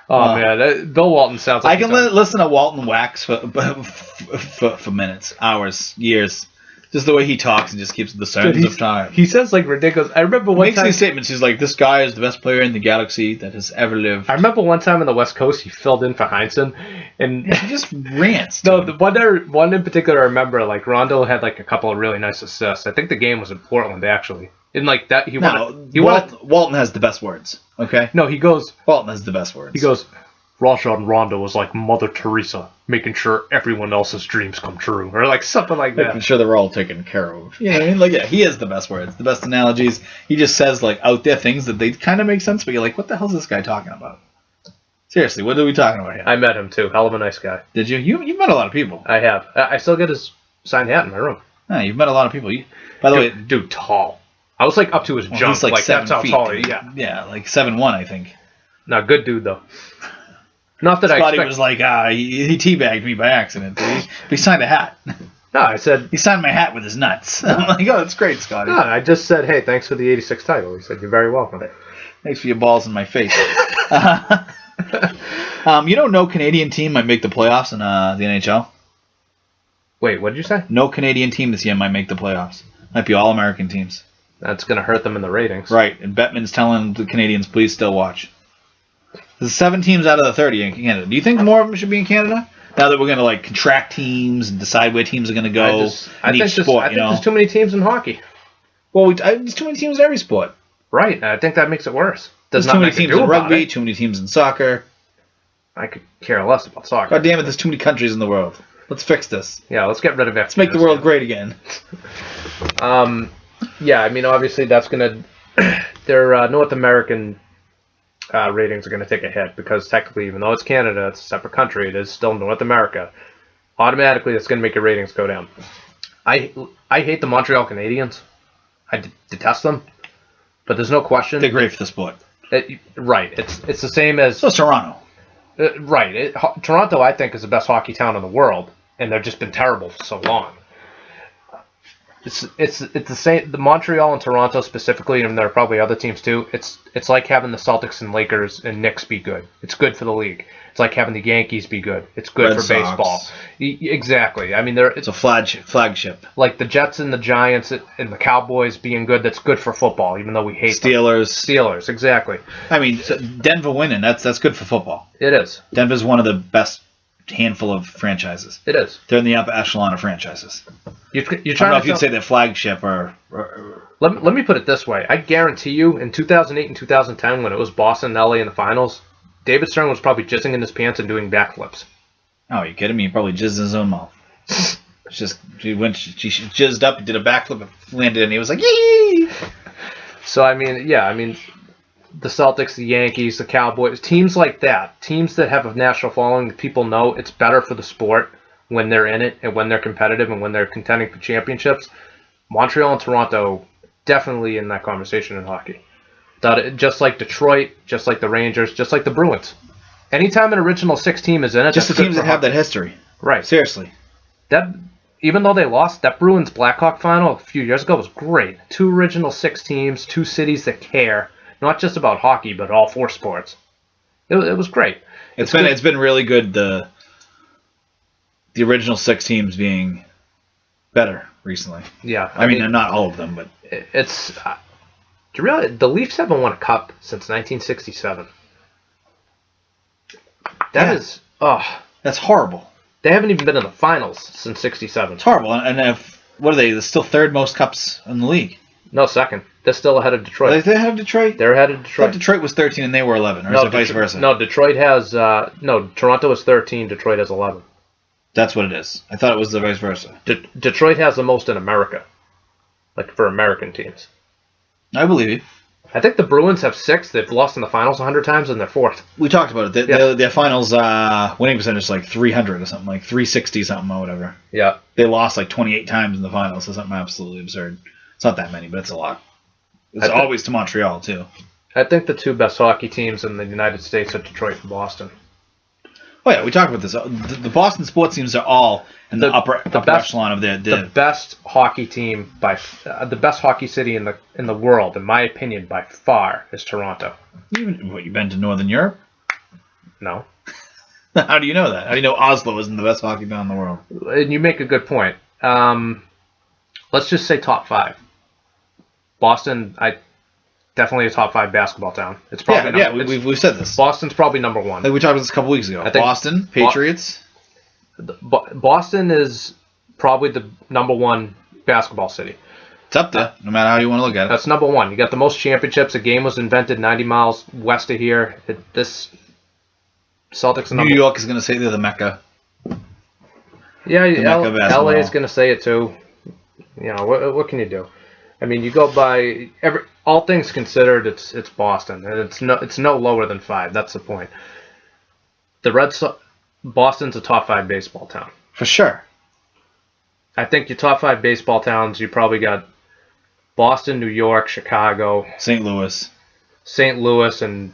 A: Oh, man. Bill Walton sounds like...
B: I can listen to Walton wax for minutes, hours, years. Just the way he talks and just keeps the sands of time.
A: He says like ridiculous. I remember one
B: He makes
A: time
B: these statements. He's like, "This guy is the best player in the galaxy that has ever lived."
A: I remember one time on the West Coast, he filled in for Heinsohn, and
B: He just rants.
A: no, the one in particular I remember, like Rondo had like a couple of really nice assists. I think the game was in Portland actually, and like that
B: Walton has the best words. Okay.
A: No, he goes.
B: Walton has the best words.
A: He goes. Rajon Rondo was like Mother Teresa, making sure everyone else's dreams come true, or like something like that.
B: Making sure they're all taken care of. You know what I mean? Like, yeah, he has the best words, the best analogies. He just says like out there things that they kind of make sense, but you're like, what the hell is this guy talking about? Seriously, what are we talking about here?
A: I met him too. Hell of a nice guy.
B: Did you? You've met a lot of people.
A: I have. I still get his signed hat in my room.
B: Yeah, you've met a lot of people. By the way,
A: dude, tall. I was like up to his jump.
B: He's like 7
A: that's
B: feet.
A: how tall. Yeah.
B: Yeah, like 7'1", I think.
A: No, good dude though. Not that
B: Scotty
A: I expect.
B: was like, he teabagged me by accident. But he signed a hat.
A: No, I said.
B: He signed my hat with his nuts. I'm like, oh, that's great, Scotty.
A: No, I just said, hey, thanks for the '86 title. He said, you're very welcome.
B: Thanks for your balls in my face. No Canadian team might make the playoffs in the NHL.
A: Wait, what did you say?
B: No Canadian team this year might make the playoffs. Might be all American teams.
A: That's going to hurt them in the ratings.
B: Right, and Bettman's telling the Canadians, please still watch. There's 7 teams out of the 30 in Canada. Do you think more of them should be in Canada? Now that we're going to like contract teams and decide where teams are going to go
A: I think there's too many teams in hockey.
B: Well, there's too many teams in every sport.
A: Right, I think that makes it worse.
B: There's too many teams in rugby, too many teams in soccer.
A: I could care less about soccer.
B: God damn it, there's too many countries in the world. Let's fix this.
A: Yeah, let's get rid of it.
B: Let's make the world great again.
A: Yeah, I mean, obviously that's going to... Their North American ratings are going to take a hit because technically, even though it's Canada, it's a separate country, it is still North America. Automatically, that's going to make your ratings go down. I hate the Montreal Canadiens. I detest them. But there's no question.
B: They're great for the sport.
A: Right. It's the same as...
B: So Toronto.
A: Right. Toronto, I think, is the best hockey town in the world, and they've just been terrible for so long. It's the same. The Montreal and Toronto specifically, and there are probably other teams too. It's like having the Celtics and Lakers and Knicks be good. It's good for the league. It's like having the Yankees be good. It's good for baseball. Exactly. I mean, it's
B: a flagship.
A: Like the Jets and the Giants and the Cowboys being good. That's good for football, even though we hate
B: Steelers.
A: them. Steelers, exactly.
B: I mean, Denver winning. That's good for football.
A: It is.
B: Denver's one of the best handful of franchises.
A: It is.
B: They're in the upper echelon of franchises.
A: You're trying
B: I don't know if you'd say they're flagship or
A: Let me put it this way. I guarantee you, in 2008 and 2010, when it was Boston and LA in the finals, David Stern was probably jizzing in his pants and doing backflips.
B: Oh, are you kidding me? He probably jizzed in his own mouth. She jizzed up, did a backflip, and landed, and he was like, yee!
A: So, I mean, the Celtics, the Yankees, the Cowboys, teams like that, teams that have a national following that people know, it's better for the sport when they're in it and when they're competitive and when they're contending for championships. Montreal and Toronto definitely in that conversation in hockey. Just like Detroit, just like the Rangers, just like the Bruins. Anytime an original 6 team is in it,
B: just the teams that have that history.
A: Right.
B: Seriously.
A: That even though they lost, that Bruins Blackhawk final a few years ago was great. 2 original 6 teams, 2 cities that care, not just about hockey, but all 4 sports. It was great.
B: It's been really good. The original 6 teams being better recently.
A: Yeah.
B: I mean, not all of them, but
A: it's. Do you realize the Leafs haven't won a cup since 1967? That's
B: horrible.
A: They haven't even been in the finals since '67.
B: It's horrible. And what are they? They're still 3rd most cups in the league.
A: No, 2nd. They're still ahead of Detroit.
B: Are they ahead of Detroit?
A: They're ahead of Detroit.
B: I thought Detroit was 13 and they were 11, or is it vice versa?
A: No, Detroit has Toronto is 13. Detroit has 11.
B: That's what it is. I thought it was the vice versa.
A: Detroit has the most in America, like for American teams.
B: I believe you.
A: I think the Bruins have 6. They've lost in the finals 100 times, and they're 4th.
B: We talked about it. Their finals winning percentage is like 300 or something, like 360 something or whatever.
A: Yeah.
B: They lost like 28 times in the finals, so something absolutely absurd. It's not that many, but it's a lot. It's always to Montreal, too.
A: I think the 2 best hockey teams in the United States are Detroit and Boston.
B: Oh, yeah, we talked about this. The Boston sports teams are all in the upper echelon of their...
A: The best hockey team, the best hockey city in the world, in my opinion, by far, is Toronto.
B: You've been to Northern Europe?
A: No.
B: How do you know that? How do you know Oslo isn't the best hockey town in the world?
A: And you make a good point. let's just say top 5. Boston, definitely a top 5 basketball town. It's probably
B: we've said this.
A: Boston's probably number 1.
B: Like we talked about this a couple weeks ago. Boston, Patriots.
A: Boston is probably the number 1 basketball city.
B: It's up there, no matter how you want to look at it.
A: That's number 1. You got the most championships. The game was invented 90 miles west of here. Celtics.
B: New York is going to say they're the Mecca.
A: Yeah, LA is going to say it too. You know, what can you do? I mean, you go by all things considered, it's Boston, and it's no lower than 5. That's the point. Boston's a top 5 baseball town
B: for sure.
A: I think your top 5 baseball towns, you probably got Boston, New York, Chicago,
B: St. Louis,
A: and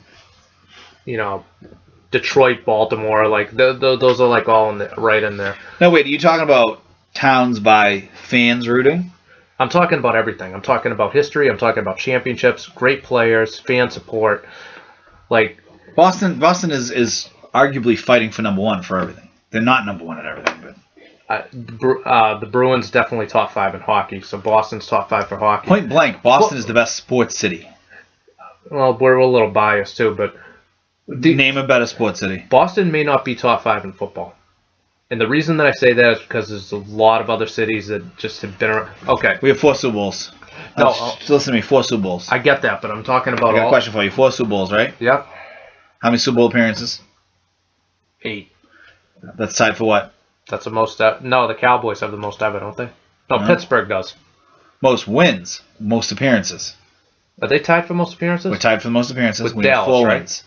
A: Detroit, Baltimore. Like those are like all right in there.
B: No, wait, are you talking about towns by fans rooting?
A: I'm talking about everything. I'm talking about history. I'm talking about championships, great players, fan support. Like
B: Boston is arguably fighting for number 1 for everything. They're not number 1 at everything, but.
A: The Bruins definitely top 5 in hockey, so Boston's top 5 for hockey.
B: Point blank, Boston is the best sports city.
A: Well, we're a little biased too, but
B: name a better sports city.
A: Boston may not be top 5 in football, and the reason that I say that is because there's a lot of other cities that just have been around. Okay,
B: we have 4 Super Bowls. Listen to me, 4 Super Bowls.
A: I get that, but I'm talking about.
B: I got a question for you. 4 Super Bowls, right?
A: Yep.
B: How many Super Bowl appearances?
A: 8.
B: That's tied for what?
A: That's the most. No, the Cowboys have the most ever, don't they? No, Pittsburgh does.
B: Most wins, most appearances.
A: Are they tied for most appearances?
B: We're tied for the most appearances.
A: With Dallas, 4 right? Wins.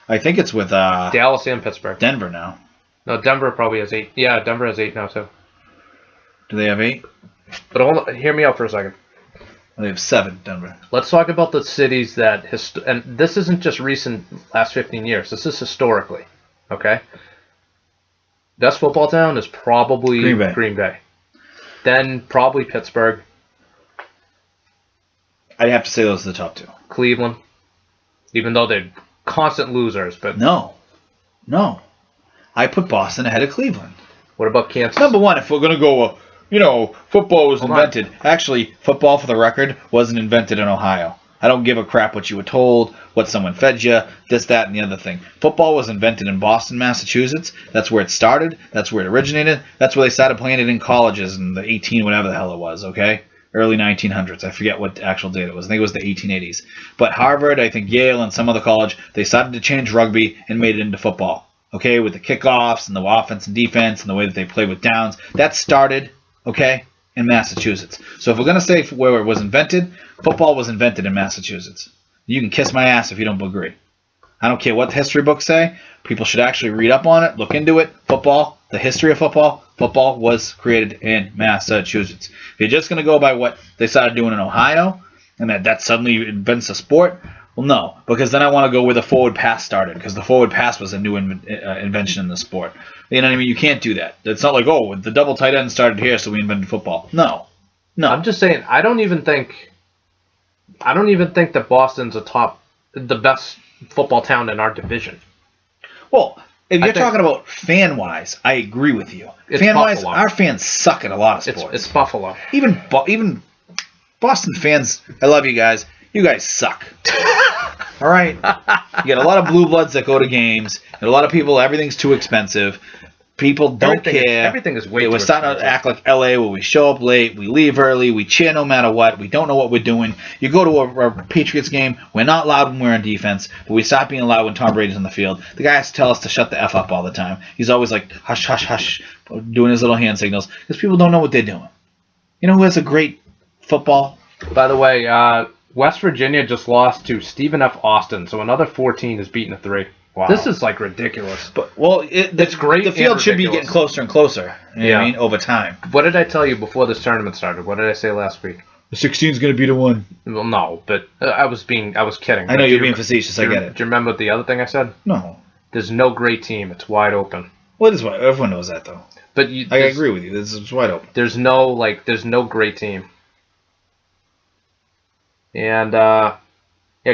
B: I think it's with
A: Dallas and Pittsburgh.
B: Denver now.
A: No, Denver probably has 8. Yeah, Denver has 8 now too.
B: Do they have 8?
A: But hear me out for a second.
B: They have 7, Denver.
A: Let's talk about the cities that and this isn't just recent last 15 years. This is historically, okay? Best football town is probably Green Bay. Then probably Pittsburgh.
B: I'd have to say those are the top 2.
A: Cleveland, even though they're constant losers, but
B: no. I put Boston ahead of Cleveland.
A: What about Kansas?
B: Number 1, if we're gonna go, football was invented. Actually, football, for the record, wasn't invented in Ohio. I don't give a crap what you were told, what someone fed you, this, that, and the other thing. Football was invented in Boston, Massachusetts. That's where it started. That's where it originated. That's where they started playing it in colleges in the 18, whatever the hell it was, okay? Early 1900s. I forget what actual date it was. I think it was the 1880s. But Harvard, I think Yale, and some other college, they started to change rugby and made it into football, okay? With the kickoffs and the offense and defense and the way that they play with downs. That started, okay, in Massachusetts. So if we're going to say where it was invented, football was invented in Massachusetts. You can kiss my ass if you don't agree. I don't care what the history books say. People should actually read up on it, look into it. Football, the history of football was created in Massachusetts. If you're just going to go by what they started doing in Ohio, and that suddenly invents a sport, well, no, because then I want to go where the forward pass started, because the forward pass was a new invention in the sport. You know what I mean? You can't do that. It's not like, the double tight end started here, so we invented football. No.
A: I'm just saying, I don't even think that Boston's the best football town in our division.
B: Well, if you're talking about fan-wise, I agree with you. Fan-wise, our fans suck at a lot of sports.
A: It's Buffalo.
B: Even Boston fans, I love you guys. You guys suck. All right? You got a lot of blue bloods that go to games, and a lot of people, everything's too expensive. People don't care.
A: Everything is way too
B: expensive. We're starting to act like LA where we show up late, we leave early, we cheer no matter what, we don't know what we're doing. You go to a Patriots game, we're not loud when we're on defense, but we stop being loud when Tom Brady's on the field. The guy has to tell us to shut the F up all the time. He's always like, hush, hush, hush, doing his little hand signals, because people don't know what they're doing. You know who has a great football?
A: By the way, West Virginia just lost to Stephen F. Austin, so another 14 is beating a 3. Wow. This is like ridiculous.
B: But it's great. The field should be getting closer and closer. You know what I mean? Over time.
A: What did I tell you before this tournament started? What did I say last week?
B: The 16 is going to be the 1.
A: Well, no, but I was kidding.
B: I know you're being facetious. I get it.
A: Do you remember the other thing I said?
B: No.
A: There's no great team. It's wide open.
B: Well, everyone knows that though.
A: But
B: I agree with you. It's wide open.
A: There's no great team. And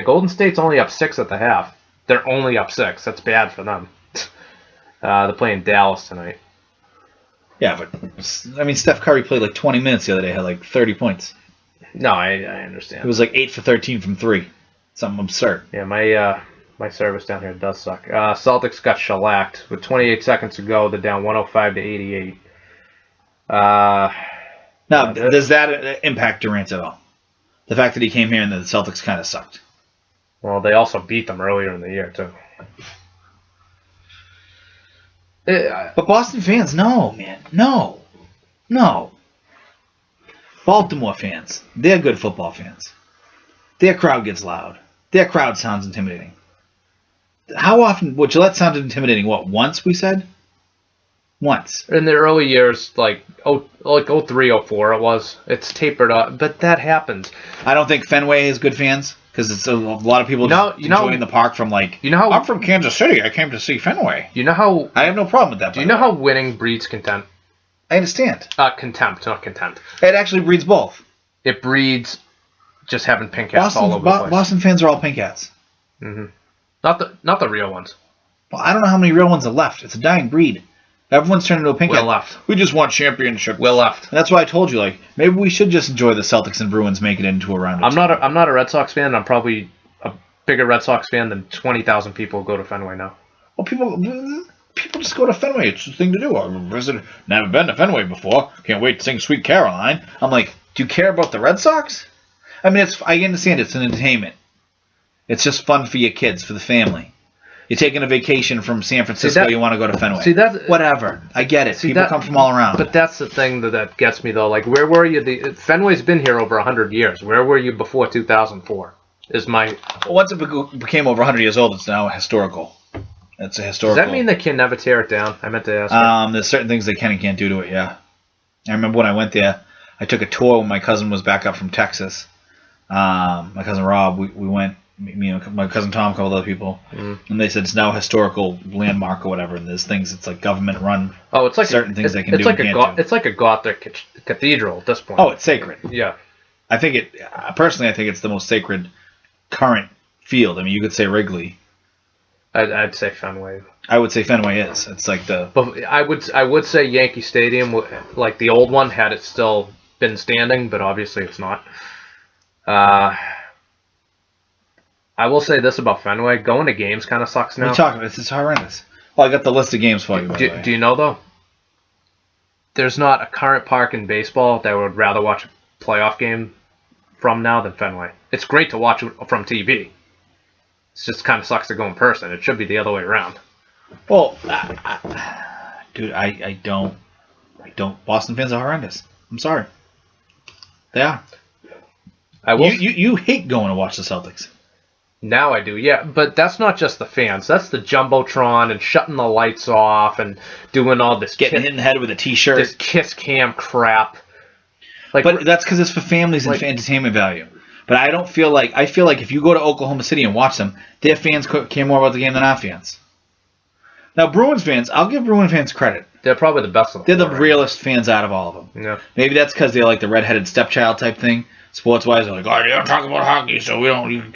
A: Golden State's only up 6 at the half. They're only up 6. That's bad for them. They're playing Dallas tonight.
B: Yeah, but I mean, Steph Curry played like 20 minutes the other day, had like 30 points.
A: No, I understand.
B: It was like 8 for 13 from 3. Something absurd.
A: Yeah, my service down here does suck. Celtics got shellacked with 28 seconds to go. They're down 105 to 88.
B: Now, does that impact Durant at all? The fact that he came here and the Celtics kind of sucked.
A: Well, they also beat them earlier in the year too.
B: But Boston fans, no, man, no. Baltimore fans, they're good football fans. Their crowd gets loud. Their crowd sounds intimidating. How often would Gillette sound intimidating? What, once we said? Once.
A: In the early years, like 03, 04 it was. It's tapered up, but that happens.
B: I don't think Fenway has good fans because it's a lot of people enjoying the park from like. I'm from Kansas City. I came to see Fenway.
A: You know how
B: I have no problem with that.
A: Do you know how winning breeds contempt?
B: I understand.
A: Contempt, not contempt.
B: It actually breeds both.
A: It breeds just having pink hats all over the place.
B: Boston fans are all pink hats.
A: Mm-hmm. Not the real ones.
B: Well, I don't know how many real ones are left. It's a dying breed. Everyone's turned into a pink hat.
A: Left.
B: We just want championship.
A: We're left.
B: And that's why I told you, like, maybe we should just enjoy the Celtics and Bruins make it into a round.
A: I'm not a Red Sox fan. I'm probably a bigger Red Sox fan than 20,000 people who go to Fenway now.
B: Well, people just go to Fenway. It's the thing to do. I've never been to Fenway before. Can't wait to sing Sweet Caroline. I'm like, do you care about the Red Sox? I mean, I understand it's an entertainment. It's just fun for your kids, for the family. You're taking a vacation from San Francisco, you want to go to Fenway. Whatever. I get it. People come from all around.
A: But that's the thing that gets me, though. Like, where were you? Fenway's been here over 100 years. Where were you before 2004?
B: Once it became over 100 years old, it's now historical. It's a historical.
A: Does that mean they can never tear it down? I meant to ask.
B: There's certain things they can and can't do to it, yeah. I remember when I went there, I took a tour when my cousin was back up from Texas. My cousin Rob, we went. Me and my cousin Tom, a couple other people, and they said it's now a historical landmark or whatever. And there's things it's like government run.
A: Oh, it's like
B: certain things they can do.
A: It's like a Gothic cathedral at this point.
B: Oh, it's sacred.
A: Yeah,
B: I think personally, I think it's the most sacred current field. I mean, you could say Wrigley.
A: I'd say Fenway.
B: I would say Fenway is. It's like the.
A: But I would say Yankee Stadium, like the old one, had it still been standing, but obviously it's not. I will say this about Fenway. Going to games kind of sucks now.
B: What are you talking about? It's horrendous. Well, I got the list of games for you, by the way.
A: Do you know, though? There's not a current park in baseball that I would rather watch a playoff game from now than Fenway. It's great to watch from TV. It just kind of sucks to go in person. It should be the other way around.
B: Well, dude, I don't. Boston fans are horrendous. I'm sorry. They are. You hate going to watch the Celtics.
A: Now I do, yeah, but that's not just the fans. That's the Jumbotron and shutting the lights off and doing all this
B: getting hit in the head with a T-shirt,
A: this kiss cam crap.
B: But that's because it's for families and for entertainment value. But I feel like if you go to Oklahoma City and watch them, their fans care more about the game than our fans. Now Bruins fans, I'll give Bruins fans credit.
A: They're probably the best of them.
B: They're the realest fans out of all of them.
A: Yeah.
B: Maybe that's because they're like the redheaded stepchild type thing. Sports-wise, they're like, oh, you don't talk about hockey, so we don't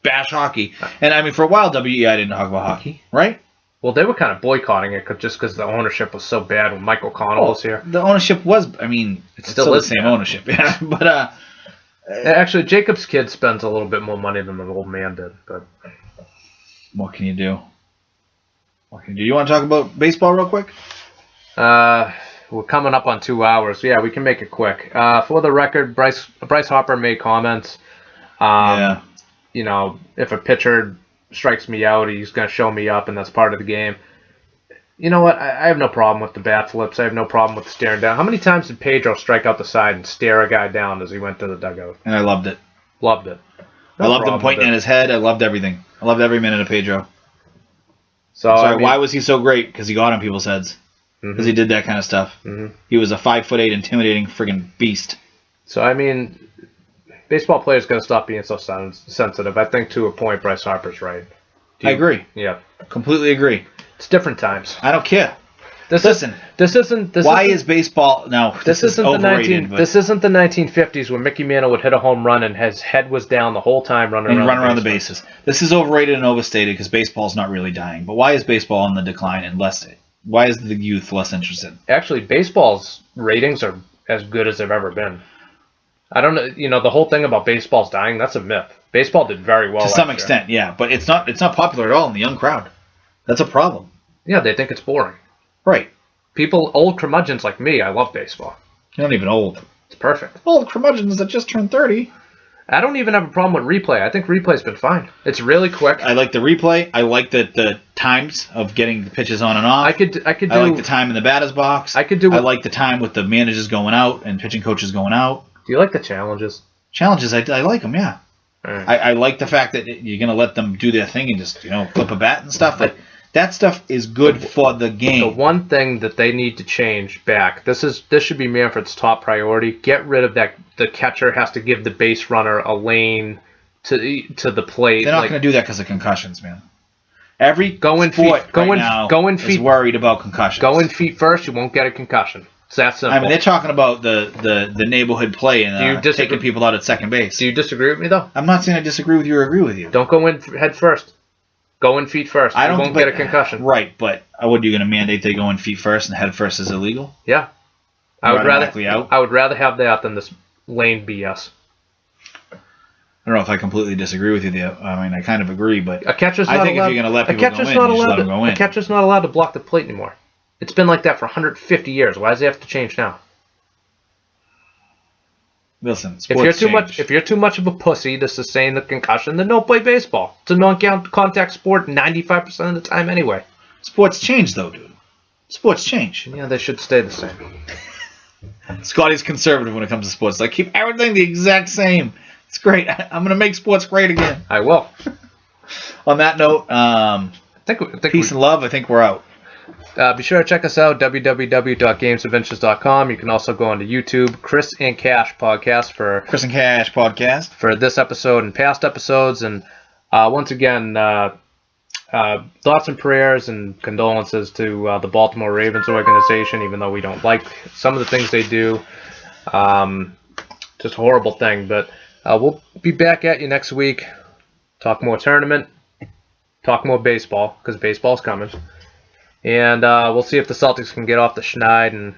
B: bash hockey. And I mean, for a while, WEI didn't talk about hockey, right?
A: Well, they were kind of boycotting it just because the ownership was so bad when Mike O'Connell was here.
B: The ownership was, I mean, it's still the same ownership. Yeah. But
A: actually, Jacob's kid spends a little bit more money than the old man did. But
B: what can you do? You want to talk about baseball real quick?
A: We're coming up on 2 hours. Yeah, we can make it quick. For the record, Bryce Harper made comments.
B: Yeah.
A: You know, if a pitcher strikes me out, he's going to show me up, and that's part of the game. You know what? I have no problem with the bat flips. I have no problem with staring down. How many times did Pedro strike out the side and stare a guy down as he went to the dugout?
B: And I loved it.
A: Loved it.
B: I loved him pointing at his head. I loved everything. I loved every minute of Pedro.
A: So
B: why was he so great? Because he got on people's heads. Because he did that kind of stuff.
A: Mm-hmm.
B: He was a 5'8", intimidating friggin' beast.
A: So, I mean, baseball players got to stop being so sensitive. I think to a point, Bryce Harper's right.
B: I agree.
A: Yeah.
B: Completely agree.
A: It's different times.
B: I don't care.
A: This isn't
B: baseball now? This isn't overrated.
A: This isn't the 1950s where Mickey Mantle would hit a home run and his head was down the whole time running around
B: the bases. This is overrated and overstated because baseball's not really dying. But why is baseball on the decline unless Why is the youth less interested?
A: Actually, baseball's ratings are as good as they've ever been. I don't know. You know, the whole thing about baseball's dying, that's a myth. Baseball did very well
B: to some extent, yeah, but it's not popular at all in the young crowd. That's a problem.
A: Yeah, they think it's boring.
B: Right.
A: People, old curmudgeons like me, I love baseball.
B: You're not even old.
A: It's perfect.
B: Old curmudgeons that just turned 30.
A: I don't even have a problem with replay. I think replay's been fine. It's really quick.
B: I like the replay. I like the times of getting the pitches on and off.
A: I like
B: the time in the batter's box. I like the time with the managers going out and pitching coaches going out.
A: Do you like the challenges?
B: Challenges, I like them, yeah.
A: Right.
B: I like the fact that you're going to let them do their thing and just, flip a bat and stuff. That stuff is good for the game.
A: The one thing that they need to change back, this should be Manfred's top priority. Get rid of that. The catcher has to give the base runner a lane to the plate.
B: They're not going to do that because of concussions, man. Every sport is worried about concussions.
A: Go in feet first, you won't get a concussion. It's that simple.
B: I mean, they're talking about the neighborhood play and taking people out at second base.
A: Do you disagree with me, though?
B: I'm not saying I disagree with you or agree with you.
A: Don't go in head first. Go in feet first. You won't get a concussion.
B: Right, but what are you going to mandate they go in feet first and head first is illegal?
A: Yeah. I would rather have that than this lane BS.
B: I don't know if I completely disagree with you there. I mean, I kind of agree, but
A: I think if you're
B: going to let people go in, you should let them go in.
A: A catcher's not allowed to block the plate anymore. It's been like that for 150 years. Why does it have to change now?
B: Listen,
A: if you're too much of a pussy to sustain the concussion, then don't play baseball. It's a non-contact sport 95% of the time anyway.
B: Sports change, though, dude. Sports change.
A: Yeah, they should stay the same.
B: Scotty's conservative when it comes to sports. Like, keep everything the exact same. It's great. I'm going to make sports great again.
A: I will.
B: On that note, peace and love. I think we're out.
A: Be sure to check us out, www.gamesadventures.com. You can also go onto YouTube, Chris and Cash Podcast for this episode and past episodes. And once again, thoughts and prayers and condolences to the Baltimore Ravens organization, even though we don't like some of the things they do. Just a horrible thing. But we'll be back at you next week. Talk more tournament. Talk more baseball, because baseball's coming. And we'll see if the Celtics can get off the schneid. And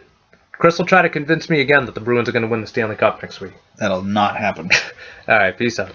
A: Chris will try to convince me again that the Bruins are going to win the Stanley Cup next week.
B: That'll not happen.
A: All right, peace out.